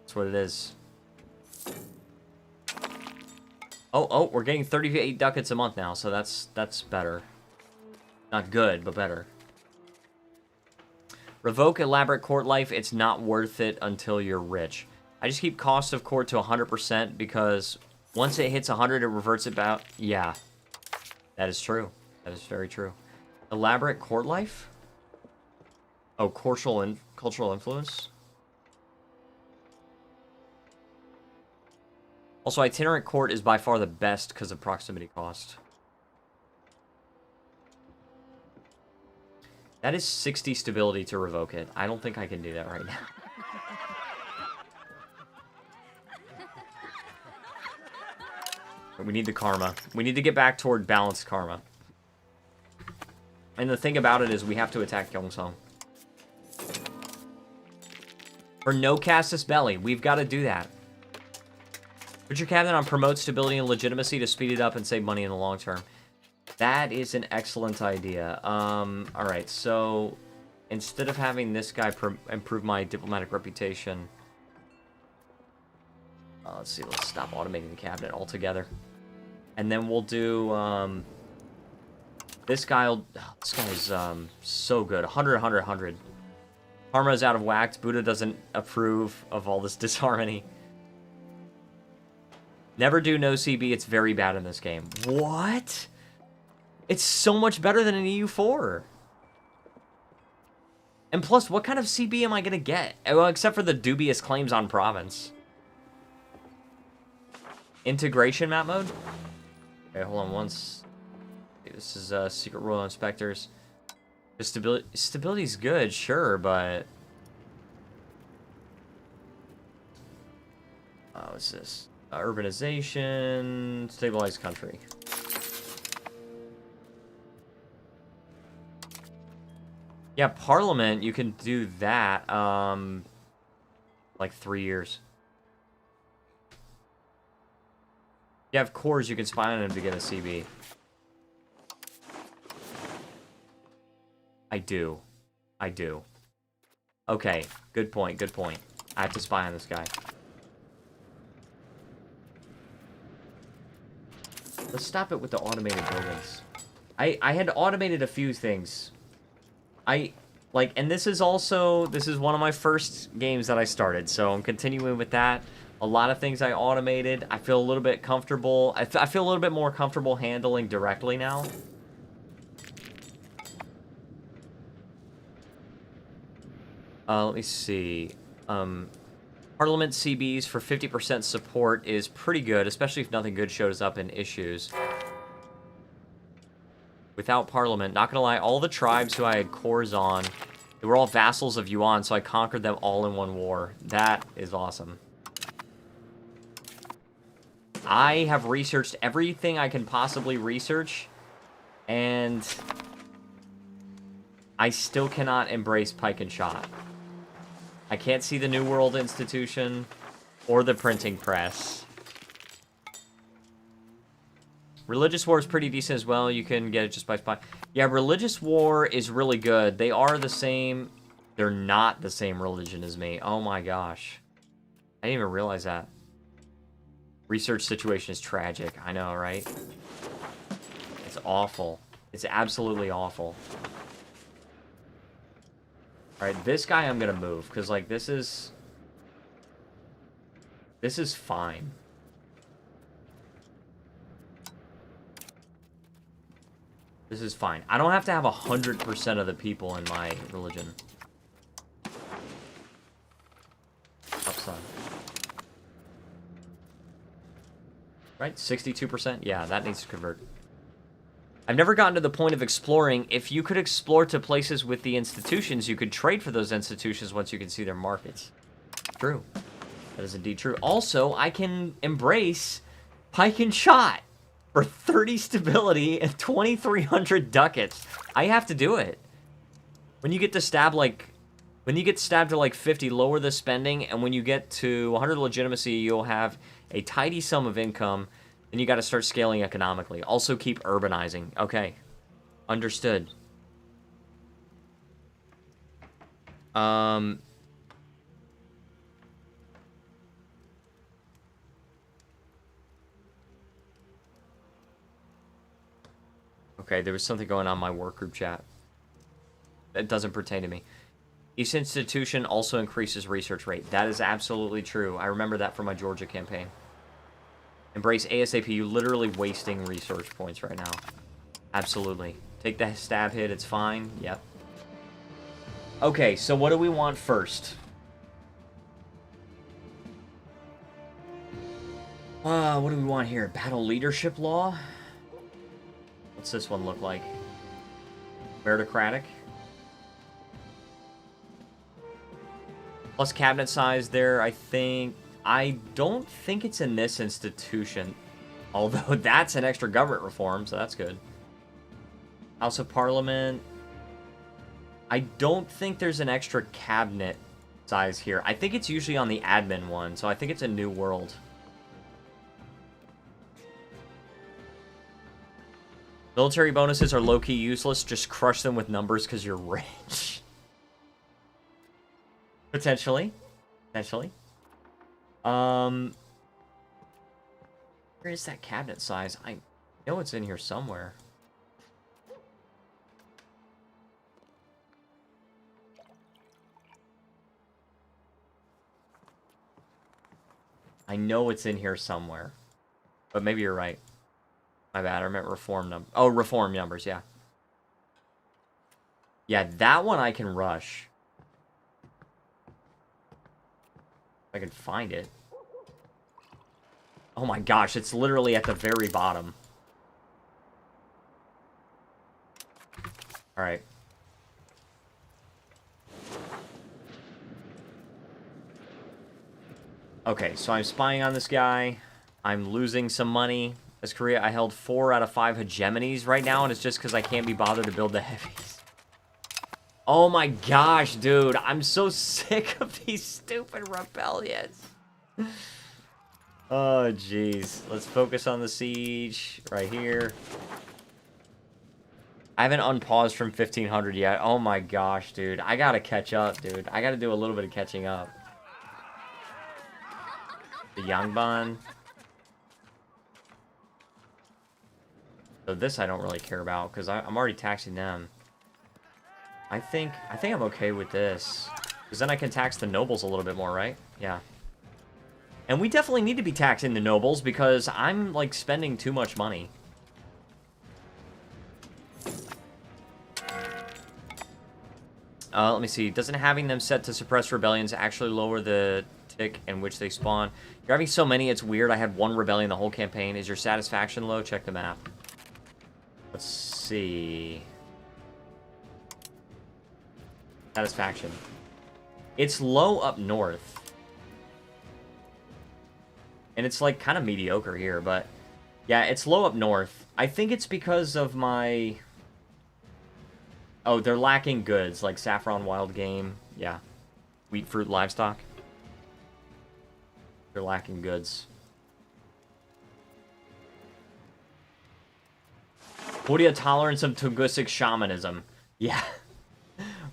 That's what it is. Oh, we're getting 38 ducats a month now, so that's better. Not good, but better. Revoke elaborate court life. It's not worth it until you're rich. I just keep cost of court to 100% because once it hits 100, it reverts it back. Yeah, that is true. That is very true. Elaborate court life? Oh, cultural influence? Also, itinerant court is by far the best because of proximity cost. That is 60 stability to revoke it. I don't think I can do that right now. We need the karma. We need to get back toward balanced karma. And the thing about it is we have to attack Gyeongsang. For no Casus Belli, we've got to do that. Put your cabinet on promote stability and legitimacy to speed it up and save money in the long term. That is an excellent idea. Alright, so instead of having this guy improve my diplomatic reputation, let's see, let's stop automating the cabinet altogether. And then we'll do, this guy's so good. 100, 100, 100. Karma's out of whack. Buddha doesn't approve of all this disharmony. Never do no CB. It's very bad in this game. What? It's so much better than an EU4. And plus, what kind of CB am I going to get? Well, except for the dubious claims on province. Integration map mode? Okay, hold on once. This is Secret Royal Inspectors. The stability's good, sure, but... what's this? Urbanization, stabilized country. Yeah, Parliament, you can do that, like 3 years. You have cores, you can spy on them to get a CB. I do. I do. Okay, good point, good point. I have to spy on this guy. Let's stop it with the automated buildings. I had automated a few things. And this is one of my first games that I started, so I'm continuing with that. A lot of things I automated. I feel a little bit comfortable. I feel a little bit more comfortable handling directly now. Let me see. Parliament CBs for 50% support is pretty good, especially if nothing good shows up in issues. Without Parliament, not gonna lie, all the tribes who I had cores on, they were all vassals of Yuan, so I conquered them all in one war. That is awesome. I have researched everything I can possibly research, and I still cannot embrace Pike and Shot. I can't see the New World Institution or the printing press. Religious War is pretty decent as well. You can get it just by spy. Yeah, Religious War is really good. They are the same. They're not the same religion as me. Oh my gosh. I didn't even realize that. Research situation is tragic. I know, right? It's awful. It's absolutely awful. Alright, this guy I'm gonna move, because, like, this is fine. This is fine. I don't have to have 100% of the people in my religion. Upside. Right? 62%? Yeah, that needs to convert. I've never gotten to the point of exploring. If you could explore to places with the institutions, you could trade for those institutions once you can see their markets. True. That is indeed true. Also, I can embrace Pike and Shot for 30 stability and 2,300 ducats. I have to do it. When you get to stab, like... When you get stabbed to, like, 50, lower the spending, and when you get to 100 legitimacy, you'll have a tidy sum of income. And you got to start scaling economically. Also keep urbanizing. Okay. Understood. Okay, there was something going on in my work group chat. That doesn't pertain to me. Each institution also increases research rate. That is absolutely true. I remember that from my Georgia campaign. Embrace ASAP. You're literally wasting research points right now. Absolutely. Take the stab hit. It's fine. Yep. Okay, so what do we want first? What do we want here? Battle leadership law? What's this one look like? Meritocratic? Plus cabinet size there, I think. I don't think it's in this institution. Although that's an extra government reform, so that's good. House of Parliament. I don't think there's an extra cabinet size here. I think it's usually on the admin one, so I think it's a new world. Military bonuses are low-key useless. Just crush them with numbers because you're rich. Potentially. Potentially. Where is that cabinet size? I know it's in here somewhere. I know it's in here somewhere. But maybe you're right. My bad, I meant reform number. Oh, reform numbers, yeah. Yeah, that one I can rush. If I can find it. Oh my gosh, it's literally at the very bottom. Alright. Okay, so I'm spying on this guy. I'm losing some money. As Korea, I held 4 out of 5 hegemonies right now, and it's just because I can't be bothered to build the heavies. Oh my gosh, dude. I'm so sick of these stupid rebellions. Oh, jeez. Let's focus on the siege right here. I haven't unpaused from 1500 yet. Oh my gosh, dude. I gotta catch up, dude. I gotta do a little bit of catching up. The Yangban. So this I don't really care about because I'm already taxing them. I think I'm okay with this because then I can tax the nobles a little bit more, right? Yeah. And we definitely need to be taxing the nobles because I'm like spending too much money. Let me see. Doesn't having them set to suppress rebellions actually lower the tick in which they spawn? You're having so many, it's weird. I had 1 rebellion the whole campaign. Is your satisfaction low? Check the map. Let's see. Satisfaction. It's low up north. And it's like kind of mediocre here, but yeah, it's low up north. I think it's because of my... Oh, they're lacking goods, like saffron, wild game. Yeah. Wheat, fruit, livestock. They're lacking goods. Goryeo tolerance of Tungusic shamanism. Yeah.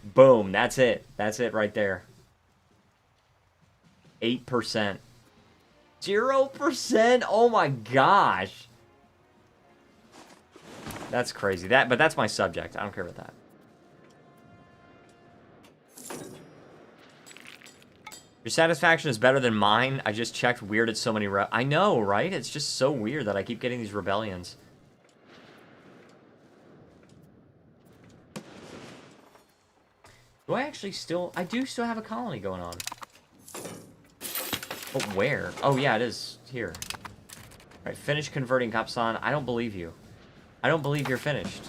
Boom. That's it. That's it right there. 8%. 0%? Oh my gosh. That's crazy. But that's my subject. I don't care about that. Your satisfaction is better than mine. I just checked. Weird at so many I know, right? It's just so weird that I keep getting these rebellions. Do I actually still... I do still have a colony going on. But where? Oh, yeah, it is here. Alright, finish converting Kapsan. I don't believe you. I don't believe you're finished.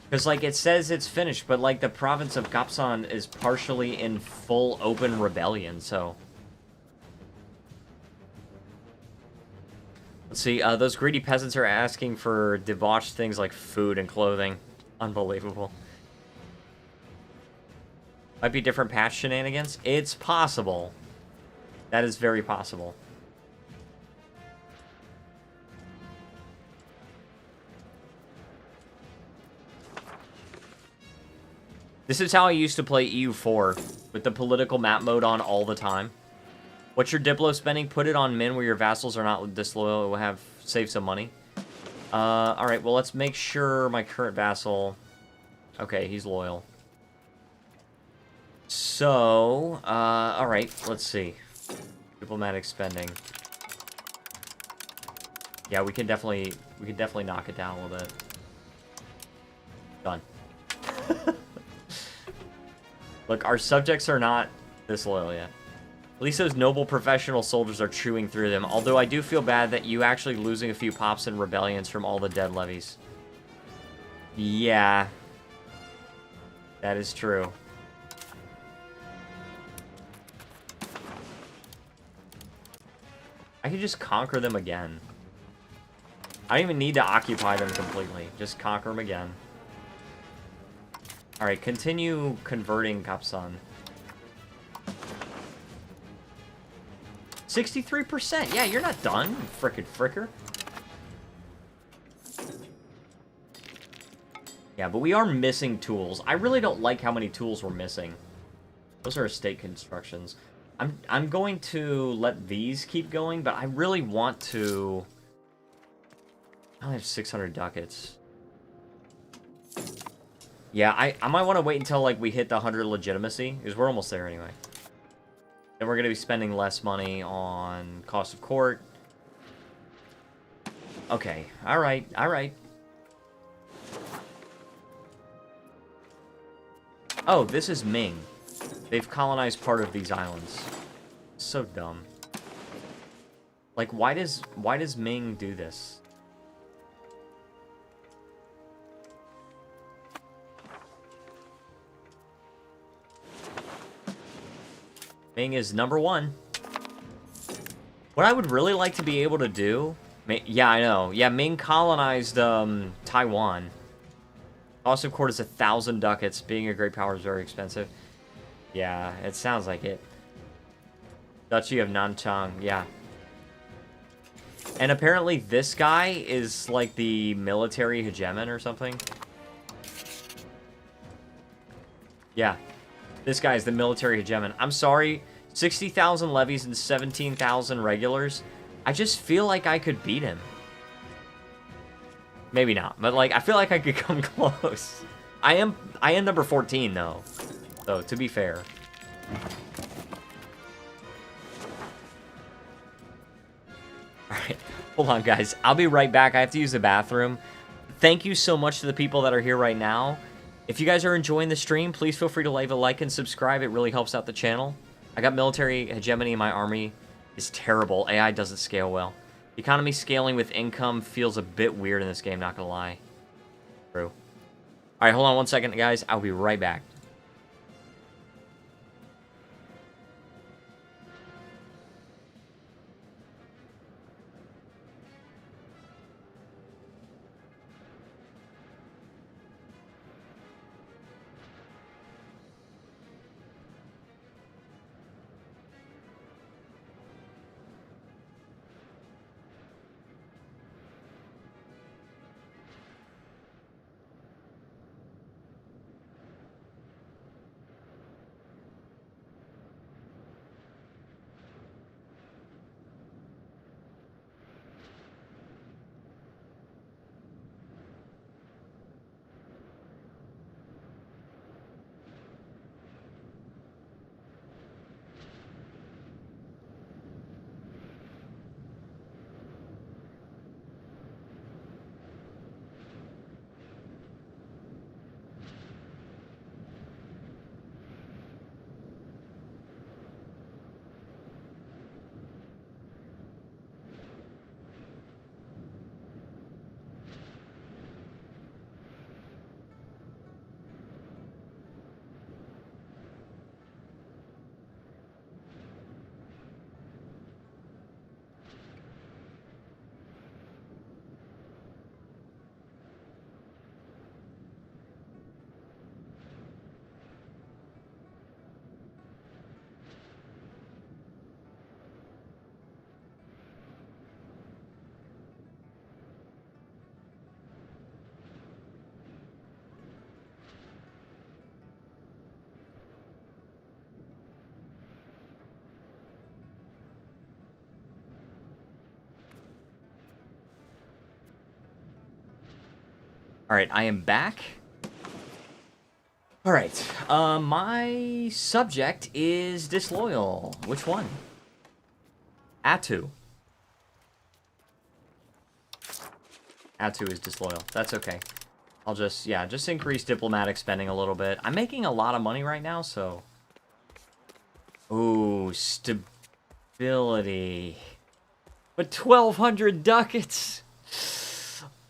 Because, like, it says it's finished, but, like, the province of Kapsan is partially in full open rebellion, so... Let's see, those greedy peasants are asking for debauched things like food and clothing. Unbelievable. Might be different patch shenanigans. It's possible. That is very possible. This is how I used to play EU4, with the political map mode on all the time. What's your Diplo spending? Put it on min where your vassals are not disloyal. It will save some money. Alright, well, let's make sure my current vassal... Okay, he's loyal. So, alright, let's see. Diplomatic spending. Yeah, we can definitely knock it down a little bit. Done. Look, our subjects are not this loyal yet. At least those noble professional soldiers are chewing through them. Although I do feel bad that you actually losing a few pops and rebellions from all the dead levies. Yeah. That is true. I could just conquer them again. I don't even need to occupy them completely. Just conquer them again. Alright, continue converting Kapsan. 63%! Yeah, you're not done, frickin' fricker. Yeah, but we are missing tools. I really don't like how many tools we're missing. Those are estate constructions. I'm going to let these keep going, but I really want to... I only have 600 ducats. Yeah, I might want to wait until, like, we hit the 100 legitimacy, because we're almost there anyway. Then we're going to be spending less money on cost of court. Okay, alright, alright. Oh, this is Ming. They've colonized part of these islands. So dumb. Like, why does Ming do this? Ming is #1. What I would really like to be able to do... Yeah, I know. Yeah, Ming colonized Taiwan. Cost of court is 1,000 ducats. Being a great power is very expensive. Yeah, it sounds like it. Duchy of Nanchang, yeah. And apparently this guy is like the military hegemon or something. Yeah. This guy is the military hegemon. I'm sorry, 60,000 levies and 17,000 regulars. I just feel like I could beat him. Maybe not, but like I feel like I could come close. I am number 14 though. So to be fair. Alright, hold on guys. I'll be right back. I have to use the bathroom. Thank you so much to the people that are here right now. If you guys are enjoying the stream, please feel free to leave a like and subscribe. It really helps out the channel. I got military hegemony in my army. It's terrible. AI doesn't scale well. Economy scaling with income feels a bit weird in this game, not gonna lie. True. Alright, hold on one second, guys. I'll be right back. Alright, I am back. Alright, my subject is disloyal. Which one? Atu. Atu is disloyal. That's okay. I'll just, yeah, just increase diplomatic spending a little bit. I'm making a lot of money right now, so... Ooh, stability. But 1,200 ducats.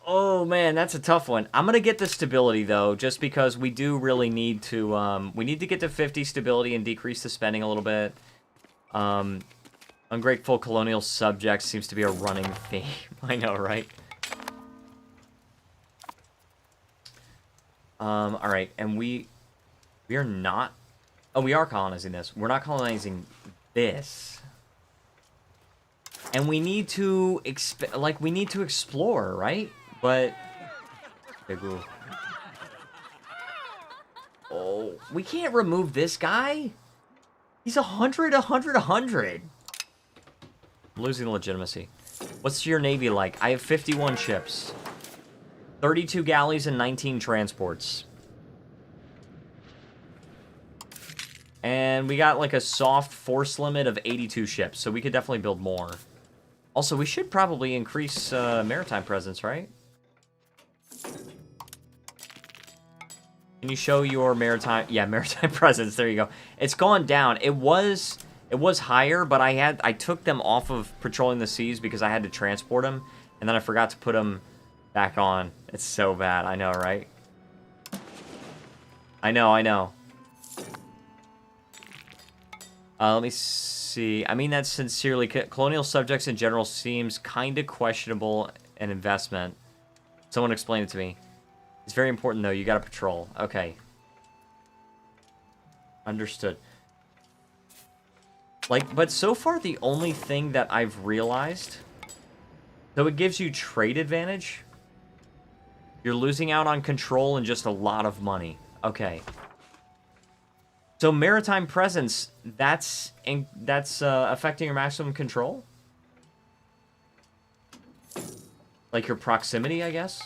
Oh man, that's a tough one. I'm gonna get the stability though, just because we do really need to. We need to get to 50 stability and decrease the spending a little bit. Ungrateful colonial subjects seems to be a running theme. I know, right? All right, and we are not. Oh, we are colonizing this. We're not colonizing this. And we need to we need to explore, right? But oh, we can't remove this guy. He's 100, 100, 100. I'm losing legitimacy. What's your navy like? I have 51 ships, 32 galleys, and 19 transports. And we got like a soft force limit of 82 ships, so we could definitely build more. Also, we should probably increase maritime presence, right? Can you show your maritime... Yeah, maritime presence. There you go. It's gone down. It was higher, but I took them off of patrolling the seas because I had to transport them, and then I forgot to put them back on. It's so bad. I know, right? I know. Let me see. I mean that sincerely. Colonial subjects in general seems kind of questionable an investment. Someone explain it to me. It's very important, though. You gotta patrol. Okay. Understood. Like, but so far, the only thing that I've realized... So it gives you trade advantage. You're losing out on control and just a lot of money. Okay. So maritime presence, that's affecting your maximum control? Like your proximity, I guess?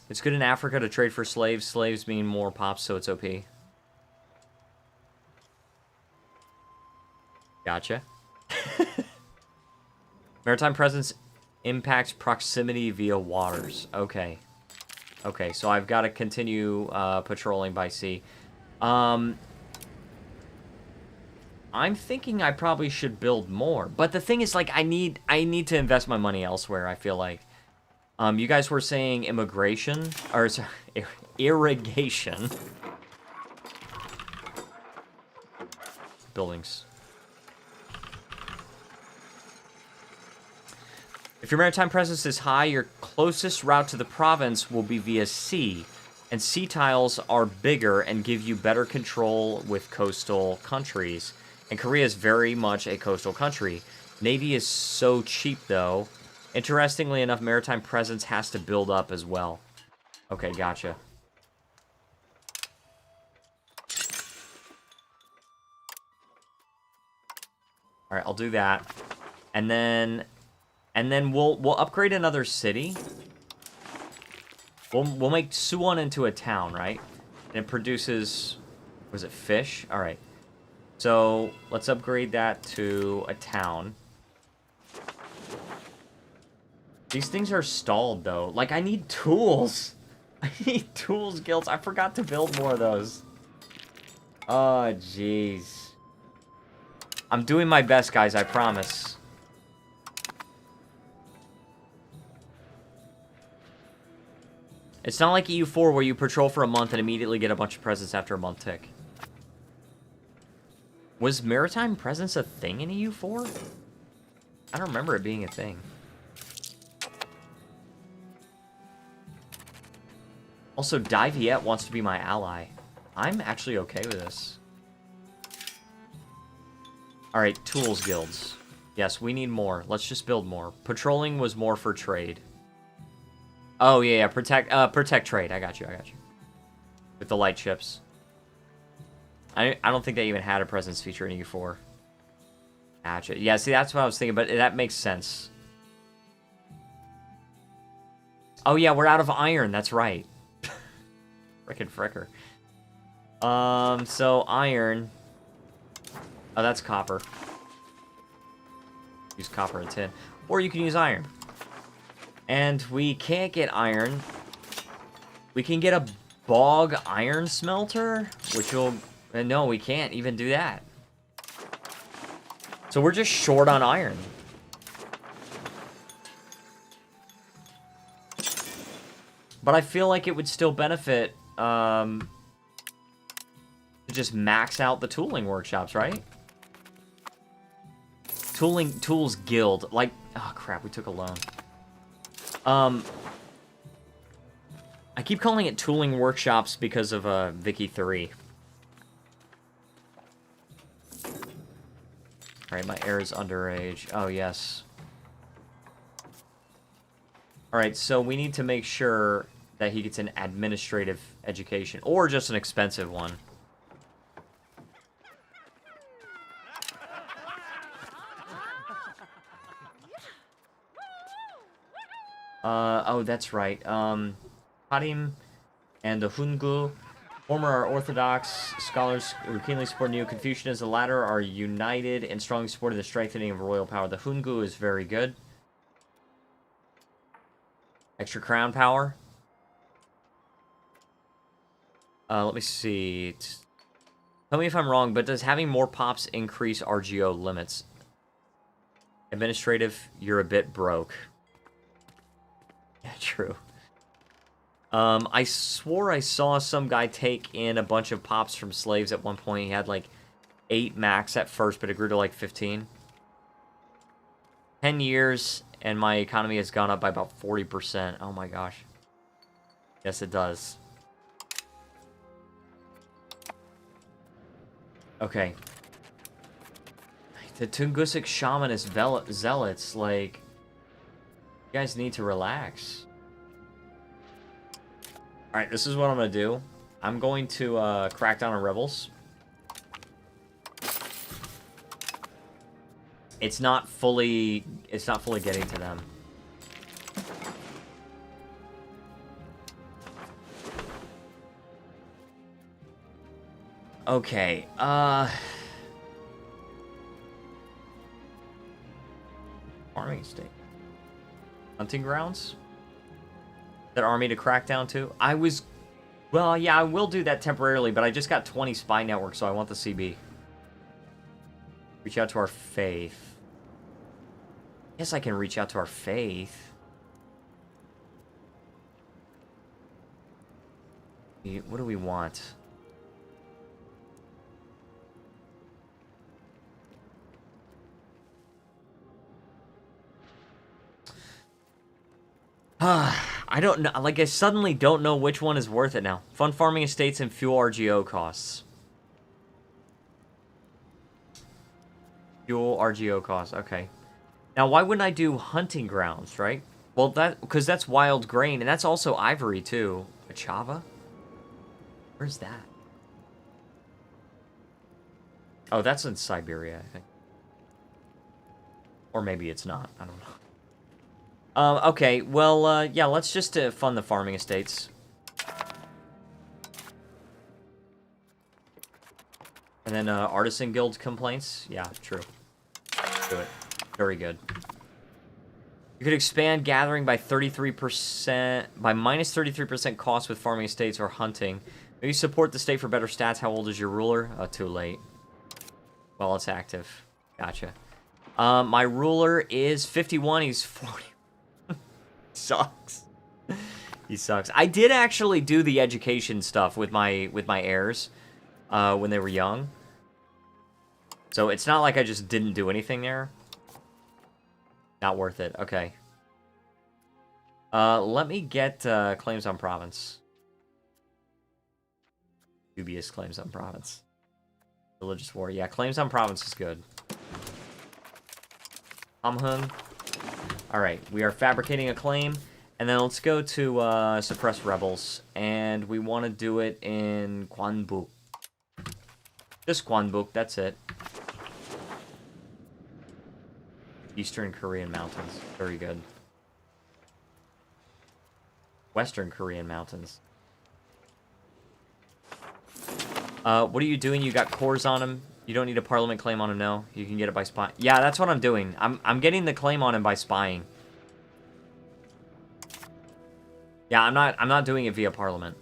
It's good in Africa to trade for slaves. Slaves mean more pops, so it's OP. Gotcha. Maritime presence impacts proximity via waters. Okay. Okay, so I've got to continue patrolling by sea. I'm thinking I probably should build more. But the thing is, like, I need to invest my money elsewhere, I feel like. You guys were saying immigration, or sorry, irrigation. Buildings. If your maritime presence is high, your closest route to the province will be via sea, and sea tiles are bigger and give you better control with coastal countries. And Korea is very much a coastal country. Navy is so cheap, though. Interestingly enough, maritime presence has to build up as well. Okay, gotcha. All right, I'll do that, and then we'll upgrade another city. We'll make Suwon into a town, right? And it produces, was it fish? All right. So let's upgrade that to a town. These things are stalled, though. Like, I need tools. I need tools, guilds. I forgot to build more of those. Oh, jeez. I'm doing my best, guys. I promise. It's not like EU4 where you patrol for a month and immediately get a bunch of presents after a month tick. Was maritime presence a thing in EU4? I don't remember it being a thing. Also, Diviet wants to be my ally. I'm actually okay with this. Alright, tools guilds. Yes, we need more. Let's just build more. Patrolling was more for trade. Oh, yeah, protect trade. I got you. With the light ships. I don't think they even had a presence feature in EU4. Gotcha. Yeah, see, that's what I was thinking, but that makes sense. Oh, yeah, we're out of iron. That's right. Frickin' fricker. So iron. Oh, that's copper. Use copper and tin. Or you can use iron. And we can't get iron. We can get a Bog iron smelter, which will... no, we can't even do that. So we're just short on iron. But I feel like it would still benefit to just max out the tooling workshops, right? Tools Guild. Like, oh crap, we took a loan. I keep calling it tooling workshops because of Vicky 3. Alright, my heir is underage. Oh, yes. Alright, so we need to make sure that he gets an administrative education. Or just an expensive one. Oh, that's right. Harim and the Hungu, former are Orthodox scholars who keenly support Neo-Confucianism. The latter are united and strongly supporting the strengthening of royal power. The Hungu is very good. Extra crown power. Let me see. Tell me if I'm wrong, but does having more pops increase RGO limits? Administrative, you're a bit broke. Yeah, true. I swore I saw some guy take in a bunch of pops from slaves at one point. He had like 8 max at first, but it grew to like 15. 10 years, and my economy has gone up by about 40%. Oh my gosh. Yes, it does. Okay. The Tungusic Shamanist zealots, like... You guys need to relax. Alright, this is what I'm gonna do. I'm going to crack down on rebels. It's not fully getting to them. Okay, farming state. Hunting grounds? That army to crack down to? Well, yeah, I will do that temporarily, but I just got 20 spy networks, so I want the CB. Reach out to our faith. Yes, I can reach out to our faith. What do we want? I don't know. Like, I suddenly don't know which one is worth it now. Fund farming estates and fuel RGO costs. Fuel RGO costs. Okay. Now, why wouldn't I do hunting grounds, right? Well, because that's wild grain, and that's also ivory, too. Achava? Where's that? Oh, that's in Siberia, I think. Or maybe it's not. I don't know. Okay, well, yeah, let's just fund the farming estates. And then, Artisan Guild complaints? Yeah, true. Do it. Very good. You could expand gathering by 33%, by minus 33% cost with farming estates or hunting. Maybe support the state for better stats. How old is your ruler? Too late. Well, it's active. Gotcha. My ruler is 51, he's 40. Sucks. He sucks. I did actually do the education stuff with my heirs when they were young. So it's not like I just didn't do anything there. Not worth it. Okay. Let me get claims on province. Dubious claims on province. Religious war. Yeah, claims on province is good. Amhung. Alright, we are fabricating a claim, and then let's go to suppress rebels, and we want to do it in Gwanbuk. Just Gwanbuk, that's it. Eastern Korean mountains, very good. Western Korean mountains. What are you doing? You got cores on him. You don't need a parliament claim on him, no. You can get it by spying. Yeah, that's what I'm doing. I'm getting the claim on him by spying. Yeah, I'm not doing it via parliament.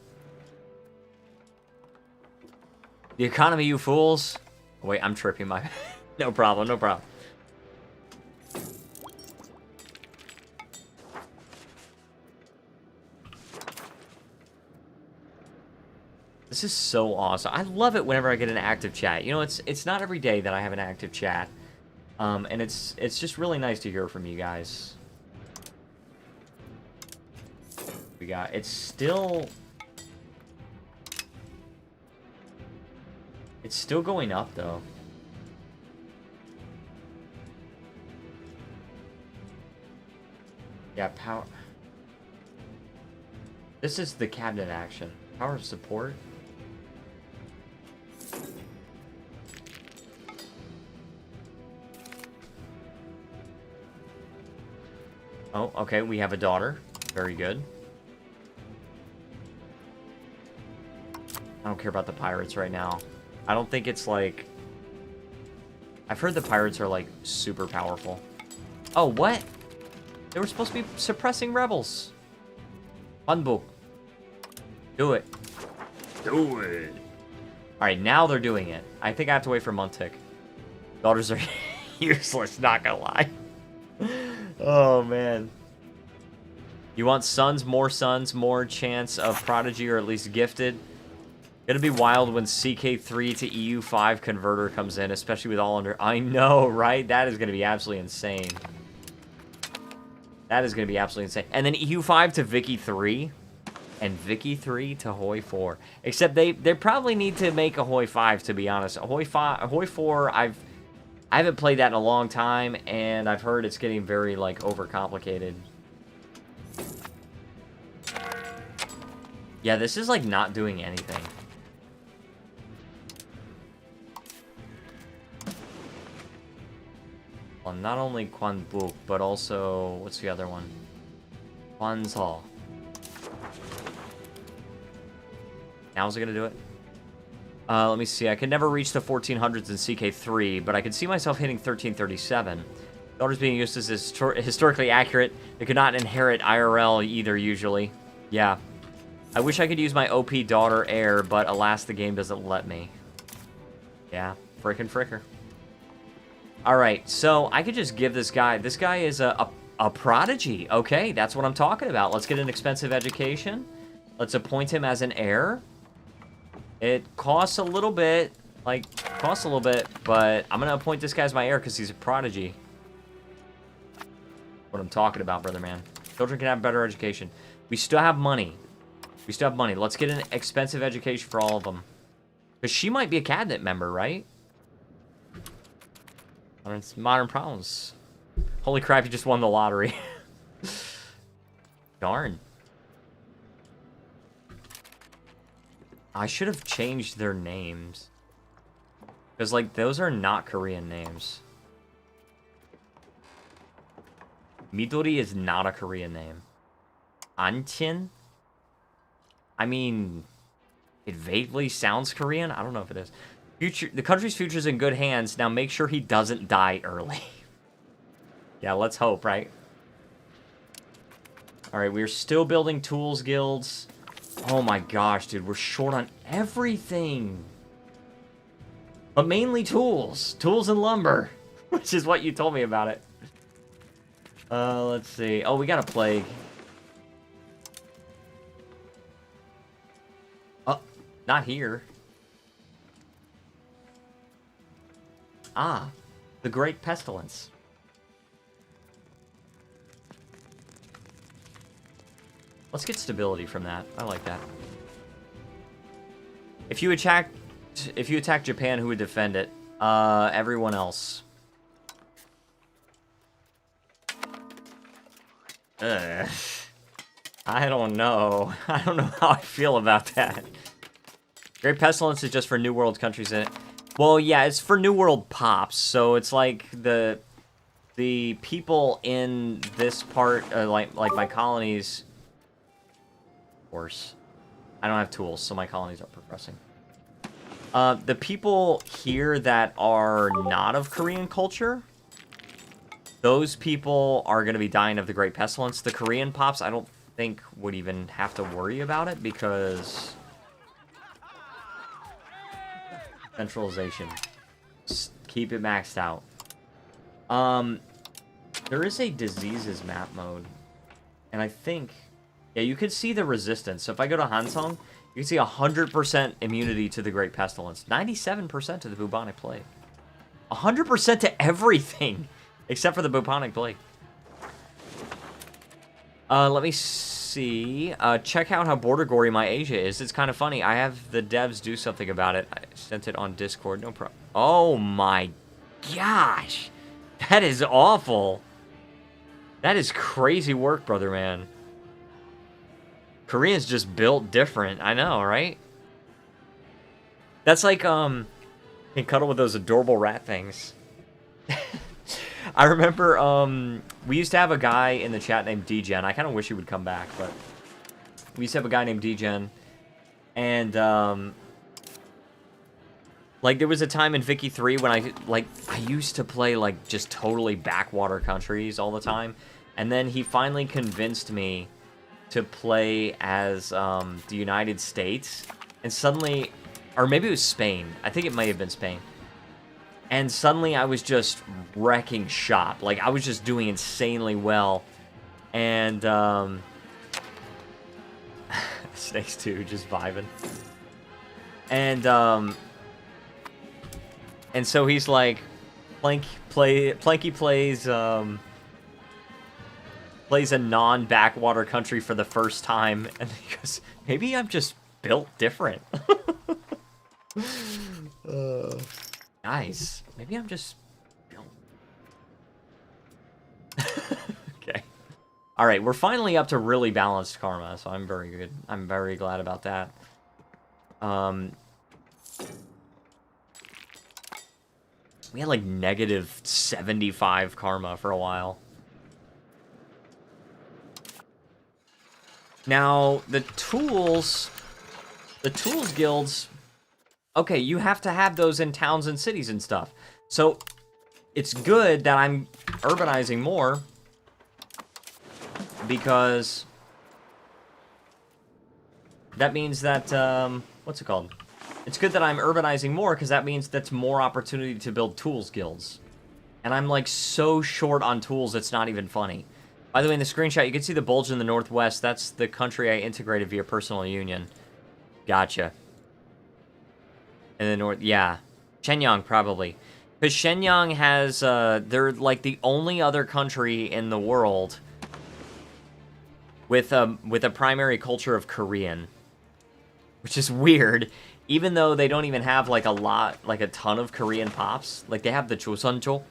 The economy, you fools. Oh, wait, I'm tripping my... No problem, no problem. This is so awesome. I love it whenever I get an active chat. You know, it's not every day that I have an active chat. And it's just really nice to hear from you guys. We got... It's still going up, though. Yeah, power... This is the cabinet action. Power of support. Oh, okay, we have a daughter. Very good. I don't care about the pirates right now. I don't think it's like... I've heard the pirates are like super powerful. Oh, what? They were supposed to be suppressing rebels. Funbook. Do it. Do it. Alright, now they're doing it. I think I have to wait for Muntik. Daughters are useless, not gonna lie. Oh, man. You want sons, more chance of prodigy or at least gifted. Gonna be wild when CK3 to EU5 converter comes in, especially with all under... I know, right? That is gonna be absolutely insane. That is gonna be absolutely insane. And then EU5 to Vicky 3. And Vicky 3 to Hoi 4. Except they probably need to make Ahoy 5, to be honest. Ahoy 4, I haven't played that in a long time, and I've heard it's getting very, like, overcomplicated. Yeah, this is, like, not doing anything. Well, not only Kwanbuk, but also... What's the other one? Kwanzhou. Now's it gonna do it? Let me see. I can never reach the 1400s in CK3, but I can see myself hitting 1337. Daughters being used as historically accurate. They could not inherit IRL either, usually. Yeah. I wish I could use my OP daughter heir, but alas, the game doesn't let me. Yeah. Frickin' fricker. Alright, so I could just give this guy... This guy is a prodigy. Okay, that's what I'm talking about. Let's get an expensive education. Let's appoint him as an heir. It costs a little bit, but I'm going to appoint this guy as my heir because he's a prodigy. What I'm talking about, brother man. Children can have better education. We still have money. Let's get an expensive education for all of them. Because she might be a cabinet member, right? Modern problems. Holy crap, you just won the lottery. Darn. I should have changed their names. Because, like, those are not Korean names. Midori is not a Korean name. Anchin? I mean, it vaguely sounds Korean. I don't know if it is. The country's future is in good hands. Now make sure he doesn't die early. Yeah, let's hope, right? Alright, we're still building tools guilds. Oh my gosh, dude, we're short on everything. But mainly tools. Tools and lumber. Which is what you told me about it. Let's see. Oh, we got a plague. Oh, not here. Ah, the Great Pestilence. Let's get stability from that. I like that. If you attack Japan, who would defend it? Everyone else. Ugh. I don't know. I don't know how I feel about that. Great Pestilence is just for New World countries in it. Well, yeah, it's for New World pops, so it's like the people in this part, like my colonies. Of course, I don't have tools, so my colonies are progressing. The people here that are not of Korean culture, those people are going to be dying of the Great Pestilence. The Korean pops, I don't think would even have to worry about it because Centralization. Just keep it maxed out. There is a diseases map mode. And I think... Yeah, you can see the resistance. So if I go to Hansong, you can see 100% immunity to the Great Pestilence. 97% to the bubonic plague. 100% to everything! Except for the bubonic plague. Let me see. Check out how border gory my Asia is. It's kind of funny. I have the devs do something about it. I sent it on Discord. No problem. Oh my gosh! That is awful! That is crazy work, brother man. Koreans just built different. I know, right? That's like, can cuddle with those adorable rat things. I remember, we used to have a guy in the chat named DGen. I kind of wish he would come back, but we used to have a guy named DGen. And, like, there was a time in Vicky 3 when I used to play, like, just totally backwater countries all the time. And then he finally convinced me to play as the United States, and suddenly, or maybe it was Spain. I think it might have been Spain. And suddenly I was just wrecking shop. Like, I was just doing insanely well. And, Snakes 2, just vibing. And so he's like, Planky plays a non-backwater country for the first time, and he goes, maybe I'm just built different. Nice. Maybe I'm just built. Okay. Alright, we're finally up to really balanced karma, so I'm very good. I'm very glad about that. We had like negative 75 karma for a while. Now, the tools guilds, okay, you have to have those in towns and cities and stuff. So, it's good that I'm urbanizing more, because that means that, what's it called? It's good that I'm urbanizing more, because that means that's more opportunity to build tools guilds. And I'm, like, so short on tools, it's not even funny. By the way, in the screenshot, you can see the bulge in the northwest. That's the country I integrated via personal union. Gotcha. In the north, yeah. Shenyang, probably. Because Shenyang has, they're, like, the only other country in the world with a primary culture of Korean. Which is weird. Even though they don't even have, like, a ton of Korean pops. Like, they have the Chosuncho.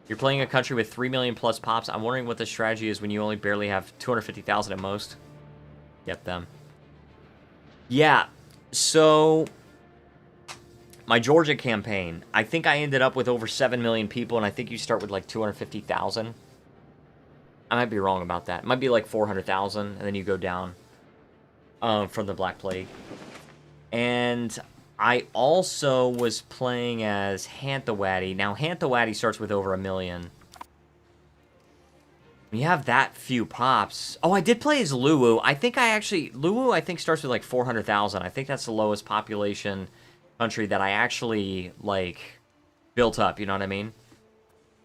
You're playing a country with 3 million plus pops. I'm wondering what the strategy is when you only barely have 250,000 at most. Get them. Yeah, so my Georgia campaign, I think I ended up with over 7 million people, and I think you start with like 250,000. I might be wrong about that. It might be like 400,000, and then you go down from the Black Plague. And I also was playing as Hanthawadi. Now, Hanthawadi starts with over 1 million. When you have that few pops... Oh, I did play as Luwu. Luwu, I think, starts with, like, 400,000. I think that's the lowest population country that I actually, like, built up. You know what I mean?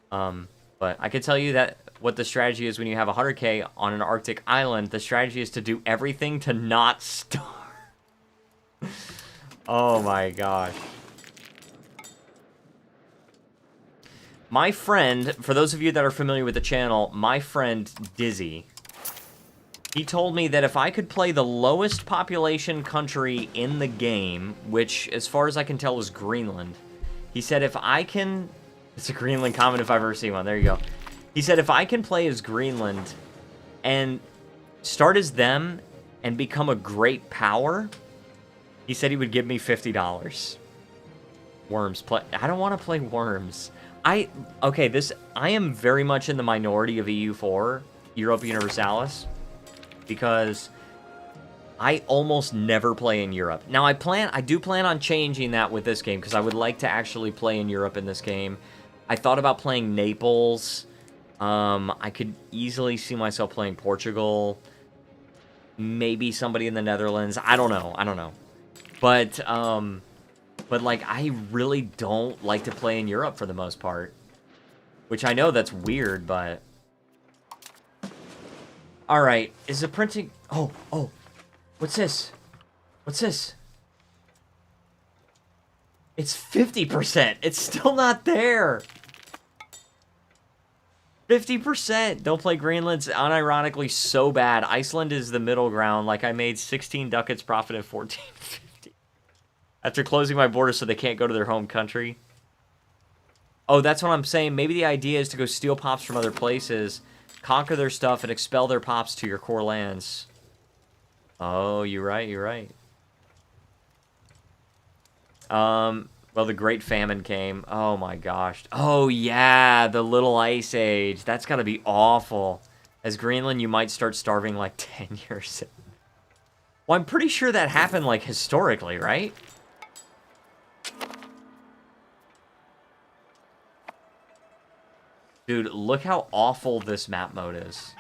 But I can tell you that what the strategy is when you have 100k on an Arctic island. The strategy is to do everything to not starve. Oh my gosh. My friend, for those of you that are familiar with the channel, my friend Dizzy, he told me that if I could play the lowest population country in the game, which as far as I can tell is Greenland, he said if I can... It's a Greenland comment if I've ever seen one, there you go. He said if I can play as Greenland and start as them and become a great power... He said he would give me $50. Worms. I don't want to play Worms. I am very much in the minority of EU4, Europa Universalis, because I almost never play in Europe. Now, I do plan on changing that with this game, because I would like to actually play in Europe in this game. I thought about playing Naples. I could easily see myself playing Portugal. Maybe somebody in the Netherlands. I don't know. But, But, like, I really don't like to play in Europe for the most part. Which I know that's weird, but... Alright, is the printing... Oh, what's this? What's this? It's 50%! It's still not there! 50%! Don't play Greenland's unironically so bad. Iceland is the middle ground. Like, I made 16 ducats profit and 14.50. After closing my border so they can't go to their home country. Oh, that's what I'm saying. Maybe the idea is to go steal pops from other places, conquer their stuff, and expel their pops to your core lands. Oh, you're right, you're right. Well, the Great Famine came. Oh my gosh. Oh yeah, the Little Ice Age. That's gotta be awful. As Greenland, you might start starving like 10 years. Well, I'm pretty sure that happened like historically, right? Dude, look how awful this map mode is.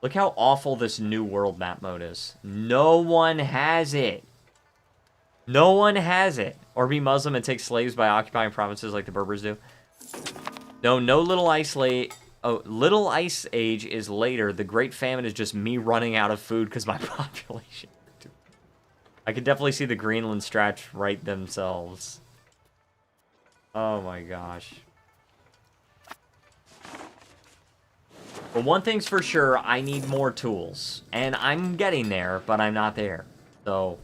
Look how awful this New World map mode is. No one has it. No one has it. Or be Muslim and take slaves by occupying provinces like the Berbers do. No Little Ice Little Ice Age is later. The Great Famine is just me running out of food because my population. I can definitely see the Greenland strat right themselves. Oh my gosh. But one thing's for sure, I need more tools. And I'm getting there, but I'm not there. So...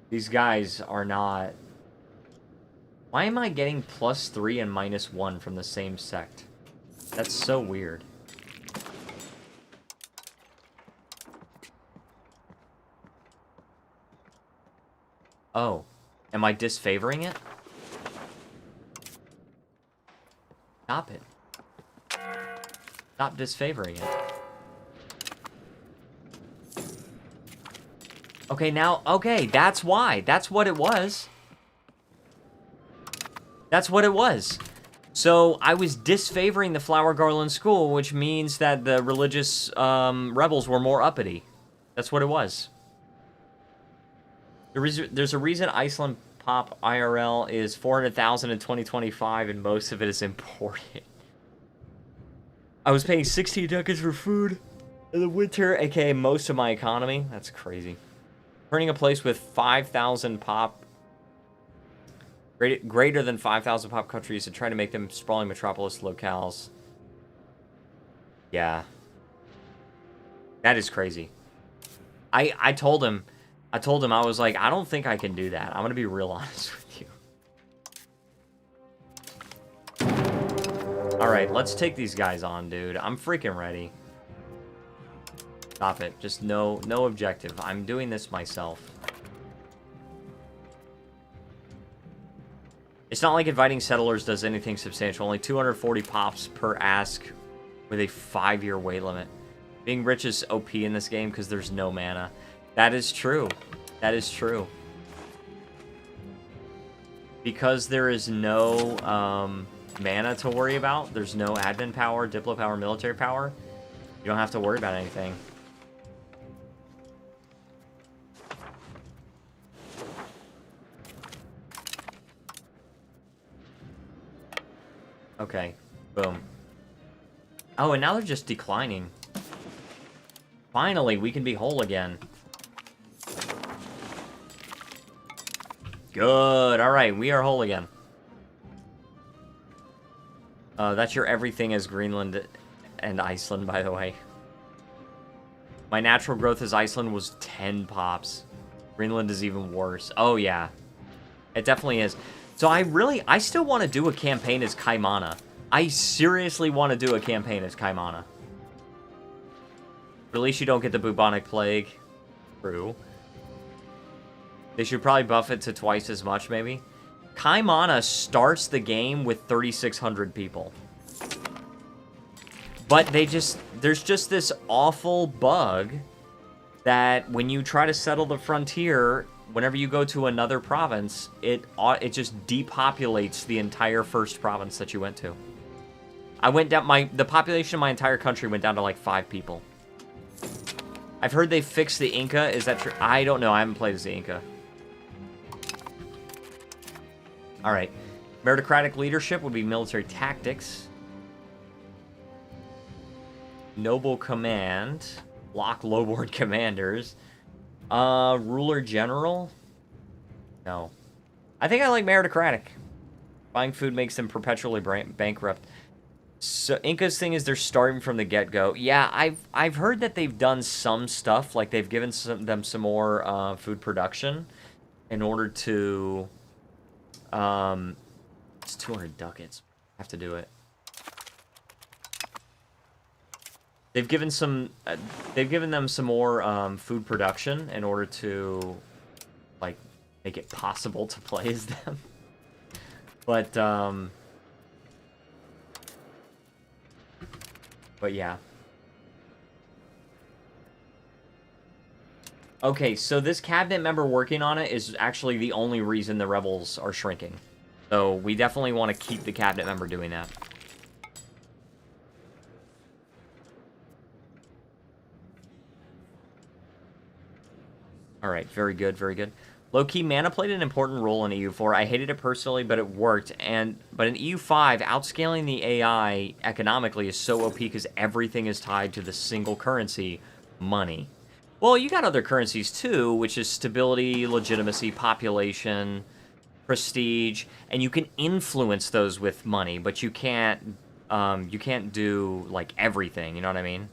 these guys are not... Why am I getting +3 and -1 from the same sect? That's so weird. Oh. Am I disfavoring it? Stop it. Stop disfavoring it. Okay, now... okay, that's why. That's what it was. That's what it was. So, I was disfavoring the Flower Garland School, which means that the religious rebels were more uppity. That's what it was. There's a reason Iceland Pop IRL is 400,000 in 2025, and most of it is imported. I was paying 60 ducats for food in the winter, aka most of my economy. That's crazy. Turning a place with 5,000 pop... greater than 5,000 pop countries and trying to make them sprawling metropolis locales. Yeah. That is crazy. I told him, I was like, I don't think I can do that. I'm going to be real honest with you. Alright, let's take these guys on, dude. I'm freaking ready. Stop it. Just no objective. I'm doing this myself. It's not like inviting settlers does anything substantial. Only 240 pops per ask with a 5-year wait limit. Being rich is OP in this game because there's no mana. That is true. That is true. Because there is no mana to worry about, there's no admin power, diplo power, military power, you don't have to worry about anything. Okay, boom. Oh, and now they're just declining. Finally, we can be whole again. Good, alright, we are whole again. That's your everything as Greenland and Iceland, by the way. My natural growth as Iceland was 10 pops. Greenland is even worse. Oh, yeah. It definitely is. So I still want to do a campaign as Kaimana. I seriously want to do a campaign as Kaimana. At least you don't get the bubonic plague. True. They should probably buff it to twice as much, maybe. Kaimana starts the game with 3,600 people. But there's just this awful bug that when you try to settle the frontier, whenever you go to another province, it just depopulates the entire first province that you went to. I went down, the population of my entire country went down to like 5 people. I've heard they fixed the Inca. Is that true? I don't know. I haven't played as the Inca. All right. Meritocratic leadership would be military tactics. Noble command. Lock lowboard commanders. Ruler general? No. I think I like meritocratic. Buying food makes them perpetually bankrupt. So Inca's thing is they're starting from the get-go. Yeah, I've heard that they've done some stuff, like they've given them some more food production in order to it's 200 ducats. I have to do it. They've given them some more food production in order to like make it possible to play as them. But yeah. Okay, so this cabinet member working on it is actually the only reason the rebels are shrinking. So we definitely want to keep the cabinet member doing that. Alright, very good, very good. Low-key, mana played an important role in EU4. I hated it personally, but it worked. But in EU5, outscaling the AI economically is so OP because everything is tied to the single currency, money. Well, you got other currencies too, which is stability, legitimacy, population, prestige, and you can influence those with money, but you can't do like everything. You know what I mean?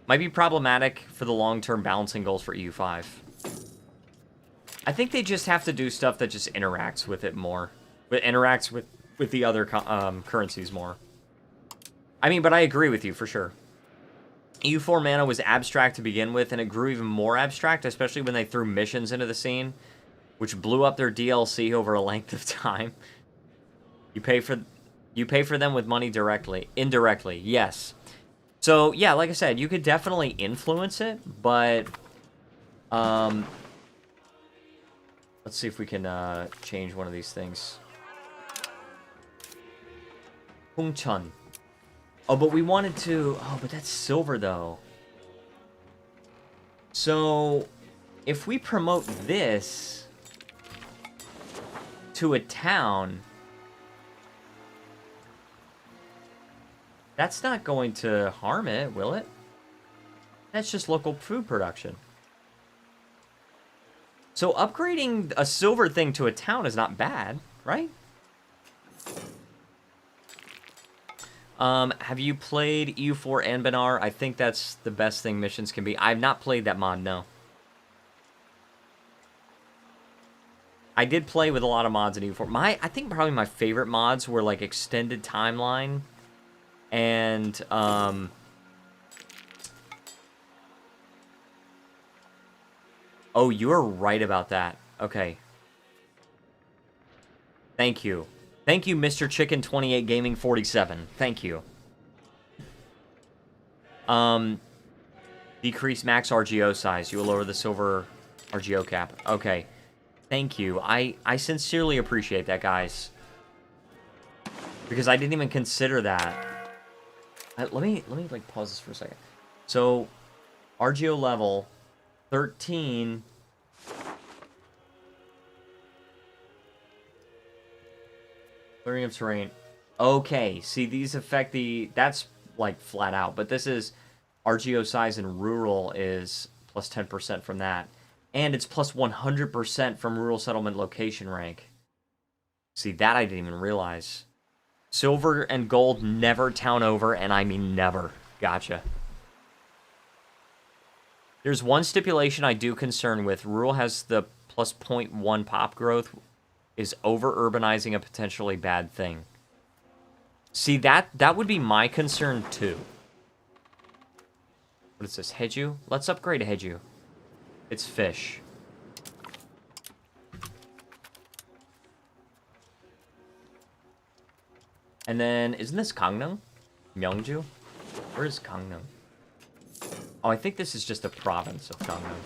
Might be problematic for the long-term balancing goals for EU5. I think they just have to do stuff that just interacts with it more. Interacts with the other currencies more. I mean, but I agree with you, for sure. EU4 mana was abstract to begin with, and it grew even more abstract, especially when they threw missions into the scene, which blew up their DLC over a length of time. You pay for them with money indirectly, yes. So, yeah, like I said, you could definitely influence it, but let's see if we can change one of these things. Hongchun. Oh, but we wanted to... Oh, but that's silver, though. So, if we promote this to a town, that's not going to harm it, will it? That's just local food production. So upgrading a silver thing to a town is not bad, right? Have you played EU4 and Benar? I think that's the best thing missions can be. I've not played that mod, no. I did play with a lot of mods in EU4. I think probably my favorite mods were like extended timeline and oh, you're right about that. Okay. Thank you. Thank you, Mr. Chicken 28 Gaming 47. Thank you. Decrease max RGO size. You will lower the silver RGO cap. Okay. Thank you. I sincerely appreciate that, guys. Because I didn't even consider that. Let me like pause this for a second. So, RGO level 13. Clearing of terrain. Okay, see, these affect the... That's, like, flat out. But this is... RGO size in rural is plus 10% from that. And it's plus 100% from rural settlement location rank. See, that I didn't even realize. Silver and gold never town over, and I mean never. Gotcha. There's one stipulation I do concern with. Rural has the plus 0.1 pop growth. Is over-urbanizing a potentially bad thing? See, that would be my concern, too. What is this? Heju? Let's upgrade a Heju. It's fish. And then, isn't this Gangneung? Myeongju? Where is Gangneung? Oh, I think this is just a province of Gangneung.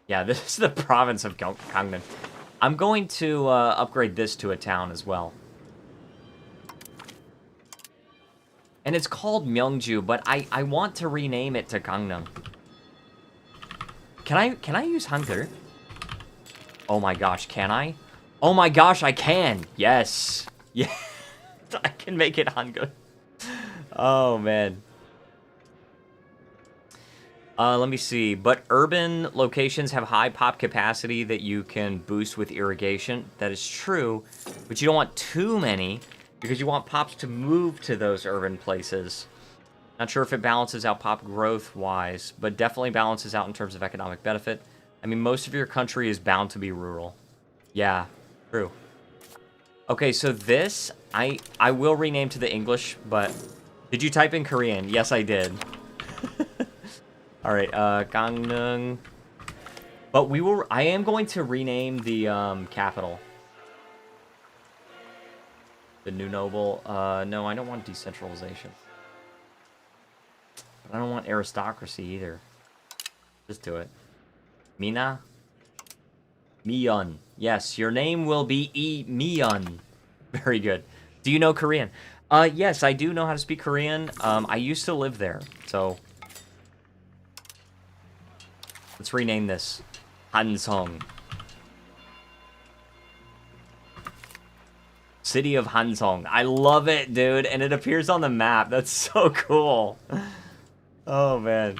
Yeah, this is the province of Gangneung. I'm going to upgrade this to a town as well. And it's called Myeongju, but I want to rename it to Gangnam. Can I use Hangul? Oh my gosh, can I? Oh my gosh, I can! Yes! Yeah, I can make it Hangul. Oh, man. Let me see. But urban locations have high pop capacity that you can boost with irrigation. That is true, but you don't want too many because you want pops to move to those urban places. Not sure if it balances out pop growth-wise, but definitely balances out in terms of economic benefit. I mean, most of your country is bound to be rural. Yeah, true. Okay, so this, I will rename to the English, but... Did you type in Korean? Yes, I did. Alright, Gangneung. But I am going to rename the, capital. The new noble. No, I don't want decentralization. I don't want aristocracy either. Just do it. Mina? Myeon. Yes, your name will be Myeon. Very good. Do you know Korean? Yes, I do know how to speak Korean. I used to live there, so... Let's rename this. Hansong. City of Hansong. I love it, dude, and it appears on the map. That's so cool. Oh, man.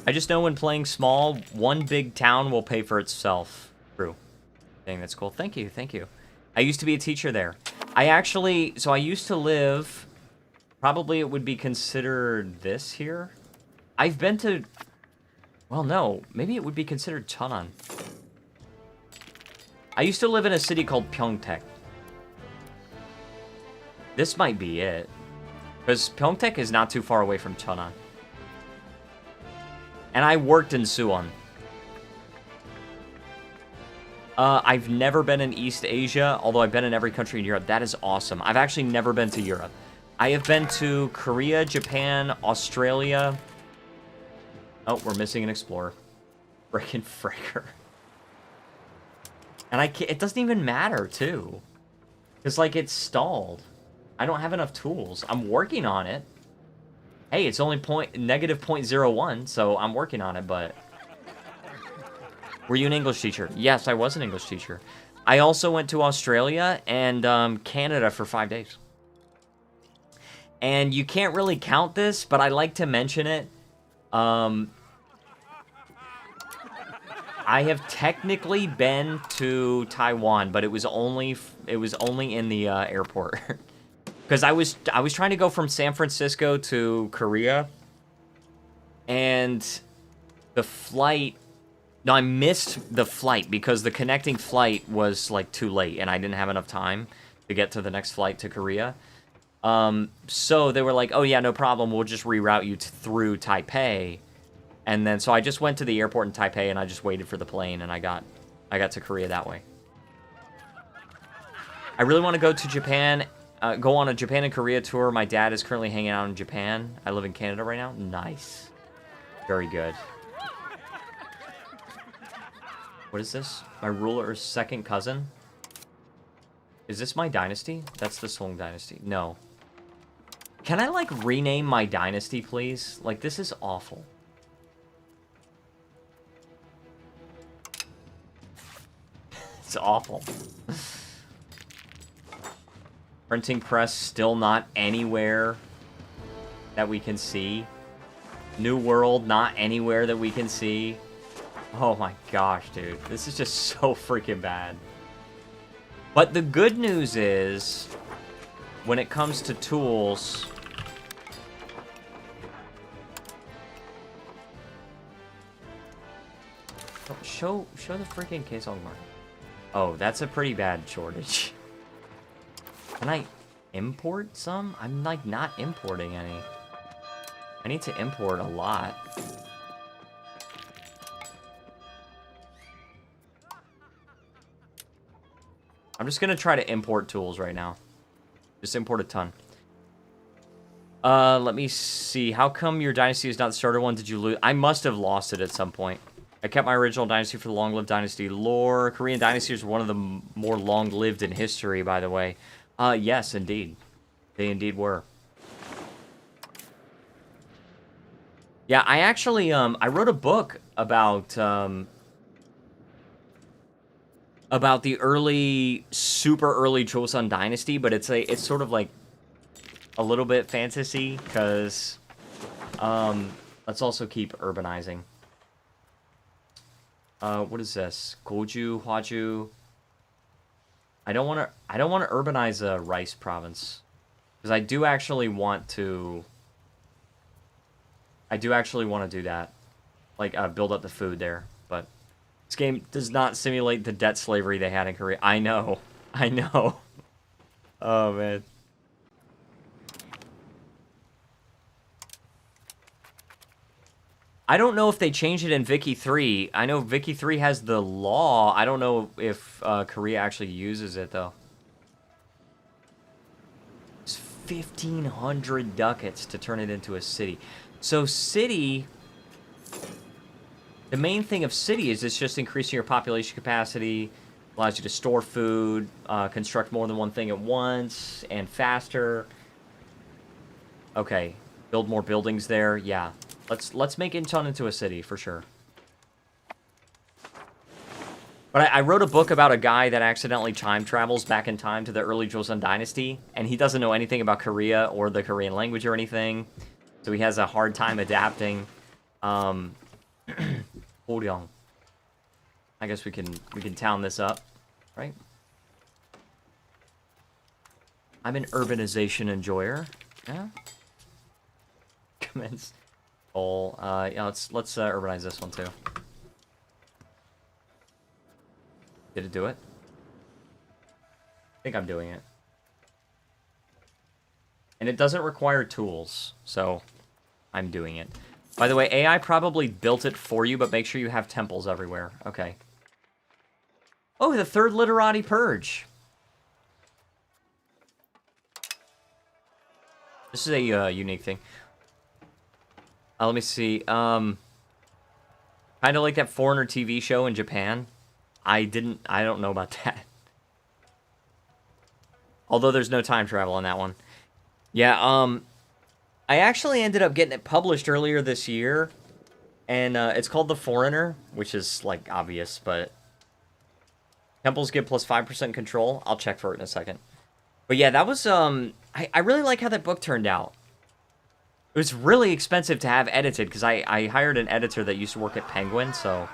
I just know when playing small, one big town will pay for itself. True. Dang, that's cool. Thank you, thank you. I used to be a teacher there. I used to live... Probably it would be considered this here. I've been to... Well, no. Maybe it would be considered Cheonan. I used to live in a city called Pyeongtaek. This might be it. Because Pyeongtaek is not too far away from Cheonan. And I worked in Suwon. I've never been in East Asia, although I've been in every country in Europe. That is awesome. I've actually never been to Europe. I have been to Korea, Japan, Australia. Oh, we're missing an explorer. Frickin' fricker. And it doesn't even matter, too. Because, like, it's stalled. I don't have enough tools. I'm working on it. Hey, it's only negative 0.01, so I'm working on it, but... Were you an English teacher? Yes, I was an English teacher. I also went to Australia and Canada for 5 days. And you can't really count this, but I like to mention it. I have technically been to Taiwan, but it was only in the airport. Because I was trying to go from San Francisco to Korea, and the flight... No, I missed the flight because the connecting flight was, like, too late, and I didn't have enough time to get to the next flight to Korea. So they were like, oh, yeah, no problem, we'll just reroute you through Taipei. And then, so I just went to the airport in Taipei, and I just waited for the plane, and I got to Korea that way. I really want to go to Japan, go on a Japan and Korea tour. My dad is currently hanging out in Japan. I live in Canada right now. Nice. Very good. What is this? My ruler's second cousin? Is this my dynasty? That's the Song dynasty. No. Can I, like, rename my dynasty, please? Like, this is awful. It's awful. Printing press still not anywhere that we can see. New World not anywhere that we can see. Oh my gosh, dude. This is just so freaking bad. But the good news is, when it comes to tools... Oh, show the freaking case on mark. Oh, that's a pretty bad shortage. Can I import some? I'm, like, not importing any. I need to import a lot. I'm just gonna try to import tools right now. Just import a ton. Let me see. How come your dynasty is not the starter one? Did you lose? I must have lost it at some point. I kept my original dynasty for the long-lived dynasty lore. Korean dynasties are one of the more long-lived in history, by the way. Yes, indeed. They indeed were. Yeah, I actually, I wrote a book about the early, super early Joseon Dynasty, but it's sort of like a little bit fantasy, because, let's also keep urbanizing. What is this? Goju, Hwaju. I don't want to urbanize a rice province, because I do actually want to do that. Like, build up the food there, but this game does not simulate the debt slavery they had in Korea. I know. I know. Oh, man. I don't know if they changed it in Vicky 3. I know Vicky 3 has the law. I don't know if Korea actually uses it, though. It's 1,500 ducats to turn it into a city. So city... The main thing of city is it's just increasing your population capacity, allows you to store food, construct more than one thing at once, and faster. Okay, build more buildings there. Yeah, let's make Incheon into a city for sure. But I wrote a book about a guy that accidentally time travels back in time to the early Joseon Dynasty, and he doesn't know anything about Korea or the Korean language or anything, so he has a hard time adapting. Goryeo. I guess we can town this up, right? I'm an urbanization enjoyer. Yeah. Commence. Goal. Yeah. Let's urbanize this one too. Did it do it? I think I'm doing it. And it doesn't require tools, so I'm doing it. By the way, AI probably built it for you, but make sure you have temples everywhere. Okay. Oh, the third literati purge. This is a unique thing. Let me see. Kind of like that foreigner TV show in Japan. I don't know about that. Although there's no time travel in that one. Yeah, I actually ended up getting it published earlier this year, and it's called The Foreigner, which is, like, obvious, but temples give plus 5% control. I'll check for it in a second. But yeah, that was, I really like how that book turned out. It was really expensive to have edited, because I hired an editor that used to work at Penguin, so...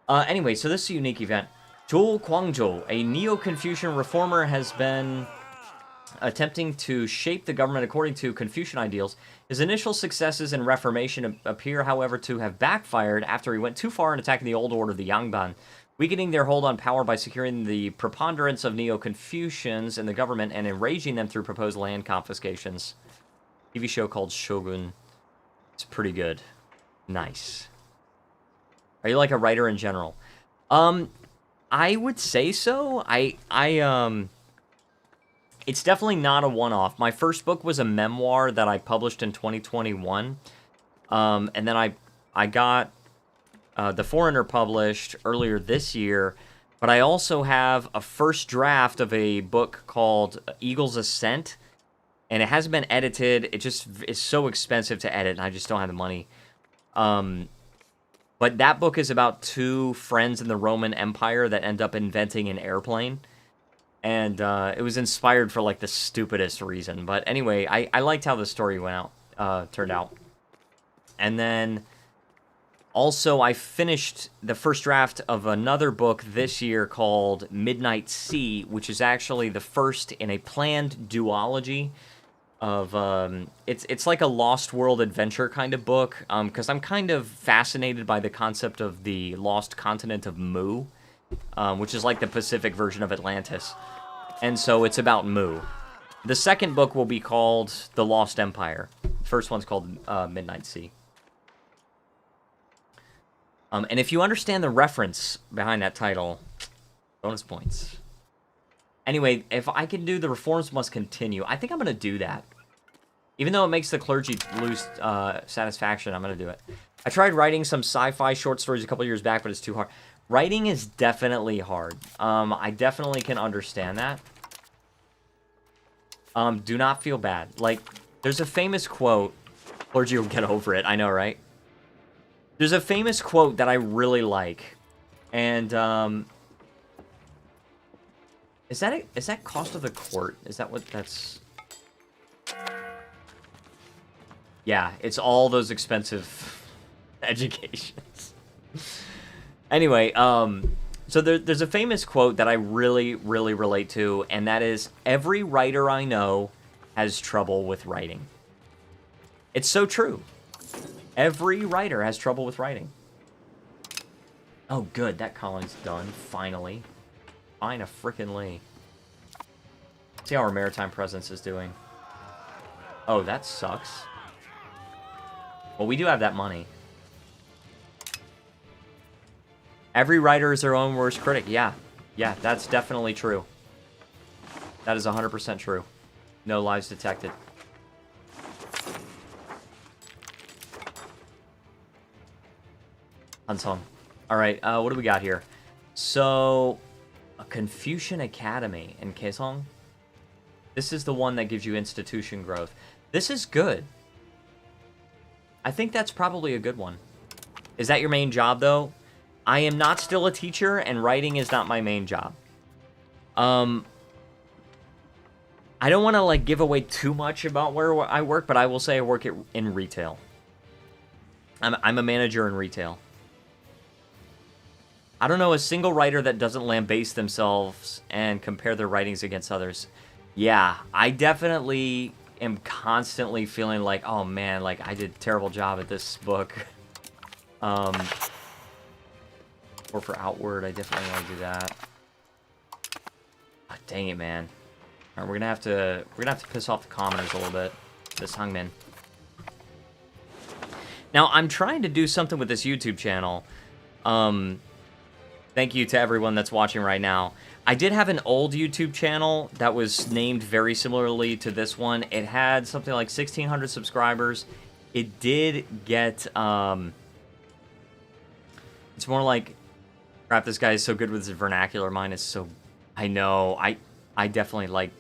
Anyway, so this is a unique event. Zhou Guangzhou, a Neo-Confucian reformer, has been attempting to shape the government according to Confucian ideals. His initial successes in reformation appear, however, to have backfired after he went too far in attacking the old order, the Yangban, weakening their hold on power by securing the preponderance of Neo-Confucians in the government and enraging them through proposed land confiscations. TV show called Shogun. It's pretty good. Nice. Are you like a writer in general? I would say so. It's definitely not a one-off. My first book was a memoir that I published in 2021. And then I got The Foreigner published earlier this year. But I also have a first draft of a book called Eagle's Ascent. And it hasn't been edited. It just is so expensive to edit, and I just don't have the money. But that book is about two friends in the Roman Empire that end up inventing an airplane. And it was inspired for, like, the stupidest reason. But anyway, I liked how the story turned out. And then, also, I finished the first draft of another book this year called Midnight Sea, which is actually the first in a planned duology of... It's like a Lost World adventure kind of book, because I'm kind of fascinated by the concept of the lost continent of Mu, which is like the Pacific version of Atlantis. And so it's about Mu. The second book will be called The Lost Empire. The first one's called Midnight Sea. And if you understand the reference behind that title, bonus points. Anyway, if I can do The Reforms Must Continue, I think I'm going to do that. Even though it makes the clergy lose satisfaction, I'm going to do it. I tried writing some sci-fi short stories a couple years back, but it's too hard. Writing is definitely hard. I definitely can understand that. Do not feel bad. Like, there's a famous quote. Lord, you'll get over it. I know, right? There's a famous quote that I really like. And, is that cost of the court? Is that what that's... Yeah, it's all those expensive educations. Anyway, so there's a famous quote that I really, really relate to, and that is, every writer I know has trouble with writing. It's so true. Every writer has trouble with writing. Oh, good. That colony's done, finally. Fine a frickin' Lee. See how our maritime presence is doing. Oh, that sucks. Well, we do have that money. Every writer is their own worst critic. Yeah. Yeah, that's definitely true. That is 100% true. No lies detected. Hansong. Alright, what do we got here? So, a Confucian Academy in Kaesong. This is the one that gives you institution growth. This is good. I think that's probably a good one. Is that your main job, though? I am not still a teacher, and writing is not my main job. I don't want to, like, give away too much about where I work, but I will say I work in retail. I'm a manager in retail. I don't know a single writer that doesn't lambaste themselves and compare their writings against others. Yeah, I definitely am constantly feeling like, oh man, like I did a terrible job at this book. Or for Outward, I definitely want to do that. Oh, dang it, man. All right, we're gonna have to piss off the commoners a little bit. This Hungmin. Now, I'm trying to do something with this YouTube channel. Thank you to everyone that's watching right now. I did have an old YouTube channel that was named very similarly to this one. It had something like 1,600 subscribers. It did get, it's more like, crap, this guy is so good with his vernacular. Mine is so, I know, I definitely like,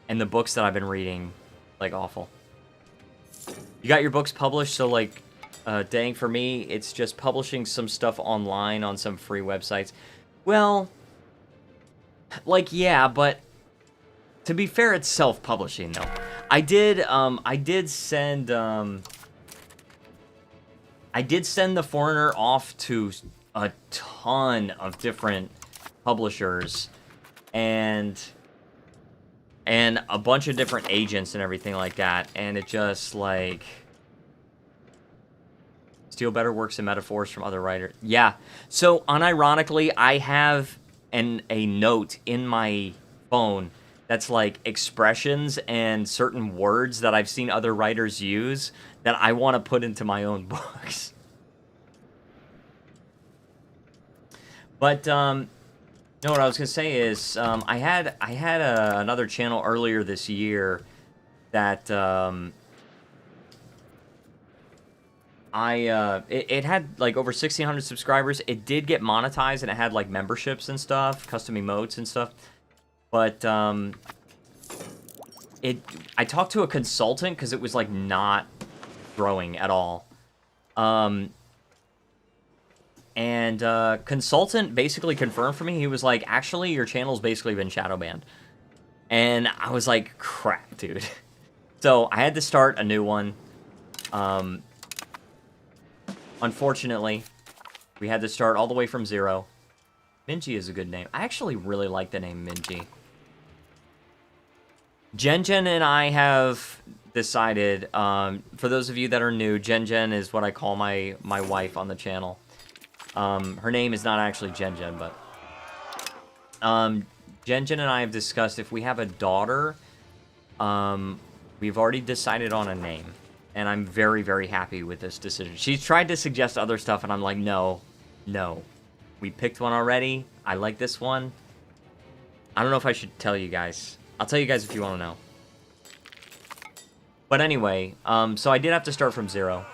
and the books that I've been reading, like, awful. You got your books published, so, like, dang, for me, it's just publishing some stuff online on some free websites. Well, like, yeah, but to be fair, it's self-publishing, though. I did send The Foreigner off to a ton of different publishers and a bunch of different agents and everything like that, and it just, like... Steal better works and metaphors from other writers. Yeah. So, unironically, I have a note in my phone that's like expressions and certain words that I've seen other writers use that I want to put into my own books. But, no, what I was going to say is, I had another channel earlier this year that, it had, like, over 1,600 subscribers. It did get monetized, and it had, like, memberships and stuff, custom emotes and stuff. But, I talked to a consultant, because it was, like, not growing at all. Consultant basically confirmed for me. He was like, actually, your channel's basically been shadow banned. And I was like, crap, dude. So, I had to start a new one. Unfortunately, we had to start all the way from zero. Minji is a good name. I actually really like the name Minji. Jen and I have decided, for those of you that are new, Jen is what I call my wife on the channel. Her name is not actually Jen, but... Jen and I have discussed if we have a daughter, we've already decided on a name. And I'm very, very happy with this decision. She's tried to suggest other stuff, and I'm like, no. We picked one already. I like this one. I don't know if I should tell you guys. I'll tell you guys if you want to know. But anyway, so I did have to start from zero.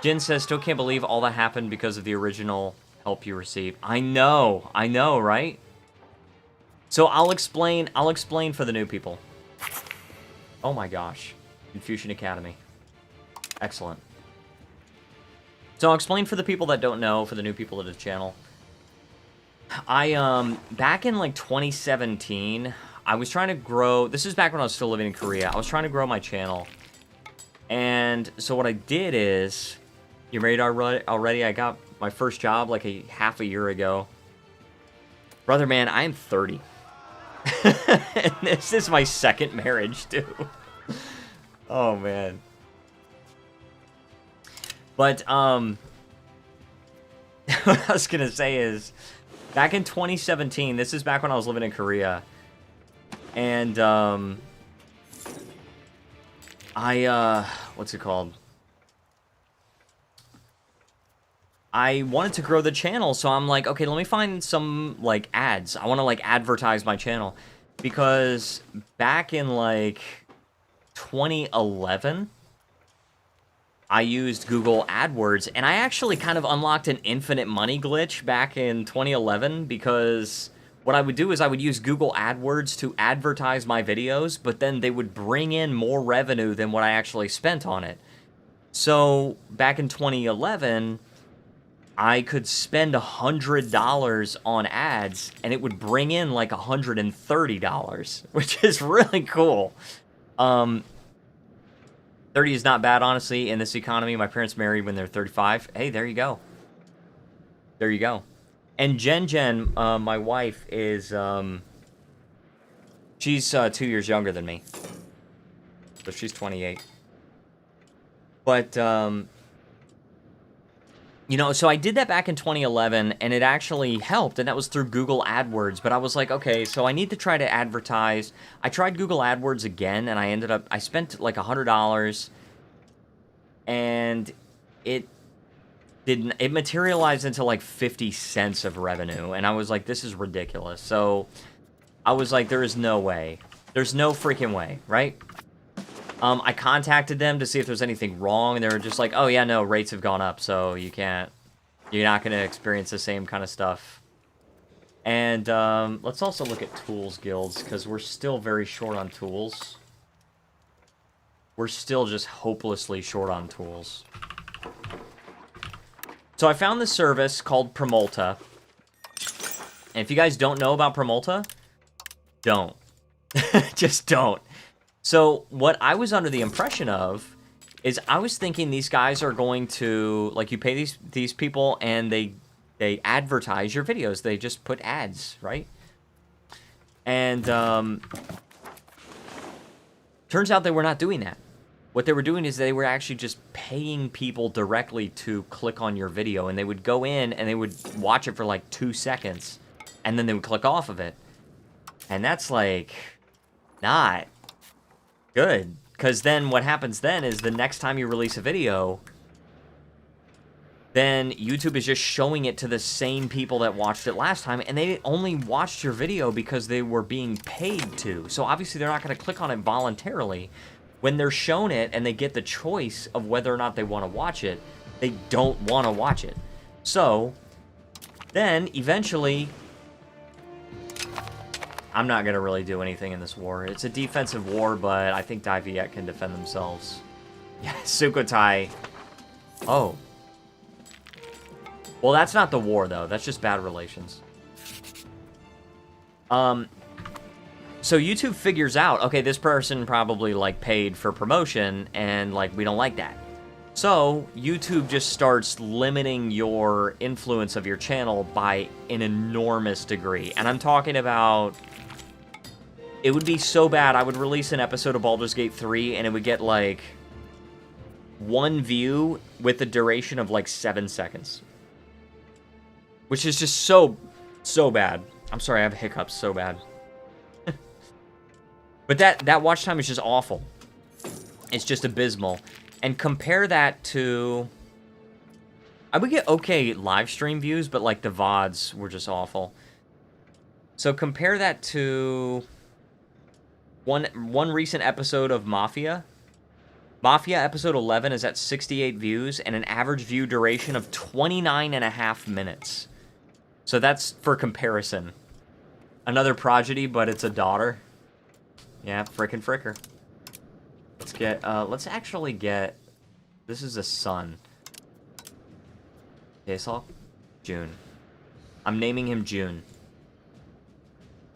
Jin says, still can't believe all that happened because of the original help you received. I know, right? So I'll explain for the new people. Oh my gosh. Confucian Academy. Excellent. So I'll explain for the people that don't know, for the new people to the channel. Back in like 2017, I was trying to grow, this is back when I was still living in Korea, I was trying to grow my channel. And so what I did is, you ready already? I got my first job like half a year ago. Brother, man, I am 30. And this is my second marriage, too. Oh, man. But, what I was gonna say is, back in 2017, this is back when I was living in Korea, and, what's it called? I wanted to grow the channel, so I'm like, okay, let me find some, like, ads. I want to, like, advertise my channel, because back in, like, 2011... I used Google AdWords, and I actually kind of unlocked an infinite money glitch back in 2011, because what I would do is I would use Google AdWords to advertise my videos, but then they would bring in more revenue than what I actually spent on it. So back in 2011, I could spend $100 on ads, and it would bring in like $130, which is really cool. 30 is not bad, honestly, in this economy. My parents married when they're 35. Hey, there you go. There you go. And Jen, my wife, is, she's 2 years younger than me. So she's 28. But, you know, so I did that back in 2011, and it actually helped, and that was through Google AdWords. But I was like, okay, so I need to try to advertise. I tried Google AdWords again, and I spent like $100, and it materialized into like 50 cents of revenue, and I was like, this is ridiculous. So I was like, there is no way. There's no freaking way, right? I contacted them to see if there's anything wrong, and they were just like, oh yeah, no, rates have gone up, so you're not going to experience the same kind of stuff. And let's also look at tools guilds, because we're still very short on tools. We're still just hopelessly short on tools. So I found this service called Promulta. And if you guys don't know about Promulta, don't. Just don't. So what I was under the impression of is I was thinking these guys are going to, like, you pay these people and they advertise your videos. They just put ads, right? And turns out they were not doing that. What they were doing is they were actually just paying people directly to click on your video, and they would go in and they would watch it for like 2 seconds, and then they would click off of it. And that's like not good, because then what happens then is the next time you release a video, then YouTube is just showing it to the same people that watched it last time, and they only watched your video because they were being paid to. So obviously they're not going to click on it voluntarily. When they're shown it and they get the choice of whether or not they want to watch it, they don't want to watch it. So then eventually, I'm not going to really do anything in this war. It's a defensive war, but I think Dai Viet can defend themselves. Yeah, Sukhothai. Oh. Well, that's not the war, though. That's just bad relations. So YouTube figures out, okay, this person probably, like, paid for promotion, and, like, we don't like that. So YouTube just starts limiting your influence of your channel by an enormous degree. And I'm talking about, it would be so bad, I would release an episode of Baldur's Gate 3, and it would get, like, 1 view with a duration of, like, 7 seconds. Which is just so bad. I'm sorry, I have hiccups so bad. But that watch time is just awful. It's just abysmal. And compare that to, I would get okay live stream views, but like the VODs were just awful. So compare that to one recent episode of Mafia. Mafia episode 11 is at 68 views and an average view duration of 29.5 minutes. So that's for comparison. Another prodigy, but it's a daughter. Yeah, frickin' fricker. Let's actually get, this is a son. Daysal? June. I'm naming him June.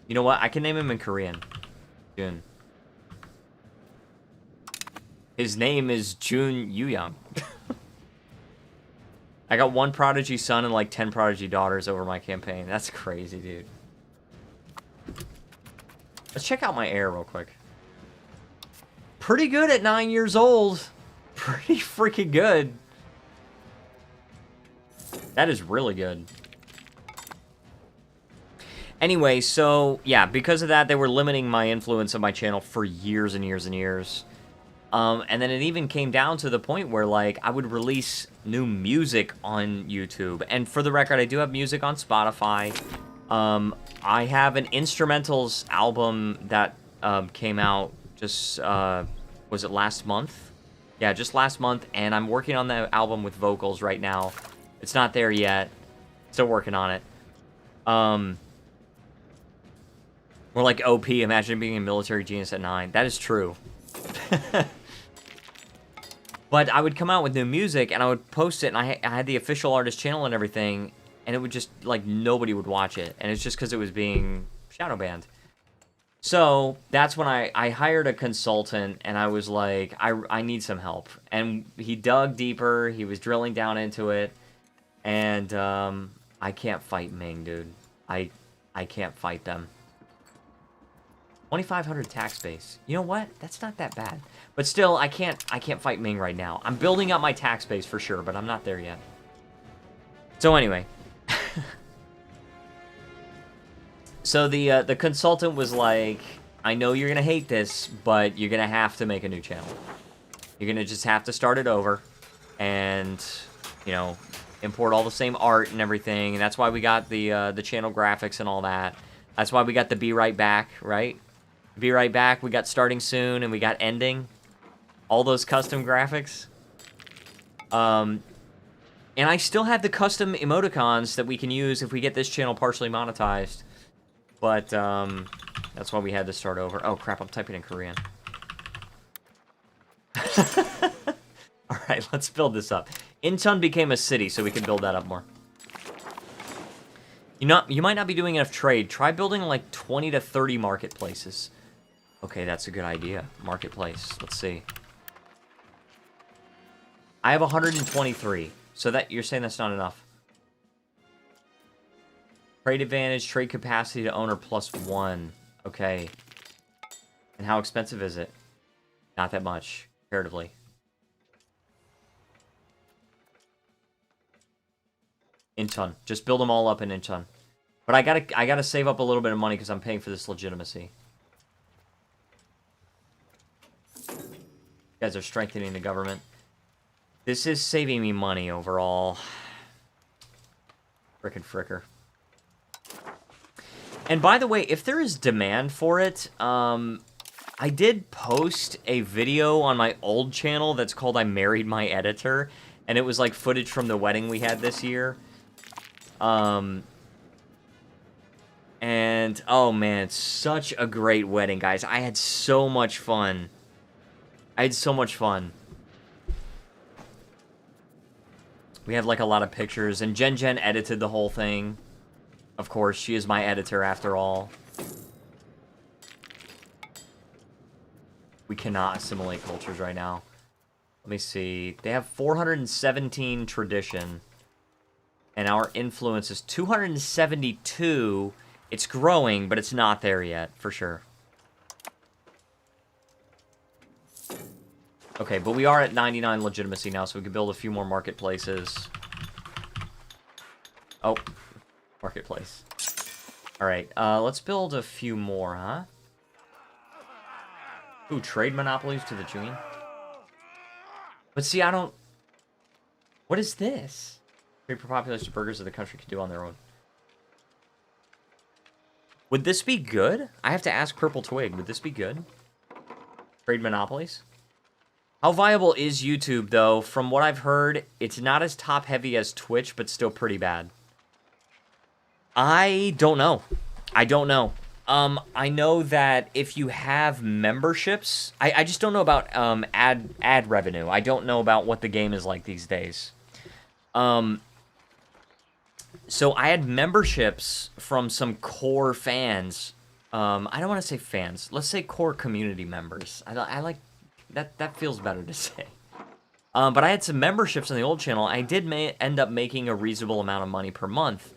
You know what? I can name him in Korean. June. His name is June Youyang. I got 1 prodigy son and like 10 prodigy daughters over my campaign. That's crazy, dude. Let's check out my heir real quick. Pretty good at 9 years old. Pretty freaking good. That is really good. Anyway, so, yeah, because of that, they were limiting my influence on my channel for years and years and years. And then it even came down to the point where, like, I would release new music on YouTube. And for the record, I do have music on Spotify. I have an instrumentals album that came out just, was it last month? Yeah, just last month. And I'm working on the album with vocals right now. It's not there yet. Still working on it. More like OP, imagine being a military genius at 9. That is true. But I would come out with new music, and I would post it, and I had the official artist channel and everything, and it would just, like, nobody would watch it. And it's just because it was being shadow banned. So, that's when I hired a consultant, and I was like, I need some help. And he dug deeper, he was drilling down into it, and I can't fight Ming, dude. I can't fight them. 2,500 tax base. You know what? That's not that bad. But still, I can't fight Ming right now. I'm building up my tax base for sure, but I'm not there yet. So anyway. So the consultant was like, I know you're gonna hate this, but you're gonna have to make a new channel. You're gonna just have to start it over and, you know, import all the same art and everything. And that's why we got the channel graphics and all that. That's why we got the Be Right Back, right? Be Right Back, we got starting soon, and we got ending. All those custom graphics. And I still have the custom emoticons that we can use if we get this channel partially monetized. But, that's why we had to start over. Oh, crap, I'm typing in Korean. Alright, let's build this up. Incheon became a city, so we can build that up more. You might not be doing enough trade. Try building, like, 20 to 30 marketplaces. Okay, that's a good idea. Marketplace. Let's see. I have 123. So that you're saying that's not enough. Trade advantage, trade capacity to owner +1. Okay. And how expensive is it? Not that much, comparatively. Incheon. Just build them all up in Incheon. But I gotta save up a little bit of money because I'm paying for this legitimacy. You guys are strengthening the government. This is saving me money overall. Frickin' fricker. And by the way, if there is demand for it, I did post a video on my old channel that's called I Married My Editor. And it was like footage from the wedding we had this year. And, oh man, it's such a great wedding, guys. I had so much fun. I had so much fun. We had, like, a lot of pictures, and Jen edited the whole thing. Of course, she is my editor after all. We cannot assimilate cultures right now. Let me see. They have 417 tradition. And our influence is 272. It's growing, but it's not there yet, for sure. Okay, but we are at 99 legitimacy now, so we can build a few more marketplaces. Oh, marketplace. Alright, let's build a few more, huh? Ooh, trade monopolies to the June. But see, I don't... What is this? Trade per population burgers of the country can do on their own. Would this be good? I have to ask Purple Twig. Would this be good? Trade monopolies? How viable is YouTube, though? From what I've heard, it's not as top-heavy as Twitch, but still pretty bad. I don't know. I don't know. I know that if you have memberships, I just don't know about ad revenue. I don't know about what the game is like these days. So I had memberships from some core fans. I don't want to say fans. Let's say core community members. I like that. That feels better to say. But I had some memberships on the old channel. I did end up making a reasonable amount of money per month.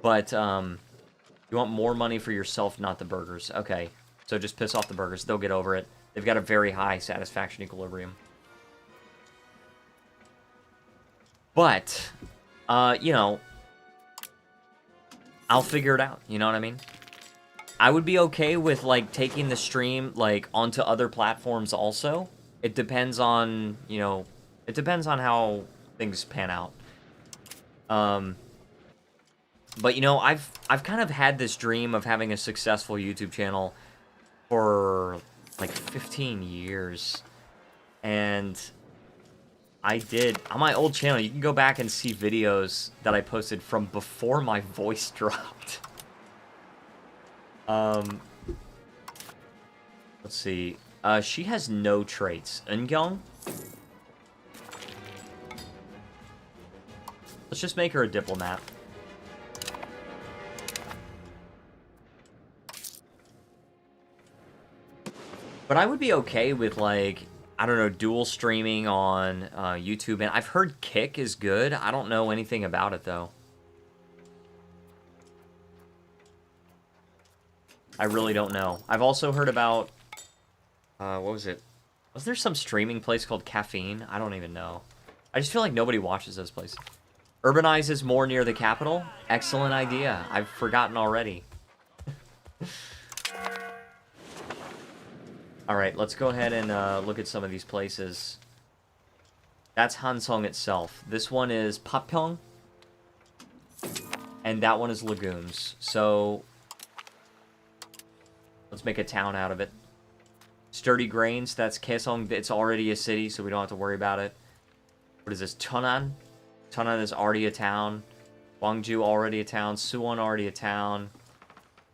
But you want more money for yourself, not the burgers. Okay, so just piss off the burgers. They'll get over it. They've got a very high satisfaction equilibrium. But, you know, I'll figure it out. You know what I mean? I would be okay with, like, taking the stream, like, onto other platforms also. It depends on, you know, it depends on how things pan out. But, you know, I've kind of had this dream of having a successful YouTube channel for, like, 15 years. And I did, on my old channel, you can go back and see videos that I posted from before my voice dropped. Let's see. She has no traits. Eungyung? Let's just make her a diplomat. But I would be okay with, like, I don't know, dual streaming on YouTube. And I've heard Kick is good. I don't know anything about it, though. I really don't know. I've also heard about, what was it? Was there some streaming place called Caffeine? I don't even know. I just feel like nobody watches those places. Urbanizes more near the capital? Excellent idea. I've forgotten already. Alright, let's go ahead and look at some of these places. That's Hansong itself. This one is Papyeong. And that one is Legumes. So, let's make a town out of it. Sturdy Grains, that's Kaesong. It's already a city, so we don't have to worry about it. What is this? Cheonan? Cheonan is already a town. Gwangju already a town. Suwon already a town.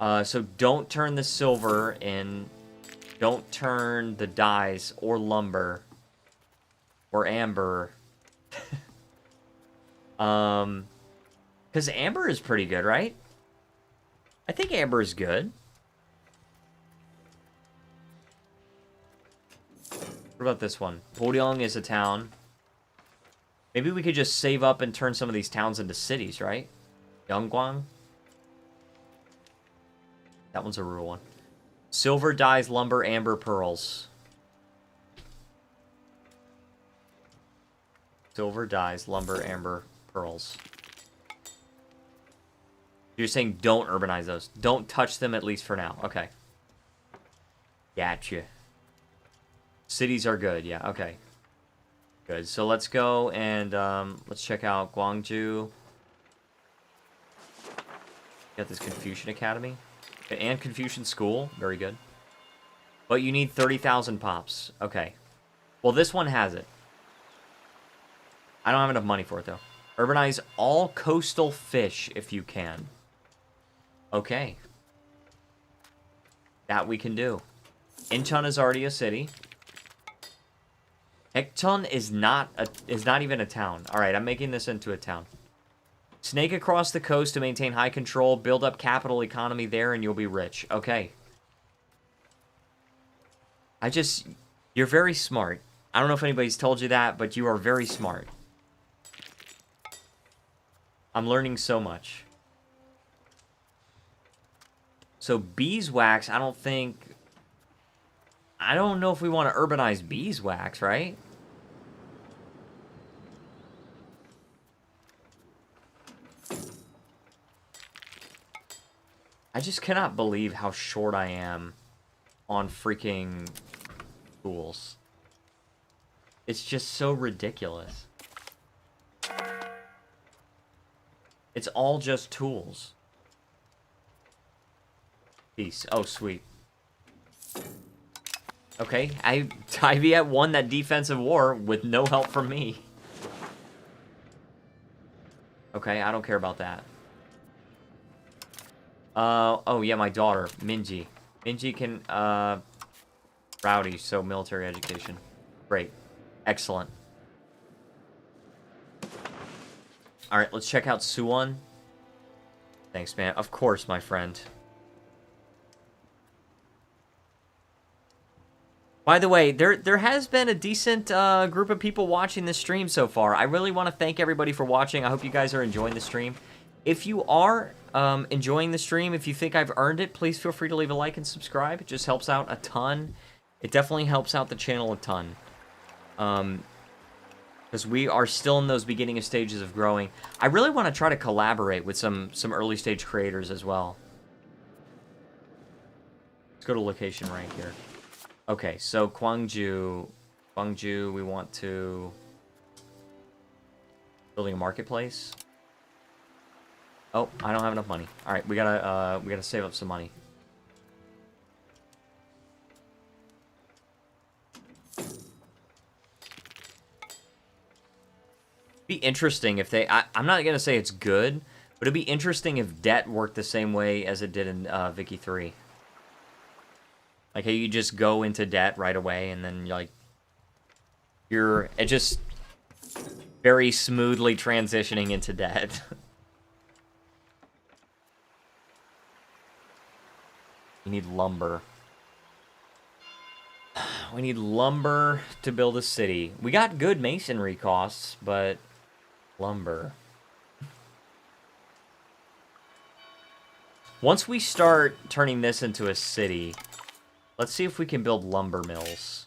So don't turn the silver in. Don't turn the dyes or lumber or amber. Because amber is pretty good, right? I think amber is good. What about this one? Goryeo is a town. Maybe we could just save up and turn some of these towns into cities, right? Yeonggwang. That one's a rural one. Silver dyes, lumber, amber, pearls. Silver dyes, lumber, amber, pearls. You're saying don't urbanize those. Don't touch them, at least for now. Okay. Gotcha. Cities are good. Yeah, okay. Good. So let's go and let's check out Gwangju. Got this Confucian Academy. And Confucian School. Very good. But you need 30,000 pops. Okay. Well, this one has it. I don't have enough money for it, though. Urbanize all coastal fish if you can. Okay. That we can do. Incheon is already a city. Ekcheon is not even a town. All right, I'm making this into a town. Snake across the coast to maintain high control, build up capital economy there, and you'll be rich. Okay. You're very smart. I don't know if anybody's told you that, but you are very smart. I'm learning so much. So beeswax, I don't know if we want to urbanize beeswax, right? I just cannot believe how short I am on freaking tools. It's just so ridiculous. It's all just tools. Peace. Oh, sweet. Okay, Ivy won that defensive war with no help from me. Okay, I don't care about that. Oh yeah, my daughter, Minji. Minji can, rowdy, so military education. Great. Excellent. Alright, let's check out Suwon. Thanks, man. Of course, my friend. By the way, there has been a decent group of people watching this stream so far. I really want to thank everybody for watching. I hope you guys are enjoying the stream. If you are enjoying the stream, if you think I've earned it, please feel free to leave a like and subscribe. It just helps out a ton. It definitely helps out the channel a ton. Because we are still in those beginning stages of growing. I really want to try to collaborate with some early stage creators as well. Let's go to location rank here. Okay, so Gwangju, we want to building a marketplace. Oh, I don't have enough money. All right, we gotta save up some money. Be interesting if they. I'm not gonna say it's good, but it'd be interesting if debt worked the same way as it did in Vicky 3. Like how you just go into debt right away, and then it just very smoothly transitioning into debt. You need lumber. We need lumber to build a city. We got good masonry costs, but lumber. Once we start turning this into a city, let's see if we can build lumber mills.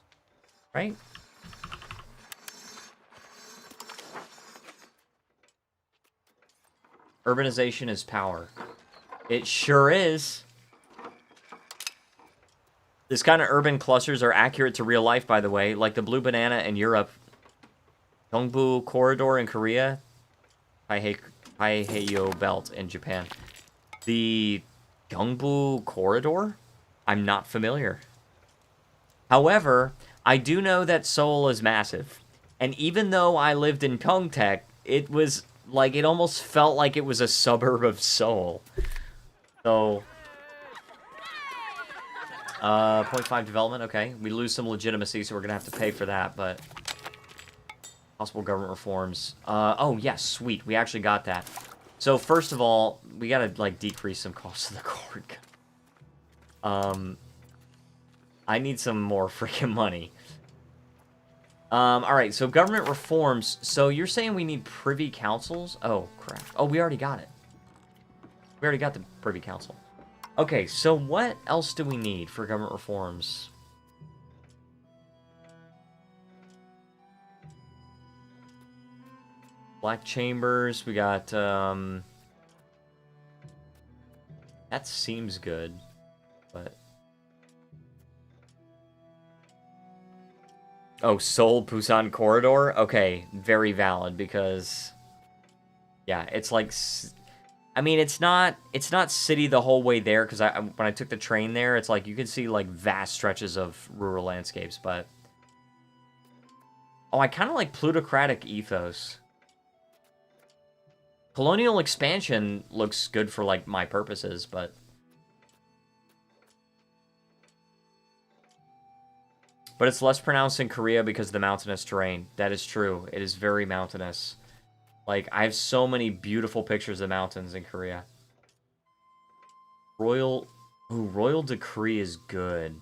Right? Urbanization is power. It sure is. This kind of urban clusters are accurate to real life, by the way, like the Blue Banana in Europe, Gyeongbu Corridor in Korea, Taiheiyo Belt in Japan. The Gyeongbu Corridor? I'm not familiar. However, I do know that Seoul is massive. And even though I lived in Gyeongtaek, it was like, it almost felt like it was a suburb of Seoul. So... 0.5 development, okay. We lose some legitimacy, so we're gonna have to pay for that, but... Possible government reforms. Oh, yes, sweet. We actually got that. So, first of all, we gotta, decrease some costs of the court. I need some more freaking money. Alright, so government reforms. So, you're saying we need privy councils? Oh, crap. Oh, we already got it. We already got the privy council. Okay, so what else do we need for government reforms? Black chambers, we got, that seems good, but... Oh, Seoul Busan Corridor? Okay, very valid, because... Yeah, it's like... I mean, it's not city the whole way there, because when I took the train there, it's like, you can see, vast stretches of rural landscapes, but... Oh, I kind of like plutocratic ethos. Colonial expansion looks good for, my purposes, but... But it's less pronounced in Korea because of the mountainous terrain. That is true. It is very mountainous. I have so many beautiful pictures of mountains in Korea. Royal decree is good.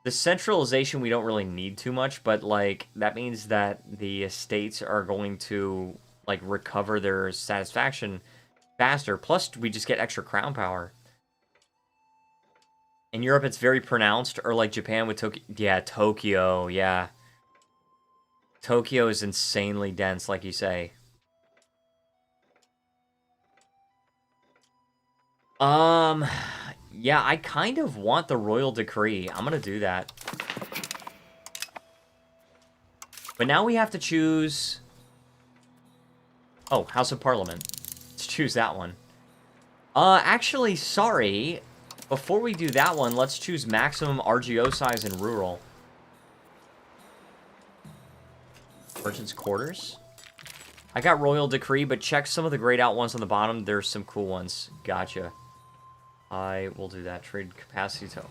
The centralization we don't really need too much, but, that means that the estates are going to, recover their satisfaction faster. Plus, we just get extra crown power. In Europe, it's very pronounced, or Japan with Tokyo. Yeah, Tokyo, yeah. Tokyo is insanely dense, like you say. Yeah, I kind of want the royal decree. I'm gonna do that. But now we have to choose... Oh, House of Parliament. Let's choose that one. Actually, sorry. Before we do that one, let's choose maximum RGO size in rural. Merchant's quarters. I got Royal Decree, but check some of the grayed out ones on the bottom. There's some cool ones. Gotcha. I will do that. Trade capacity to...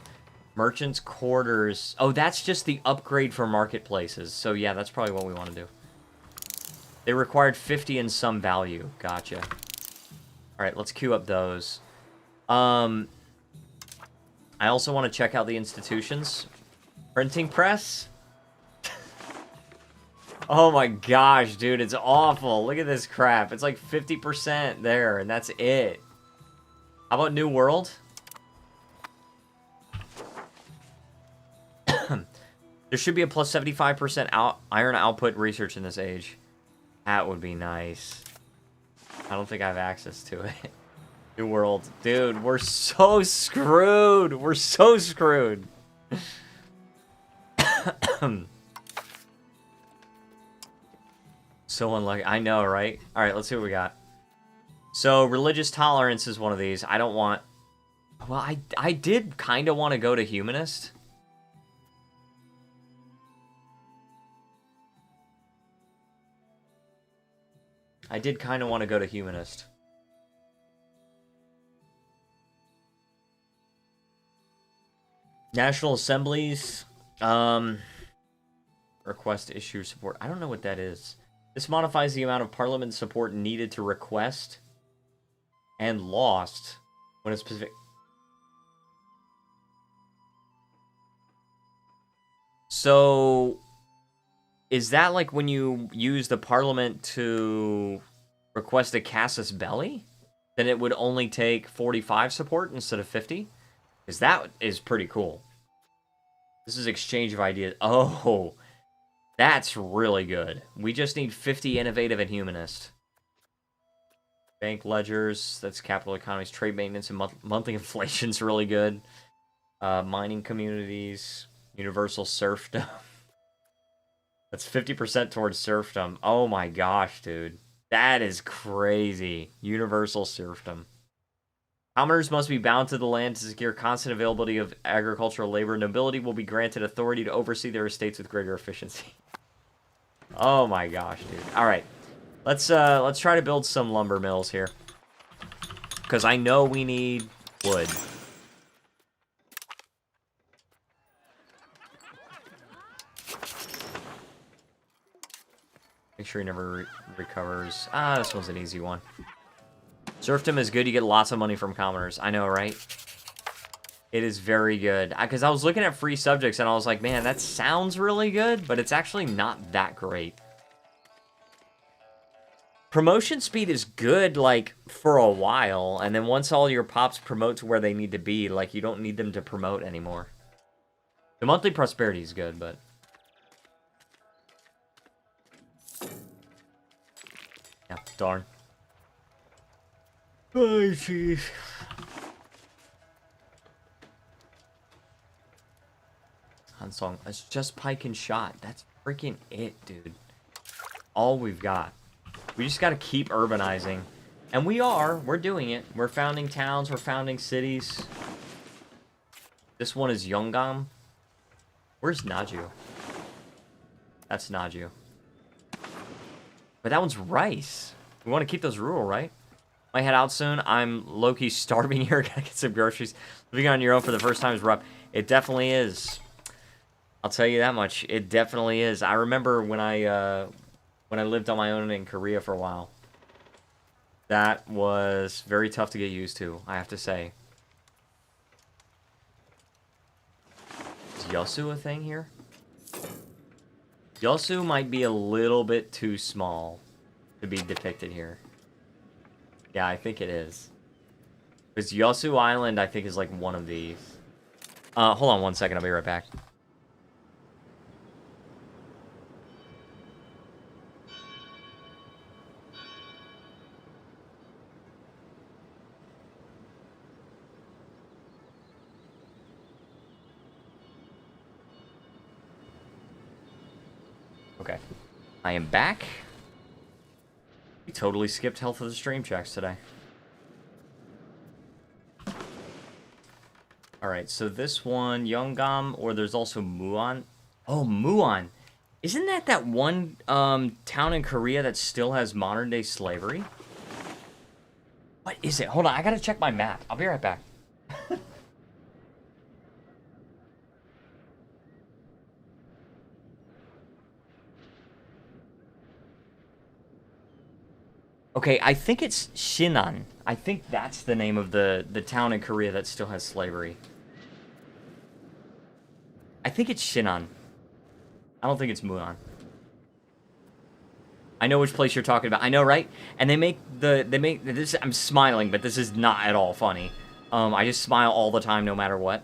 Merchants' quarters. Oh, that's just the upgrade for marketplaces. So, yeah, that's probably what we want to do. They required 50 in some value. Gotcha. Alright, let's queue up those. I also want to check out the institutions. Printing press? Oh my gosh, dude, it's awful. Look at this crap. It's like 50% there, and that's it. How about New World? There should be a plus 75% iron output research in this age. That would be nice. I don't think I have access to it. New World. Dude, we're so screwed. We're so screwed. So unlucky. I know, right? Alright, let's see what we got. So, religious tolerance is one of these. I don't want... Well, I did kind of want to go to humanist. I did kind of want to go to humanist. National Assemblies. Request issue support. I don't know what that is. This modifies the amount of parliament support needed to request and lost when a specific... So, is that like when you use the parliament to request a casus belli? Then it would only take 45 support instead of 50? Because that is pretty cool. This is exchange of ideas. Oh, that's really good. We just need 50 innovative and humanist. Bank ledgers, that's capital economies. Trade maintenance and monthly inflation's really good. Mining communities. Universal serfdom. That's 50% towards serfdom. Oh my gosh, dude. That is crazy. Universal serfdom. Commoners must be bound to the land to secure constant availability of agricultural labor. Nobility will be granted authority to oversee their estates with greater efficiency. Oh my gosh, dude. Alright. Let's try to build some lumber mills here. Because I know we need wood. Make sure he never recovers. Ah, this one's an easy one. Serfdom is good. You get lots of money from commoners. I know, right? It is very good. Because I was looking at free subjects and I was like, man, that sounds really good, but it's actually not that great. Promotion speed is good, like, for a while. And then once all your pops promote to where they need to be, like, you don't need them to promote anymore. The monthly prosperity is good, but... Yeah, darn. Oh, jeez. Hansong. It's just pike and shot. That's freaking it, dude. All we've got. We just gotta keep urbanizing. And we're doing it. We're founding towns, we're founding cities. This one is Yeongam. Where's Naju? That's Naju. But that one's rice. We want to keep those rural, right? Might head out soon. I'm low-key starving here. Gotta get some groceries. Living on your own for the first time is rough. It definitely is. I'll tell you that much. It definitely is. I remember when I lived on my own in Korea for a while. That was very tough to get used to, I have to say. Is Yosu a thing here? Yosu might be a little bit too small to be depicted here. Yeah, I think it is. Because Yosu Island, I think, is like one of these. Hold on one second, I'll be right back. Okay. I am back. We totally skipped health of the stream checks today. Alright, so this one, Yeongam, or there's also Muon. Oh, Muon Isn't that one town in Korea that still has modern day slavery? What is it? Hold on, I gotta check my map. I'll be right back. Okay, I think it's Shinan. I think that's the name of the town in Korea that still has slavery. I think it's Shinan. I don't think it's Muan. I know which place you're talking about. I know, right? And they make this. I'm smiling, but this is not at all funny. I just smile all the time, no matter what.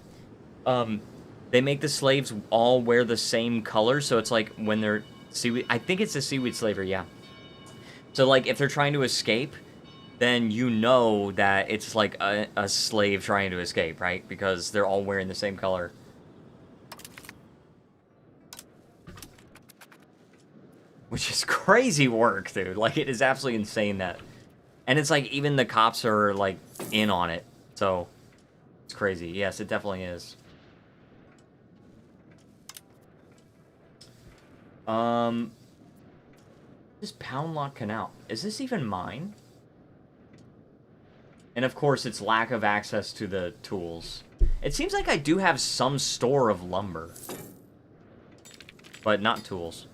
They make the slaves all wear the same color, so it's like when they're seaweed. I think it's a seaweed slavery, yeah. So, like, if they're trying to escape, then you know that it's like a slave trying to escape, right? Because they're all wearing the same color. Which is crazy work, dude. Like, it is absolutely insane that... And it's like, even the cops are, like, in on it. So, it's crazy. Yes, it definitely is. This Pound Lock Canal. Is this even mine? And of course, it's lack of access to the tools. It seems like I do have some store of lumber. But not tools.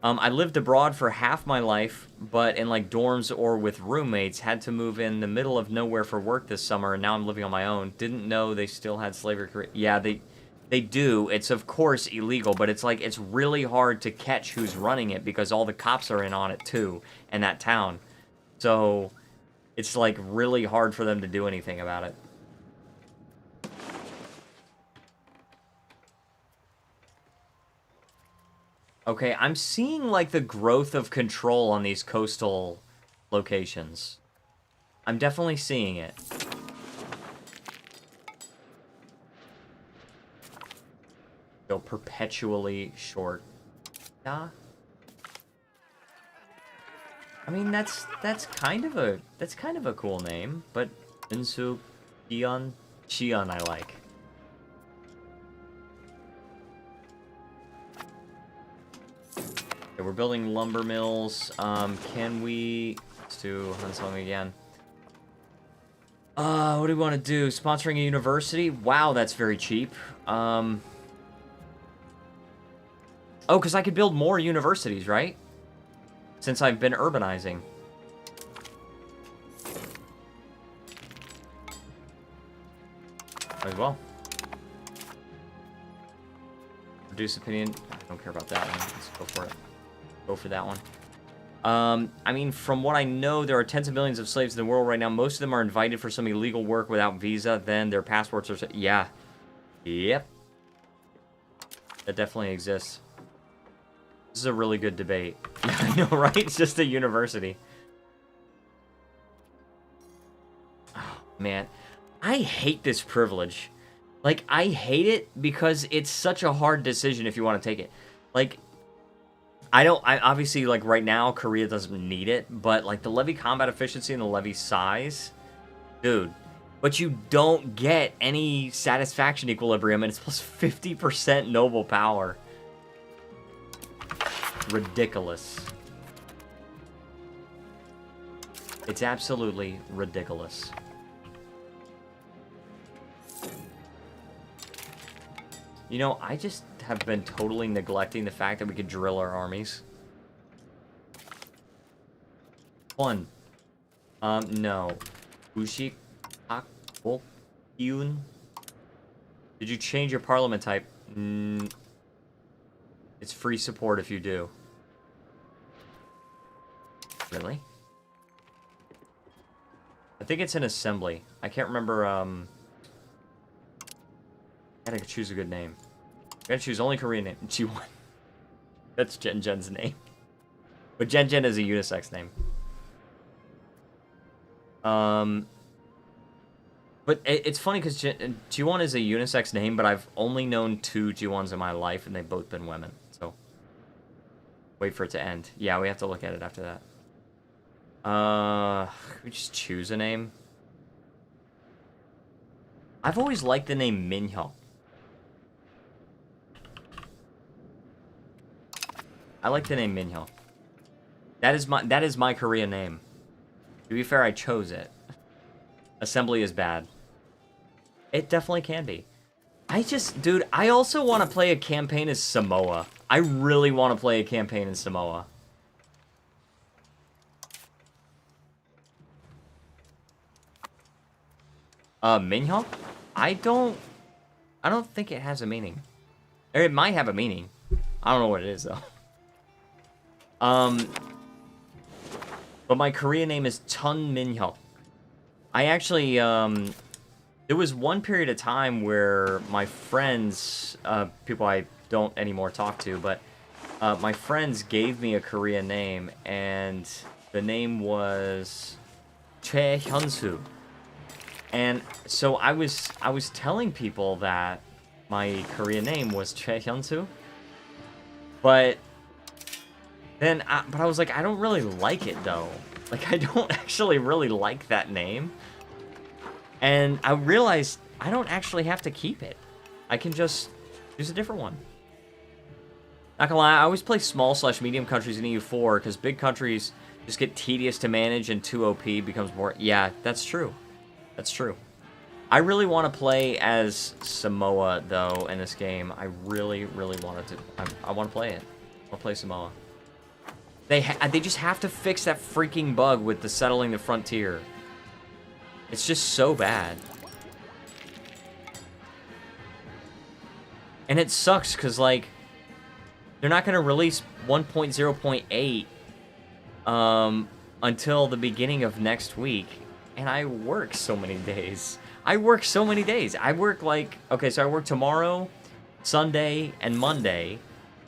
I lived abroad for half my life, but in like dorms or with roommates. Had to move in the middle of nowhere for work this summer, and now I'm living on my own. Didn't know they still had slavery. Yeah, they do. It's of course illegal, but it's like it's really hard to catch who's running it because all the cops are in on it too, in that town. So it's like really hard for them to do anything about it. Okay, I'm seeing like the growth of control on these coastal locations. I'm definitely seeing it. Go perpetually short. Yeah. I mean that's kind of a cool name, but Insu Shion I like. Okay, we're building lumber mills. Can we... Let's do Hansong again. What do we want to do? Sponsoring a university? Wow, that's very cheap. Oh, because I could build more universities, right? Since I've been urbanizing. Might as well. Reduce opinion. I don't care about that one. Let's go for it. Go for that one. I mean, from what I know, there are tens of millions of slaves in the world right now. Most of them are invited for some illegal work without visa. Then their passports are... Yeah. Yep. That definitely exists. This is a really good debate. Yeah, I know, right? It's just a university. Oh, man. I hate this privilege. Like, I hate it because it's such a hard decision if you want to take it. Like... I obviously, like, right now, Korea doesn't need it, but, like, the levy combat efficiency and the levy size, dude, but you don't get any satisfaction equilibrium, and it's plus 50% noble power. Ridiculous. It's absolutely ridiculous. You know, I just have been totally neglecting the fact that we could drill our armies. One. No. Ushik Akbol Yun. Did you change your parliament type? It's free support if you do. Really? I think it's an assembly. I can't remember, I gotta choose a good name. I gotta choose only Korean name. G1. That's Jen Jen's name. But Jen Jen is a unisex name. But it's funny because G1 is a unisex name, but I've only known 2 G1s in my life, and they've both been women. So, wait for it to end. Yeah, we have to look at it after that. We just choose a name. I've always liked the name Minhyuk. I like the name Minhyuk. That is my Korean name. To be fair, I chose it. Assembly is bad. It definitely can be. Dude, I also want to play a campaign as Samoa. I really want to play a campaign in Samoa. Minhyuk? I don't think it has a meaning. Or it might have a meaning. I don't know what it is, though. But my Korean name is Chun Minhyuk. I actually, there was one period of time where my friends, people I don't anymore talk to, but my friends gave me a Korean name, and the name was Choi Hyunsu. And so I was telling people that my Korean name was Choi Hyunsu, but then I was like, I don't really like it though. Like, I don't actually really like that name. And I realized I don't actually have to keep it. I can just use a different one. Not gonna lie, I always play small/medium countries in EU4 because big countries just get tedious to manage and 2 OP becomes more... Yeah, that's true. That's true. I really want to play as Samoa, though, in this game. I really, really wanted to. I want to play it. I want to play Samoa. They just have to fix that freaking bug with the settling the frontier. It's just so bad. And it sucks, because, like, they're not going to release 1.0.8 until the beginning of next week. And I work so many days. I work, like... Okay, so I work tomorrow, Sunday, and Monday.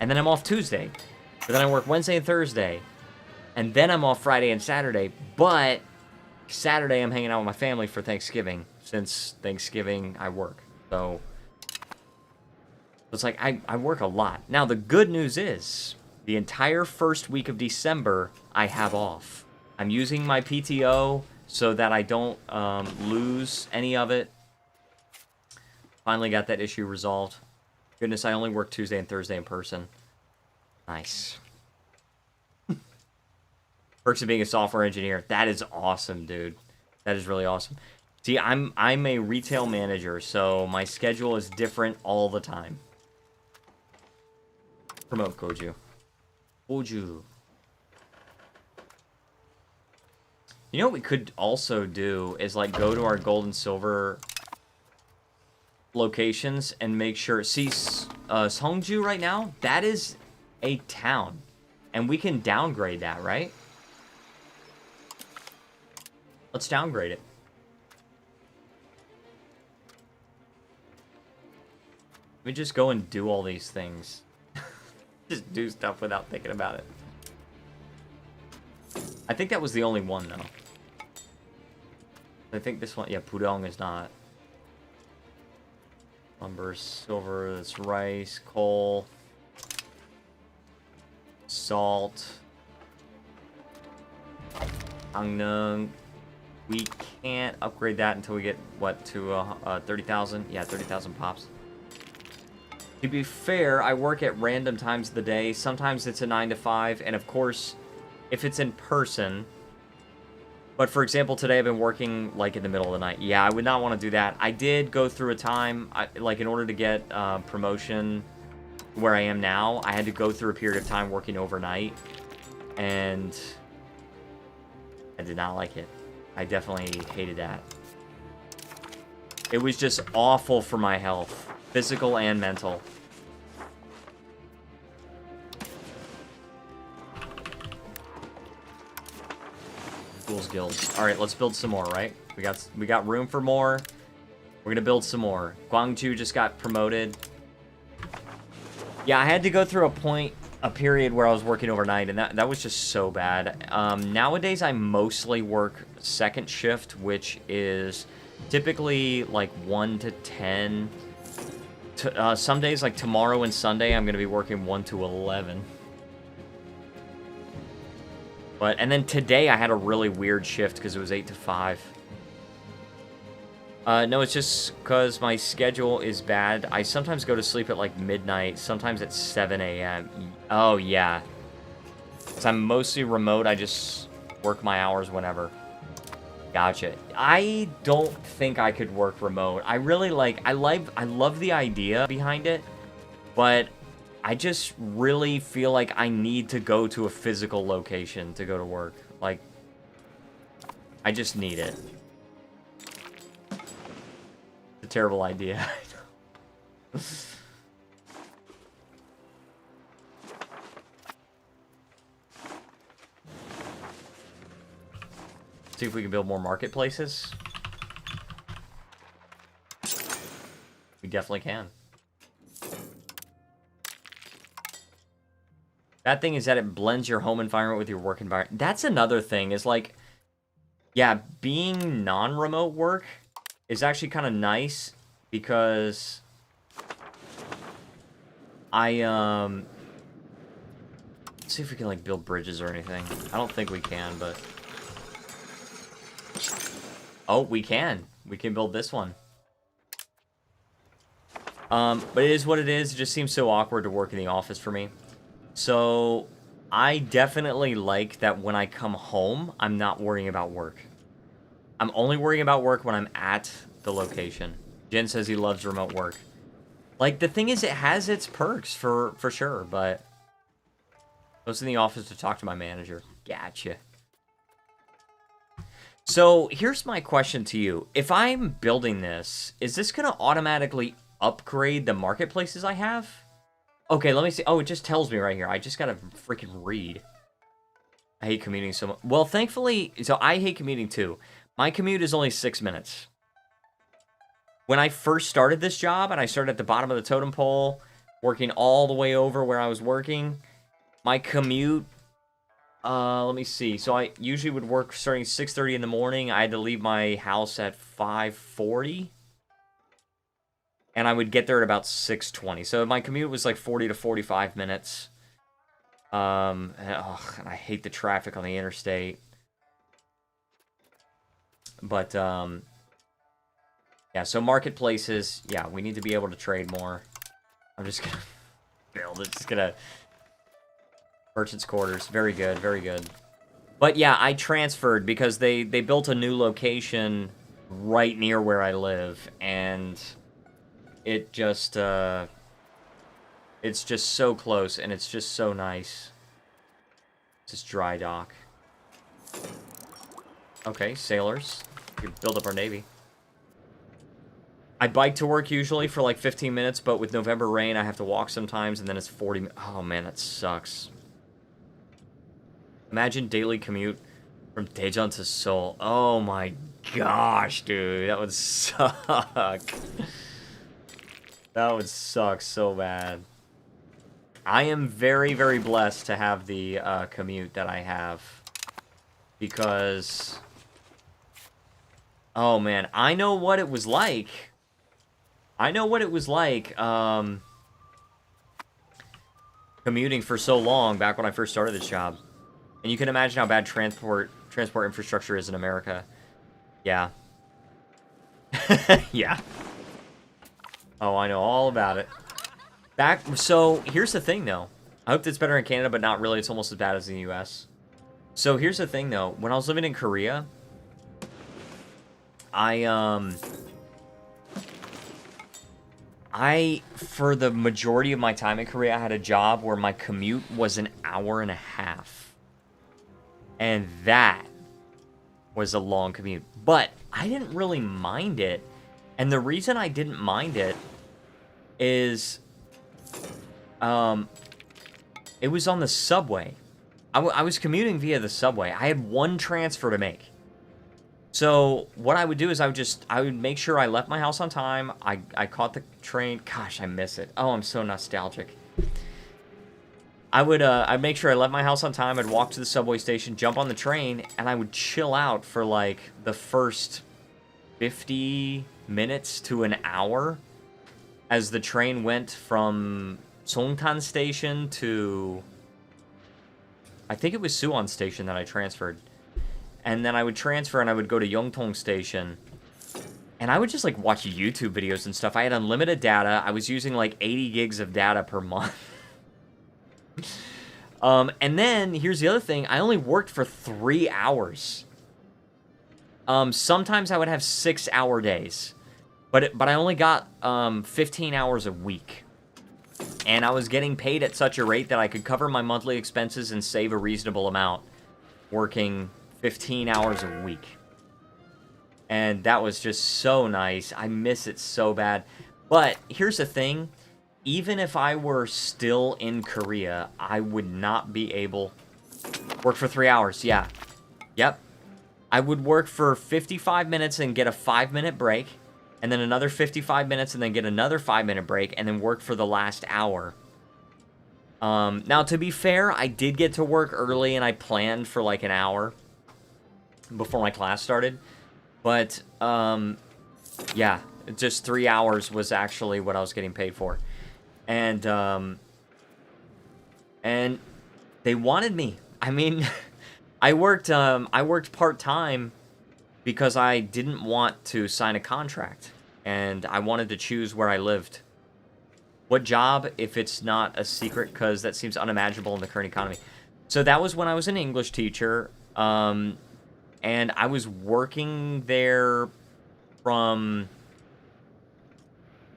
And then I'm off Tuesday. But then I work Wednesday and Thursday. And then I'm off Friday and Saturday. But Saturday I'm hanging out with my family for Thanksgiving. Since Thanksgiving I work. So it's like I work a lot. Now the good news is the entire first week of December I have off. I'm using my PTO so that I don't lose any of it. Finally got that issue resolved. Goodness, I only work Tuesday and Thursday in person. Nice. Perks of being a software engineer. That is awesome, dude. That is really awesome. See, I'm a retail manager, so my schedule is different all the time. Promote Goju. Goju. You know what we could also do is, like, go to our gold and silver locations and make sure... See, Seongju right now, that is a town. And we can downgrade that, right? Let's downgrade it. Let me just go and do all these things. Just do stuff without thinking about it. I think that was the only one, though. I think this one... Yeah, Pudong is not. Lumber, silver, that's rice, coal... Salt. Angnung. We can't upgrade that until we get, what, to 30,000? Yeah, 30,000 pops. To be fair, I work at random times of the day. Sometimes it's a 9 to 5, and of course, if it's in person... But for example, today I've been working, like, in the middle of the night. Yeah, I would not want to do that. I did go through a time, like, in order to get promotion... where I am now, I had to go through a period of time working overnight, and I did not like it. I definitely hated that. It was just awful for my health, physical and mental. Schools guilds. All right, let's build some more. Right? We got room for more. We're gonna build some more. Gwangju just got promoted. Yeah, I had to go through a period where I was working overnight, and that was just so bad. Nowadays, I mostly work second shift, which is typically like 1 to 10. Some days, like tomorrow and Sunday, I'm going to be working 1 to 11. And then today, I had a really weird shift because it was 8 to 5. No, it's just because my schedule is bad. I sometimes go to sleep at, like, midnight, sometimes at 7 a.m. Oh, yeah. Since I'm mostly remote, I just work my hours whenever. Gotcha. I don't think I could work remote. I really I love the idea behind it, but I just really feel like I need to go to a physical location to go to work. Like, I just need it. It's a terrible idea. See if we can build more marketplaces. We definitely can. Bad thing is that it blends your home environment with your work environment. That's another thing, is like, yeah, being non-remote work is actually kind of nice because let's see if we can like build bridges or anything. I don't think we can, but oh, we can. We can build this one. But it is what it is. It just seems so awkward to work in the office for me. So, I definitely like that when I come home, I'm not worrying about work. I'm only worrying about work when I'm at the location. Jen says he loves remote work. Like, the thing is, it has its perks, for sure, but I was in the office to talk to my manager. Gotcha. So, here's my question to you. If I'm building this, is this going to automatically upgrade the marketplaces I have? Okay, let me see. Oh, it just tells me right here. I just gotta freaking read. I hate commuting so much. Well, thankfully, so I hate commuting too. My commute is only 6 minutes. When I first started this job, and I started at the bottom of the totem pole, working all the way over where I was working, my commute, let me see. So I usually would work starting 6:30 in the morning. I had to leave my house at 5:40. And I would get there at about 6:20. So my commute was like 40 to 45 minutes. And I hate the traffic on the interstate. But, yeah, so marketplaces, yeah, we need to be able to trade more. I'm just gonna build it. Just gonna... Merchant's quarters. Very good, very good. But yeah, I transferred because they built a new location right near where I live. And... it just, it's just so close, and it's just so nice. Just dry dock. Okay, sailors. We can build up our navy. I bike to work usually for like 15 minutes, but with November rain, I have to walk sometimes, and then it's 40 minutes. Oh, man, that sucks. Imagine daily commute from Daejeon to Seoul. Oh, my gosh, dude. That would suck. That would suck so bad. I am very, very blessed to have the commute that I have. Because... oh, man. I know what it was like. I know what it was like, commuting for so long back when I first started this job. And you can imagine how bad transport infrastructure is in America. Yeah. Yeah. Oh, I know all about it. So, here's the thing, though. I hope it's better in Canada, but not really. It's almost as bad as in the US. So, here's the thing, though. When I was living in Korea, for the majority of my time in Korea, I had a job where my commute was an hour and a half. And that was a long commute. But I didn't really mind it. And the reason I didn't mind it is, it was on the subway. I was commuting via the subway. I had one transfer to make. So what I would do is I would make sure I left my house on time. I caught the train. Gosh, I miss it. Oh, I'm so nostalgic. I'd make sure I left my house on time. I'd walk to the subway station, jump on the train, and I would chill out for like the first 50 minutes to an hour as the train went from Songtan Station to, I think it was Suwon Station that I transferred. And then I would transfer and I would go to Yongtong Station. And I would just like watch YouTube videos and stuff. I had unlimited data. I was using like 80 gigs of data per month. And then, here's the other thing. I only worked for 3 hours. Sometimes I would have 6-hour days. But I only got 15 hours a week. And I was getting paid at such a rate that I could cover my monthly expenses and save a reasonable amount working 15 hours a week. And that was just so nice. I miss it so bad. But here's the thing. Even if I were still in Korea, I would not be able work for 3 hours. Yeah. Yep. I would work for 55 minutes and get a 5-minute break. And then another 55 minutes and then get another 5-minute break. And then work for the last hour. Now, to be fair, I did get to work early and I planned for like an hour before my class started. But, yeah, just 3 hours was actually what I was getting paid for. And they wanted me. I mean, I worked part-time because I didn't want to sign a contract. And I wanted to choose where I lived. What job, if it's not a secret, because that seems unimaginable in the current economy. So that was when I was an English teacher. And I was working there from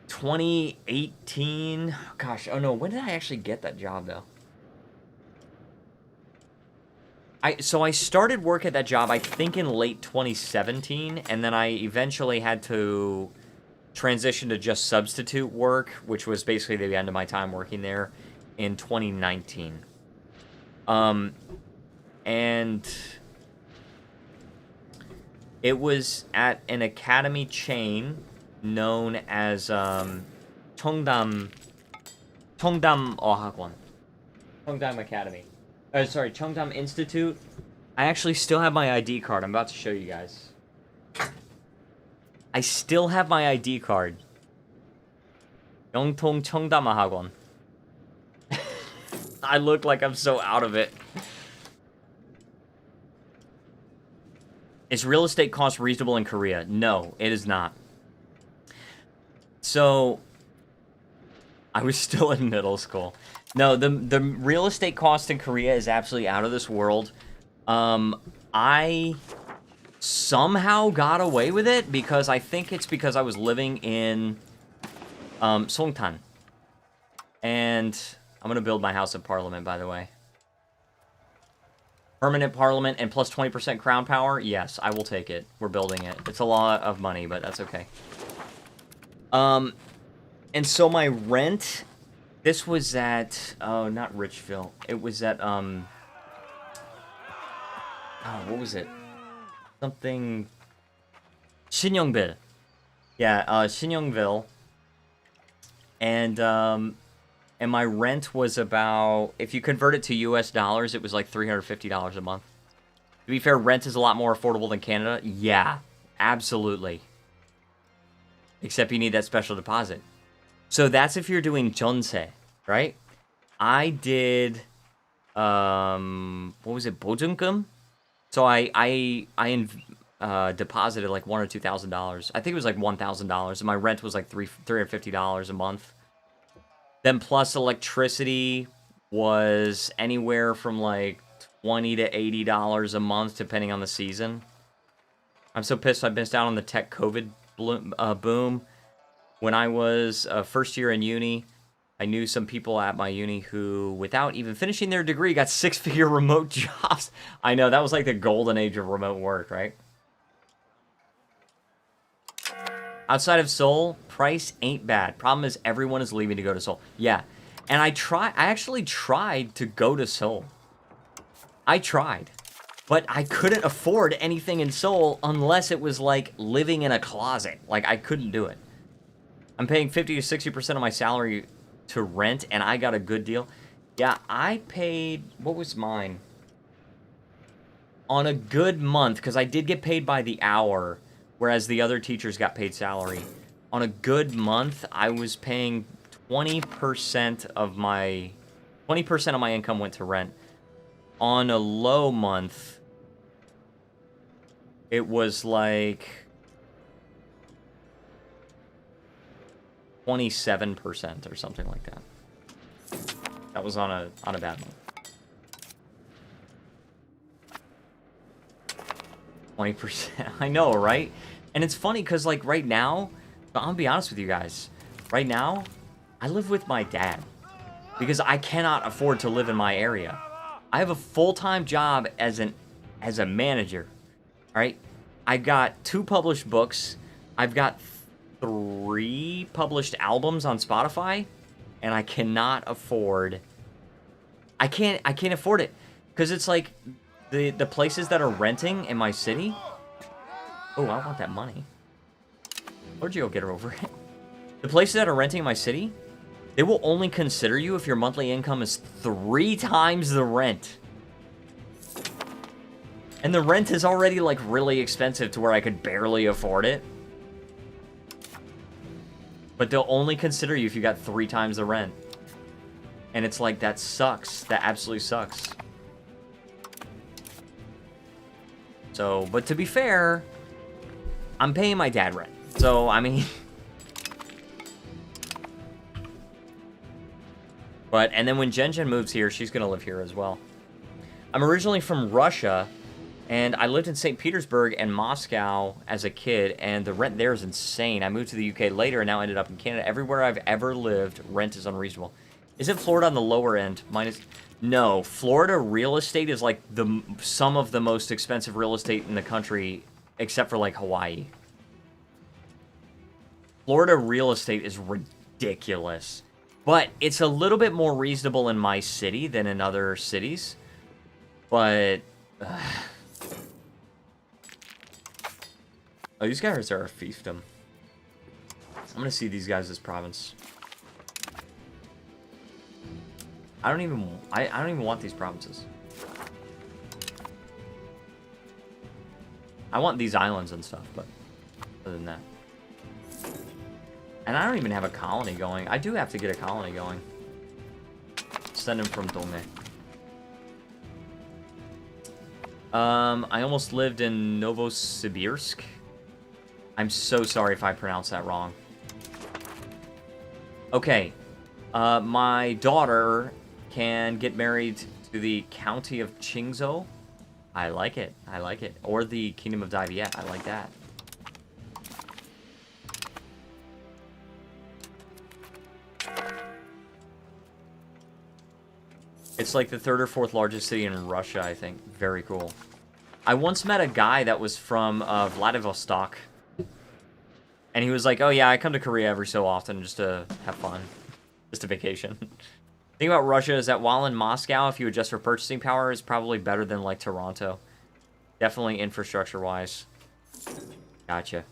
2018. Gosh, oh no, when did I actually get that job, though? So I started work at that job, I think, in late 2017, and then I eventually had to transition to just substitute work, which was basically the end of my time working there in 2019. And it was at an academy chain known as Cheongdam 어학원. Cheongdam Academy. Sorry, Cheongdam Institute. I actually still have my ID card. I'm about to show you guys. I still have my ID card. Yongtong Cheongdam Ahagwon. I look like I'm so out of it. Is real estate cost reasonable in Korea? No, it is not. So, I was still in middle school. No, the real estate cost in Korea is absolutely out of this world. I somehow got away with it because I think it's because I was living in Songtan. And I'm going to build my house of parliament, by the way. Permanent parliament and plus 20% crown power? Yes, I will take it. We're building it. It's a lot of money, but that's okay. And so my rent, this was at, oh, not Richville. It was at, oh, what was it? Something, Sinyeongville. Yeah, Sinyeongville. And my rent was about, if you convert it to US dollars, it was like $350 a month. To be fair, rent is a lot more affordable than Canada. Yeah, absolutely. Except you need that special deposit. So that's if you're doing jeonse, right? I did, what was it, 보증금? So I deposited like $1,000 or $2,000. I think it was like $1,000, and my rent was like $350 a month. Then plus electricity was anywhere from like $20 to $80 a month, depending on the season. I'm so pissed I missed out on the tech COVID boom. When I was first year in uni, I knew some people at my uni who, without even finishing their degree, got 6-figure remote jobs. I know, that was like the golden age of remote work, right? Outside of Seoul, price ain't bad. Problem is, everyone is leaving to go to Seoul. Yeah, and I actually tried to go to Seoul. I tried. But I couldn't afford anything in Seoul unless it was like living in a closet. Like, I couldn't do it. I'm paying 50 to 60% of my salary to rent, and I got a good deal. Yeah, I paid, what was mine? On a good month, because I did get paid by the hour, whereas the other teachers got paid salary. On a good month, I was paying 20% of my income went to rent. On a low month, it was like 27% or something like that. That was on a bad month. 20%. I know, right? And it's funny because, like, right now, I'll be honest with you guys. Right now, I live with my dad because I cannot afford to live in my area. I have a full-time job as a manager. All right? I've got 2 published books. I've got 3 published albums on Spotify, and I cannot afford. I can't afford it because it's like the places that are renting in my city. Oh, I want that money. Where'd you go get her over it? The places that are renting in my city, they will only consider you if your monthly income is 3 times the rent. And the rent is already, like, really expensive to where I could barely afford it. But they'll only consider you if you got 3 times the rent. And it's like, that sucks. That absolutely sucks. So, but to be fair, I'm paying my dad rent. So, I mean... But, and then when Jen moves here, she's going to live here as well. I'm originally from Russia, and I lived in St. Petersburg and Moscow as a kid, and the rent there is insane. I moved to the UK later and now ended up in Canada. Everywhere I've ever lived, rent is unreasonable. Isn't Florida on the lower end? No, Florida real estate is like some of the most expensive real estate in the country, except for like Hawaii. Florida real estate is ridiculous. But it's a little bit more reasonable in my city than in other cities. But... Oh, these guys are a fiefdom. I'm gonna see these guys as province. I don't even want these provinces. I want these islands and stuff, but other than that. And I don't even have a colony going. I do have to get a colony going. Send him from Dome. I almost lived in Novosibirsk. I'm so sorry if I pronounced that wrong. Okay. My daughter can get married to the County of Qingzhou. I like it. I like it. Or the Kingdom of Goryeo. I like that. It's like the 3rd or 4th largest city in Russia, I think. Very cool. I once met a guy that was from Vladivostok. And he was like, oh yeah, I come to Korea every so often just to have fun. Just a vacation. The thing about Russia is that while in Moscow, if you adjust for purchasing power, it's probably better than like Toronto. Definitely infrastructure-wise. Gotcha.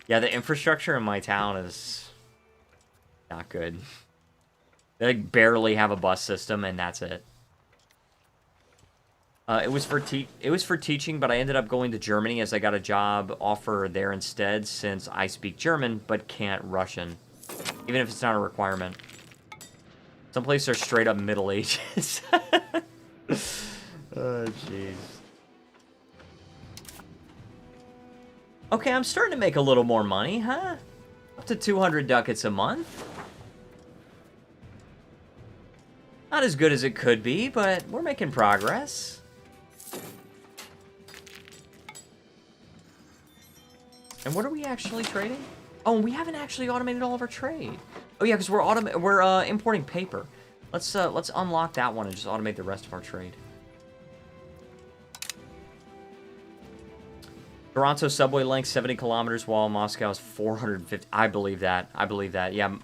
Yeah, the infrastructure in my town is not good. They like barely have a bus system, and that's it. It was for teaching, but I ended up going to Germany as I got a job offer there instead, since I speak German but can't Russian, even if it's not a requirement. Some places are straight up Middle Ages. Oh, jeez. Okay, I'm starting to make a little more money, huh? Up to 200 ducats a month. Not as good as it could be, but we're making progress. And what are we actually trading? Oh, we haven't actually automated all of our trade. Oh yeah, because we're importing paper. Let's unlock that one and just automate the rest of our trade. Toronto subway length 70 kilometers, while Moscow is 450. I believe that. I believe that. Yeah,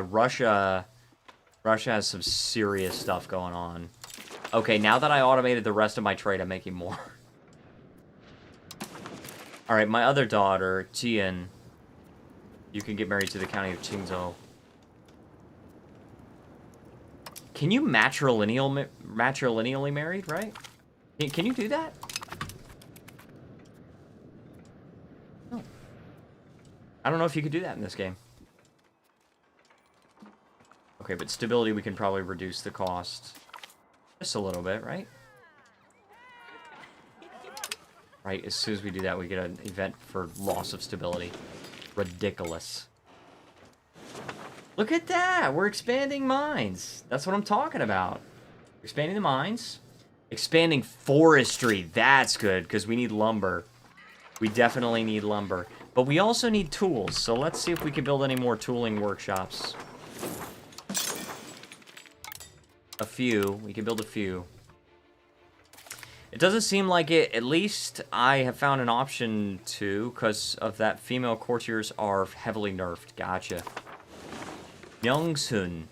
Russia has some serious stuff going on. Okay, now that I automated the rest of my trade, I'm making more. Alright, my other daughter, Jian, you can get married to the County of Qingzhou. Can you matrilineally married, right? Can you do that? No. I don't know if you could do that in this game. Okay, but stability, we can probably reduce the cost just a little bit, right? Right, as soon as we do that, we get an event for loss of stability. Ridiculous. Look at that! We're expanding mines. That's what I'm talking about. Expanding the mines. Expanding forestry. That's good, because we need lumber. We definitely need lumber. But we also need tools, so let's see if we can build any more tooling workshops. A few. We can build a few. It doesn't seem like it. At least I have found an option to, because of that female courtiers are heavily nerfed. Gotcha. Youngsun.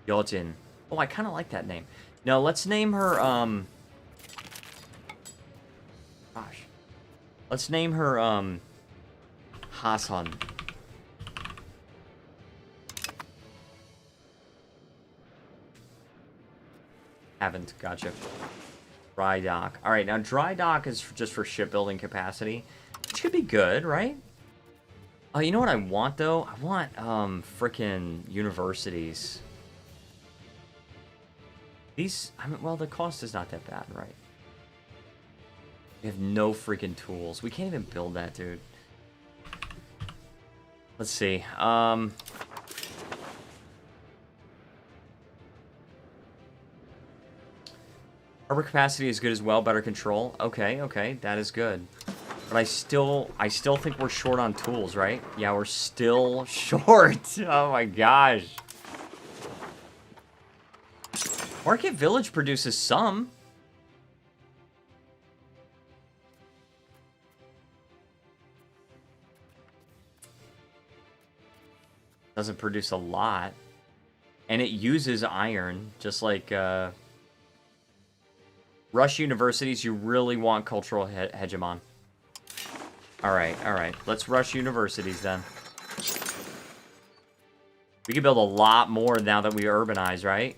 Yojin. Oh, I kind of like that name. No, let's name her, Gosh. Let's name her, Hasan. Haven't. Gotcha. Dry dock. Alright, now dry dock is just for shipbuilding capacity. Which could be good, right? Oh, you know what I want, though? I want, frickin' universities. These, I mean, well, the cost is not that bad, right? We have no freaking tools. We can't even build that, dude. Let's see. Harbor capacity is good as well. Better control. Okay, okay, that is good. But I still think we're short on tools, right? Yeah, we're still short. Oh my gosh. Market Village produces some. Doesn't produce a lot. And it uses iron, just like Rush universities, you really want cultural hegemon. Alright, alright. Let's rush universities then. We can build a lot more now that we urbanize, right?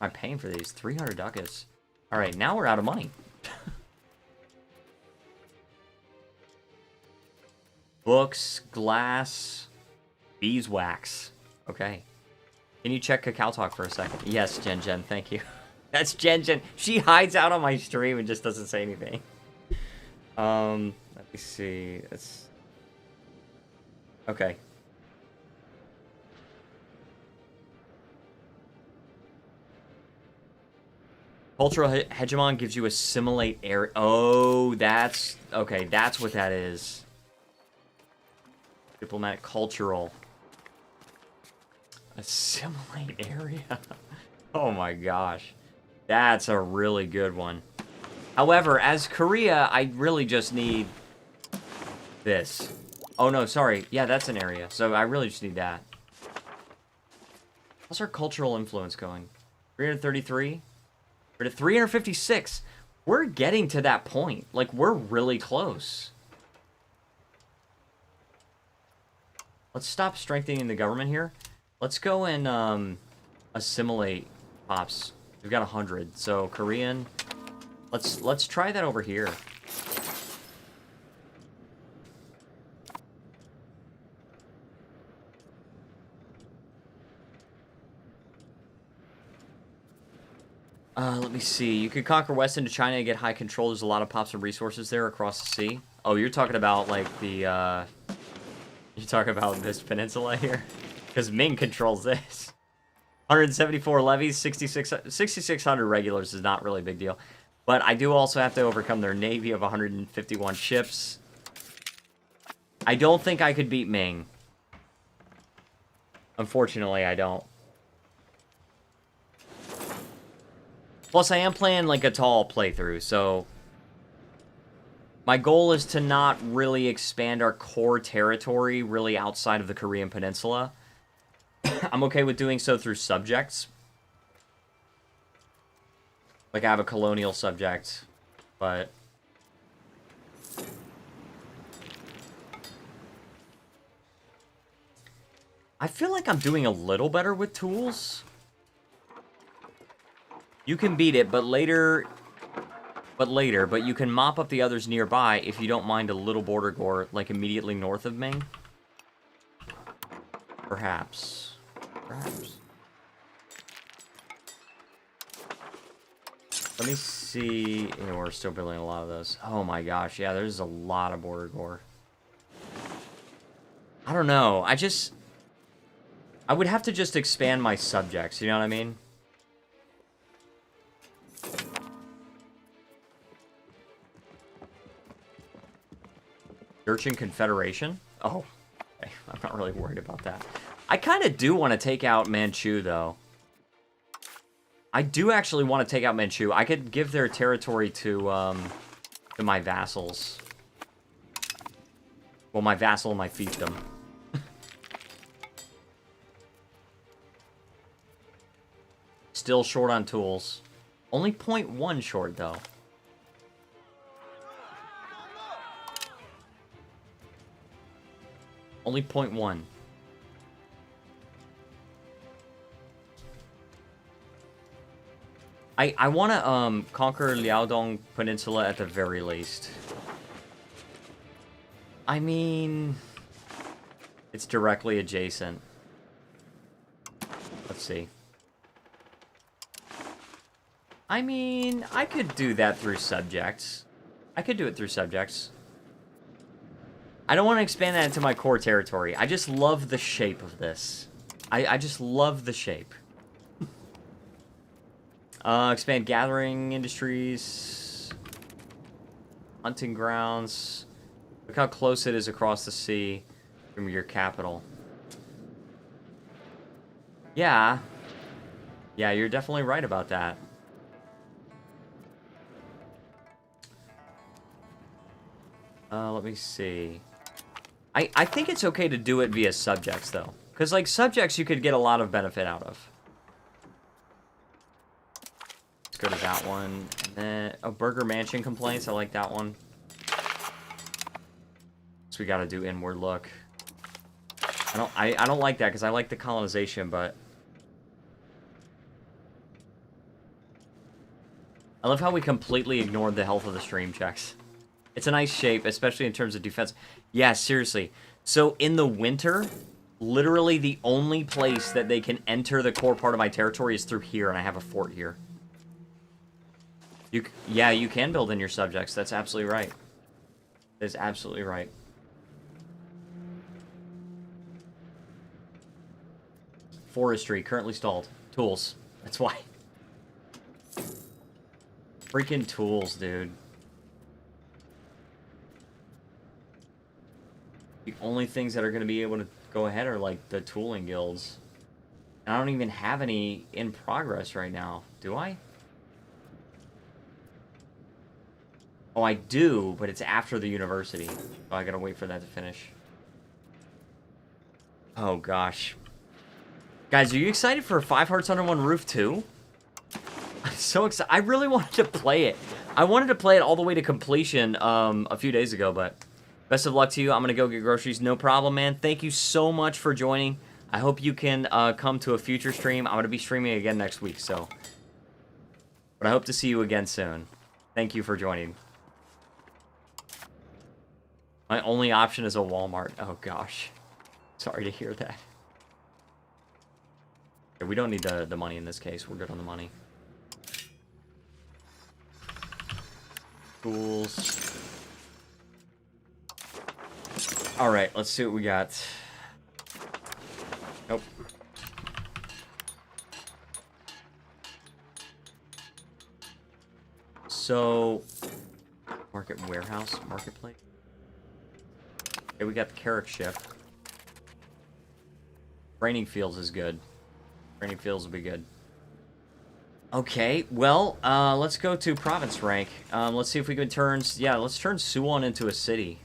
I'm paying for these. 300 ducats. Alright, now we're out of money. Books, glass, beeswax. Okay. Can you check Cacao Talk for a second? Yes, Jen, thank you. That's Jen. She hides out on my stream and just doesn't say anything. Let me see. It's okay. Cultural hegemon gives you assimilate area. Oh, that's okay. That's what that is. Diplomatic cultural. Assimilate area. Oh my gosh. That's a really good one. However, as Korea, I really just need this. Oh no, sorry. Yeah, that's an area. So I really just need that. How's our cultural influence going? 333? We're at 356. We're getting to that point. Like, we're really close. Let's stop strengthening the government here. Let's go and assimilate pops. We've got 100. So Korean. Let's try that over here. Let me see. You could conquer west into China and get high control. There's a lot of pops and resources there across the sea. Oh, you're talking about like the you talk about this peninsula here? Because Ming controls this. 174 levies, 6,600 regulars is not really a big deal. But I do also have to overcome their navy of 151 ships. I don't think I could beat Ming. Unfortunately, I don't. Plus, I am playing like a tall playthrough, so my goal is to not really expand our core territory really outside of the Korean Peninsula. I'm okay with doing so through subjects. Like, I have a colonial subject, but I feel like I'm doing a little better with tools. You can beat it, but later, but you can mop up the others nearby if you don't mind a little border gore, like immediately north of Ming. Perhaps. Let me see. Yeah, we're still building a lot of those. Oh my gosh, yeah, there's a lot of border gore. I don't know. I would have to just expand my subjects, you know what I mean? Jurchen Confederation? Oh, okay. I'm not really worried about that. I kind of do want to take out Manchu, though. I do actually want to take out Manchu. I could give their territory to my vassals. Well, my vassal and my fiefdom. Still short on tools. Only 0.1 short, though. Only 0.1. I want to conquer Liaodong Peninsula at the very least. I mean, it's directly adjacent. Let's see. I mean, I could do that through subjects. I could do it through subjects. I don't want to expand that into my core territory. I just love the shape of this. I just love the shape. Expand gathering industries. Hunting grounds. Look how close it is across the sea from your capital. Yeah. Yeah, you're definitely right about that. Let me see. I think it's okay to do it via subjects, though. Because, like, subjects you could get a lot of benefit out of. Let's go to that one. And then, oh, Burger Mansion complaints. I like that one. So we gotta do inward look. I don't like that, because I like the colonization, but... I love how we completely ignored the health of the stream checks. It's a nice shape, especially in terms of defense. Yeah, seriously. So, in the winter, literally the only place that they can enter the core part of my territory is through here, and I have a fort here. Yeah, you can build in your subjects. That's absolutely right. That is absolutely right. Forestry, currently stalled. Tools. That's why. Freaking tools, dude. The only things that are going to be able to go ahead are, like, the tooling guilds. And I don't even have any in progress right now. Do I? Oh, I do, but it's after the university. Oh, I gotta wait for that to finish. Oh, gosh. Guys, are you excited for 5 Hearts Under One Roof 2? I'm so excited. I really wanted to play it. I wanted to play it all the way to completion a few days ago, but... Best of luck to you. I'm going to go get groceries. No problem, man. Thank you so much for joining. I hope you can come to a future stream. I'm going to be streaming again next week, so... But I hope to see you again soon. Thank you for joining. My only option is a Walmart. Oh, gosh. Sorry to hear that. Okay, we don't need the money in this case. We're good on the money. Tools. Alright, let's see what we got. Nope. So... Market warehouse, marketplace. Okay, we got the Carrick ship. Training fields is good. Training fields will be good. Okay, well, let's go to province rank. Let's see if we can turn... Yeah, let's turn Suwon into a city.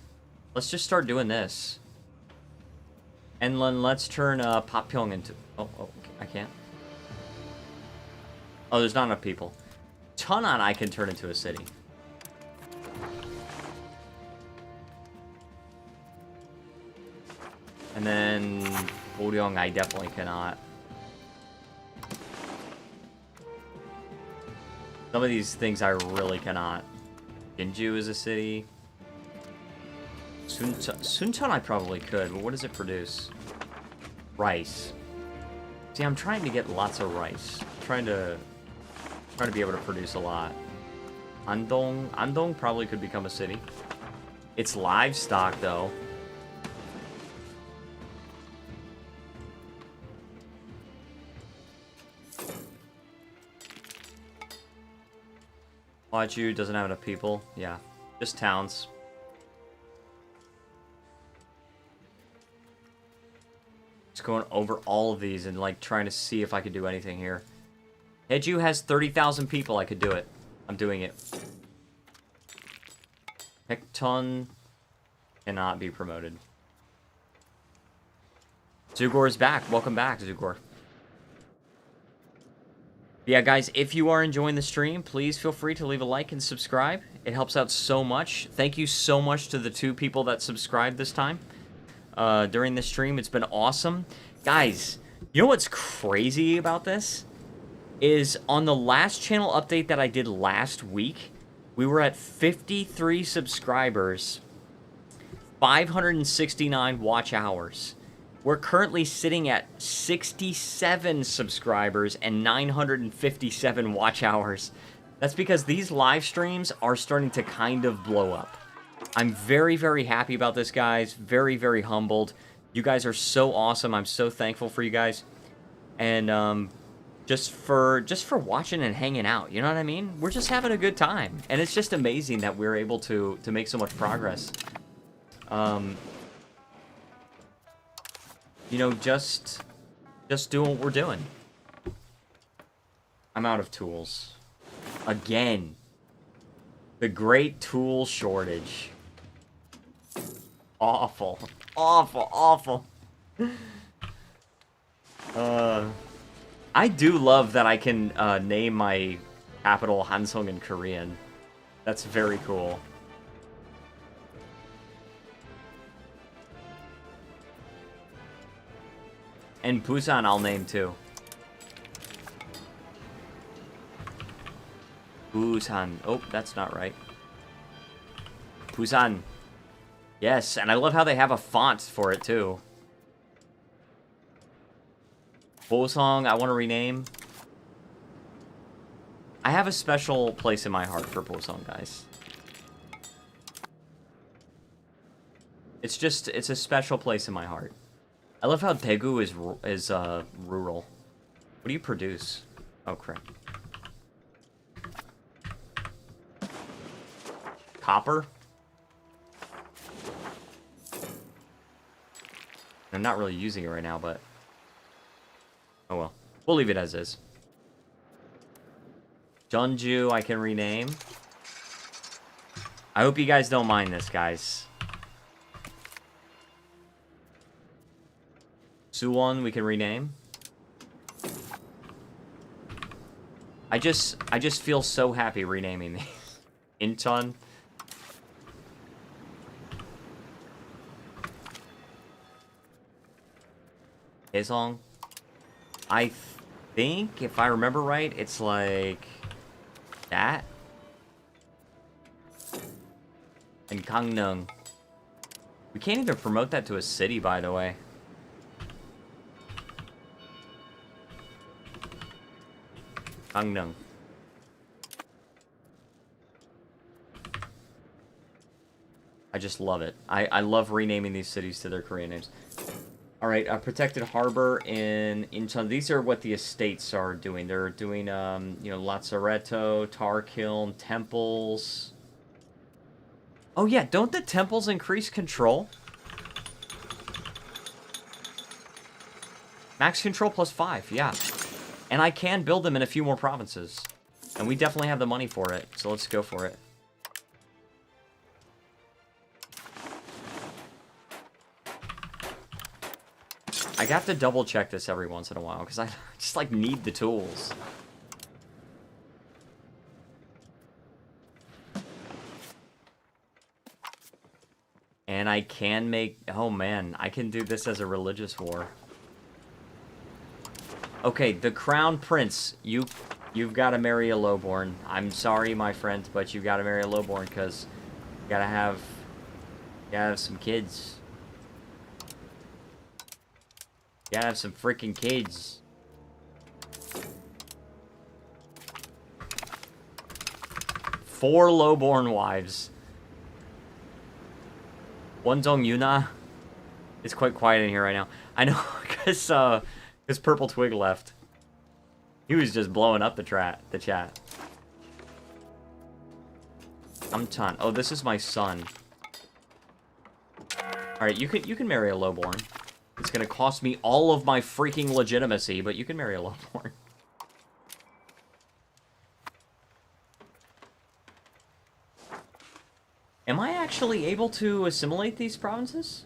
Let's just start doing this. And then let's turn Papyong into... Oh, okay, I can't. Oh, there's not enough people. Cheonan I can turn into a city. And then Goryeo I definitely cannot. Some of these things I really cannot. Jinju is a city. Suncheon I probably could, but what does it produce? Rice. See, I'm trying to get lots of rice. I'm trying to be able to produce a lot. Andong probably could become a city. It's livestock, though. Hwaju doesn't have enough people. Yeah, just towns. going over all of these and, like, trying to see if I could do anything here. Heju has 30,000 people. I could do it. I'm doing it. Hecton cannot be promoted. Zugor is back. Welcome back, Zugor. Yeah, guys, if you are enjoying the stream, please feel free to leave a like and subscribe. It helps out so much. Thank you so much to the 2 people that subscribed this time during the stream. It's been awesome. Guys, you know what's crazy about this? Is on the last channel update that I did last week, we were at 53 subscribers, 569 watch hours. We're currently sitting at 67 subscribers and 957 watch hours. That's because these live streams are starting to kind of blow up. I'm very, very happy about this, guys. Very, very humbled. You guys are so awesome. I'm so thankful for you guys. And just for watching and hanging out, you know what I mean? We're just having a good time. And it's just amazing that we're able to make so much progress. You know, just doing what we're doing. I'm out of tools. Again. The great tool shortage. Awful. Awful, awful. I do love that I can name my capital Hansung in Korean. That's very cool. And Busan I'll name too. Busan. Oh, that's not right. Busan. Yes, and I love how they have a font for it too. Bosong, I want to rename. I have a special place in my heart for Bosong, guys. It's a special place in my heart. I love how Daegu is rural. What do you produce? Oh, crap. Copper? I'm not really using it right now, but... oh well. We'll leave it as is. Jeonju, I can rename. I hope you guys don't mind this, guys. Suwon, we can rename. I just feel so happy renaming these. Incheon. Haesong. I think, if I remember right, it's like that. And Gangneung. We can't even promote that to a city, by the way. Gangneung. I just love it. I love renaming these cities to their Korean names. Alright, protected harbor in Incheon. These are what the estates are doing. They're doing, you know, Lazzaretto, tar kiln, temples. Oh yeah, don't the temples increase control? Max control +5, yeah. And I can build them in a few more provinces. And we definitely have the money for it, so let's go for it. I have to double check this every once in a while, because I just, like, need the tools. And I can make... oh, man. I can do this as a religious war. Okay, the Crown Prince. You've got to marry a lowborn. I'm sorry, my friend, but you've got to marry a lowborn, because you gotta have some kids. You gotta have some freaking kids. Four lowborn wives. Wonjong Yuna. It's quite quiet in here right now. I know, because Purple Twig left. He was just blowing up the chat. Amtan. Oh, this is my son. Alright, you can marry a lowborn. It's gonna cost me all of my freaking legitimacy, but you can marry a lovelorn. Am I actually able to assimilate these provinces?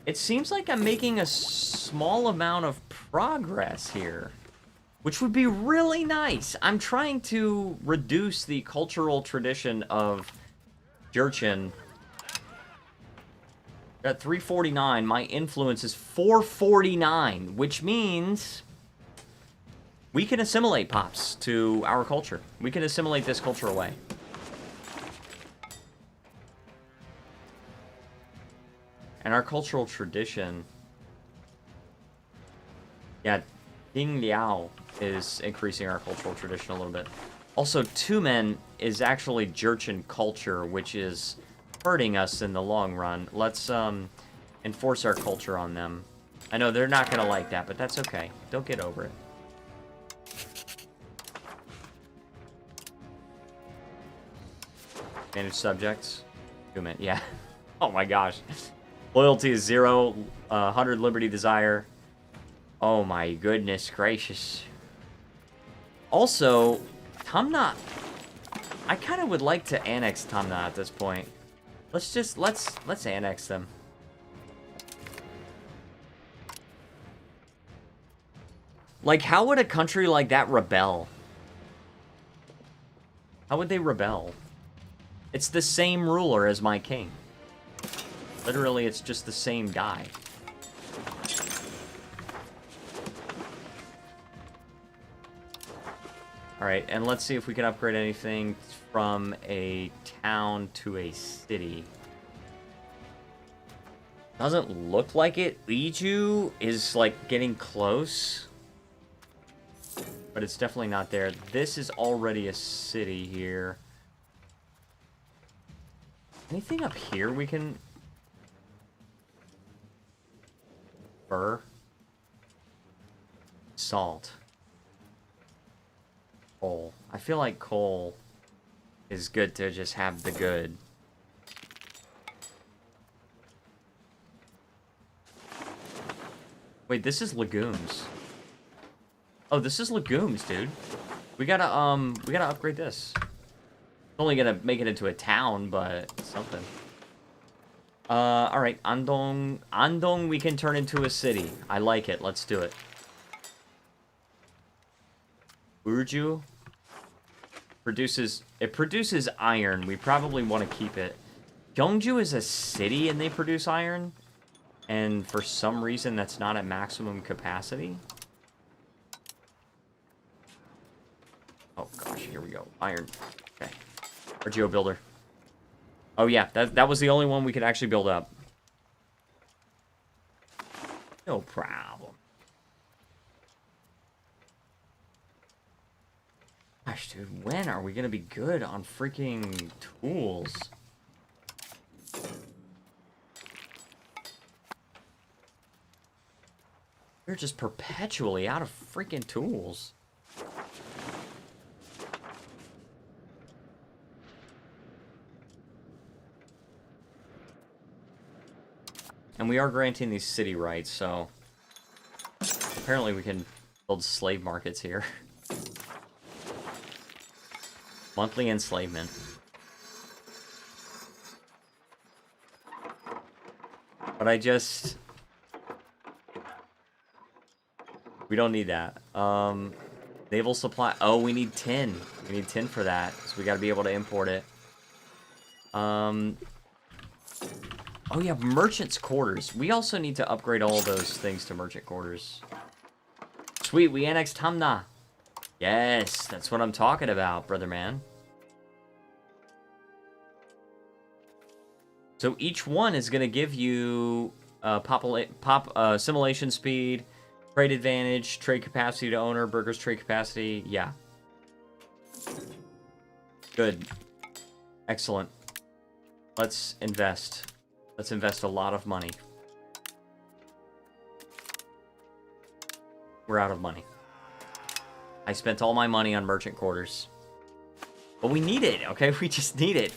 It seems like I'm making a small amount of progress here, which would be really nice. I'm trying to reduce the cultural tradition of Jurchen. At 349, my influence is 449, which means we can assimilate Pops to our culture. We can assimilate this culture away. And our cultural tradition... Yeah, Ding Liao is increasing our cultural tradition a little bit. Also, Two Men is actually Jurchen culture, which is hurting us in the long run. Let's enforce our culture on them. I know they're not going to like that, but that's okay. Don't get over it. Manage subjects. Two Men, yeah. Oh my gosh. Loyalty is 0, 100 liberty desire. Oh my goodness gracious. Also, Tamna, I kind of would like to annex Tamna at this point. Let's annex them. Like, how would a country like that rebel? How would they rebel? It's the same ruler as my king. Literally, it's just the same guy. Alright, and let's see if we can upgrade anything from a town to a city. Doesn't look like it. Iju is, like, getting close. But it's definitely not there. This is already a city here. Anything up here we can... Fur. Salt. Coal. I feel like coal is good to just have the good. Wait, this is legumes. Oh, this is legumes, dude. We gotta upgrade this. It's only gonna make it into a town, but something. Alright, Andong. Andong we can turn into a city. I like it. Let's do it. Urju produces iron. We probably want to keep it. Gyeongju is a city and they produce iron. And for some reason that's not at maximum capacity. Oh gosh, here we go. Iron. Okay. Our geo builder. Oh yeah, that was the only one we could actually build up. No problem. Gosh, dude, when are we gonna be good on freaking tools? We're just perpetually out of freaking tools. And we are granting these city rights, so... Apparently we can build slave markets here. Monthly enslavement. But I just... We don't need that. Naval supply... Oh, we need tin. We need tin for that, so we gotta be able to import it. Oh yeah, merchant's quarters. We also need to upgrade all those things to merchant quarters. Sweet, we annexed Hamna. Yes, that's what I'm talking about, brother man. So each one is going to give you assimilation speed, trade advantage, trade capacity to owner, burgers trade capacity. Yeah. Good. Excellent. Let's invest. Let's invest a lot of money. We're out of money. I spent all my money on merchant quarters. But we need it, okay? We just need it.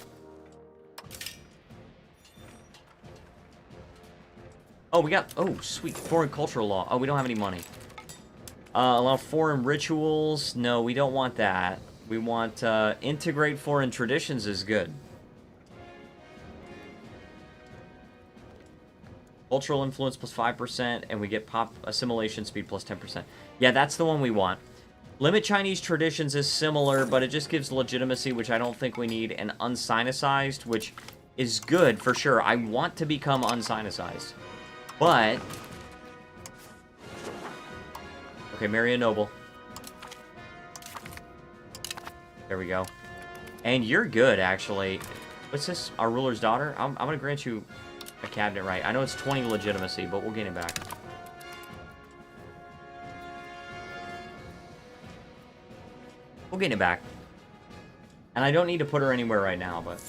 Oh, we got... Oh, sweet. Foreign cultural law. Oh, we don't have any money. Allow foreign rituals. No, we don't want that. We want, integrate foreign traditions is good. Cultural influence plus 5%, and we get pop assimilation speed plus 10%. Yeah, that's the one we want. Limit Chinese traditions is similar, but it just gives legitimacy, which I don't think we need, and unsinicized, which is good for sure. I want to become unsinicized. But... Okay, marry a noble. There we go. And you're good, actually. What's this? Our ruler's daughter? I'm going to grant you a cabinet right. I know it's 20 legitimacy, but we'll gain it back. We'll gain it back. And I don't need to put her anywhere right now, but...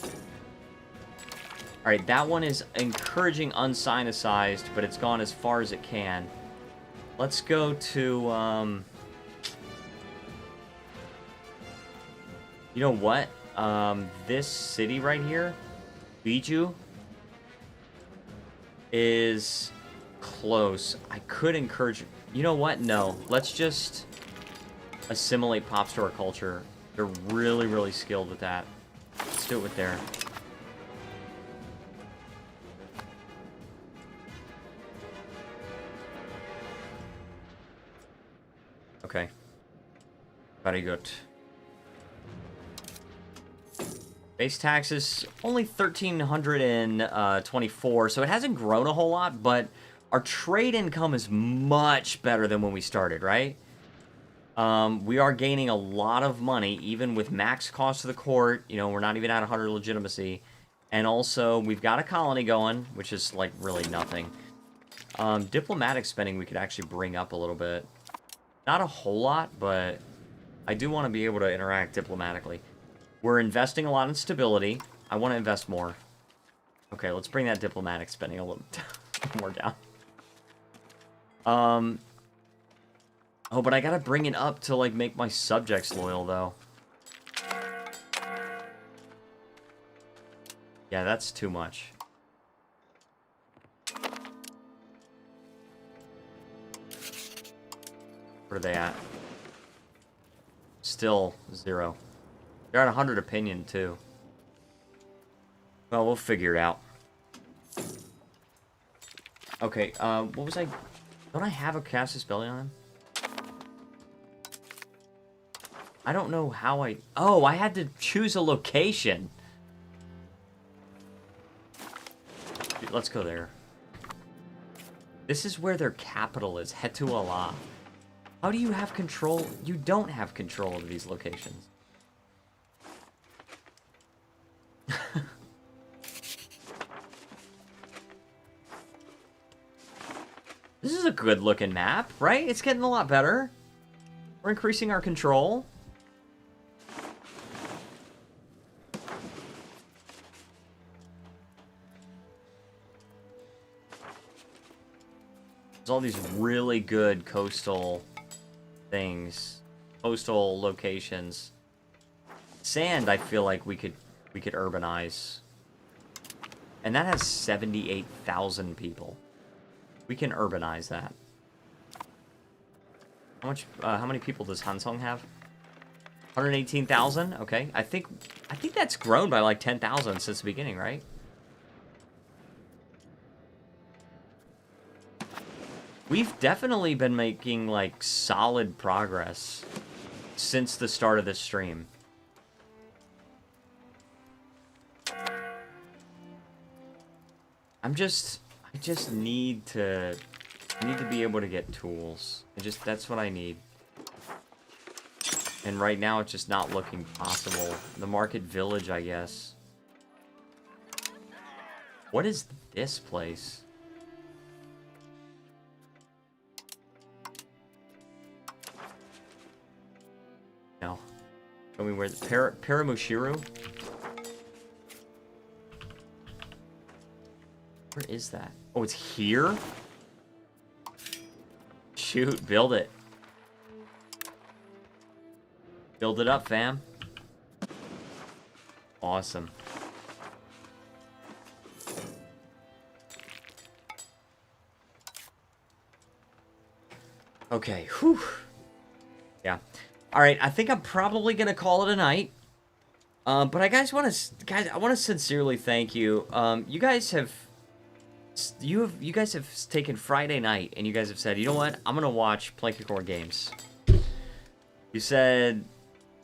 Alright, that one is encouraging unsinicized, but it's gone as far as it can. Let's go to, you know what? This city right here, Biju, is close. I could encourage... You know what? No. Let's just assimilate pops to our culture. They're really, really skilled with that. Let's do it with there. Okay. Very good. Base taxes, only 1,324, so it hasn't grown a whole lot, but our trade income is much better than when we started, right? We are gaining a lot of money, even with max cost of the court. You know, we're not even at 100 legitimacy. And also, we've got a colony going, which is, like, really nothing. Diplomatic spending we could actually bring up a little bit. Not a whole lot, but I do want to be able to interact diplomatically. We're investing a lot in stability. I want to invest more. Okay, let's bring that diplomatic spending a little more down. Oh, but I gotta bring it up to, like, make my subjects loyal, though. Yeah, that's too much. Where are they at? Still 0. They're at 100 opinion, too. Well, we'll figure it out. Okay, what was I... Don't I have a Casus Belli on him? I don't know how I... Oh, I had to choose a location. Let's go there. This is where their capital is, Hetu Allah. How do you have control? You don't have control of these locations. This is a good looking map, right? It's getting a lot better. We're increasing our control. There's all these really good coastal things, coastal locations. Sand, I feel like we could urbanize, and that has 78,000 people. We can urbanize that. How many people does Hansong have? 118,000. Okay, I think that's grown by like 10,000 since the beginning, right? We've definitely been making, like, solid progress since the start of this stream. I just need to be able to get tools. That's what I need. And right now it's just not looking possible. The market village, I guess. What is this place? No. Show me where the Paramushiru? Where is that? Oh, it's here? Shoot, build it. Build it up, fam. Awesome. Okay, whew. Yeah. All right, I think I'm probably gonna call it a night. But I I want to sincerely thank you. You guys have taken Friday night and you guys have said, you know what, I'm gonna watch Plankicore Games. You said,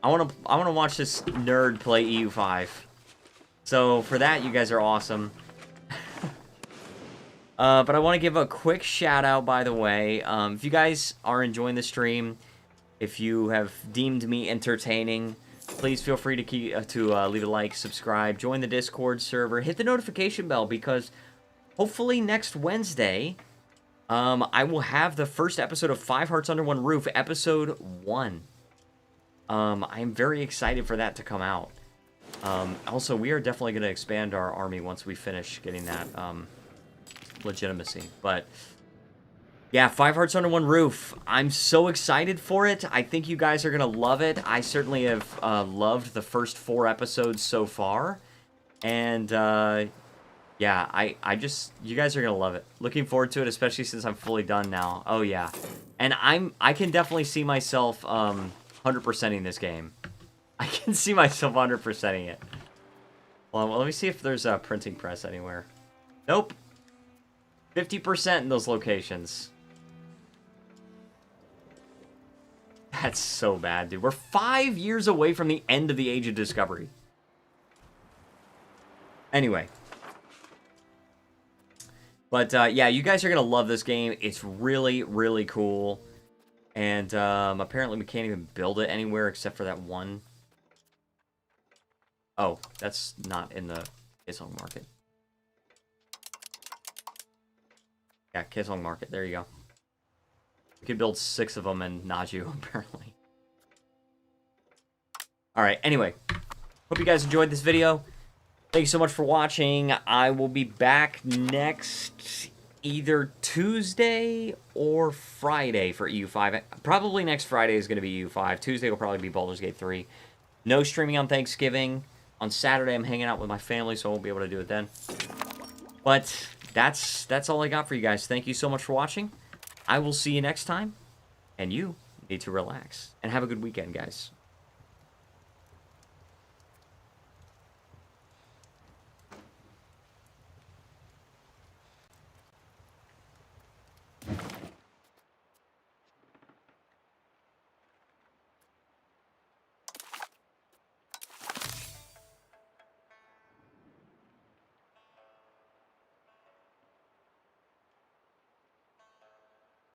I wanna watch this nerd play EU5. So for that, you guys are awesome. But I want to give a quick shout out, by the way. If you guys are enjoying the stream, if you have deemed me entertaining, please feel free to leave a like, subscribe, join the Discord server, hit the notification bell, because hopefully next Wednesday, I will have the first episode of 5 Hearts Under One Roof, episode 1. I am very excited for that to come out. Also, we are definitely going to expand our army once we finish getting that legitimacy. But yeah, 5 Hearts Under One Roof. I'm so excited for it. I think you guys are going to love it. I certainly have loved the first 4 episodes so far. And yeah, I just, you guys are going to love it. Looking forward to it, especially since I'm fully done now. Oh yeah. And I can definitely see myself 100%ing this game. I can see myself 100%ing it. Well, let me see if there's a printing press anywhere. Nope. 50% in those locations. That's so bad, dude. We're 5 years away from the end of the Age of Discovery. Anyway. But, yeah, you guys are going to love this game. It's really, really cool. And, apparently we can't even build it anywhere except for that one. Oh, that's not in the Kisong Market. Yeah, Kisong Market. There you go. We could build 6 of them in Naju, apparently. Alright, anyway. Hope you guys enjoyed this video. Thank you so much for watching. I will be back next either Tuesday or Friday for EU5. Probably next Friday is going to be EU5. Tuesday will probably be Baldur's Gate 3. No streaming on Thanksgiving. On Saturday, I'm hanging out with my family, so I won't be able to do it then. But that's all I got for you guys. Thank you so much for watching. I will see you next time. And you need to relax. And have a good weekend, guys.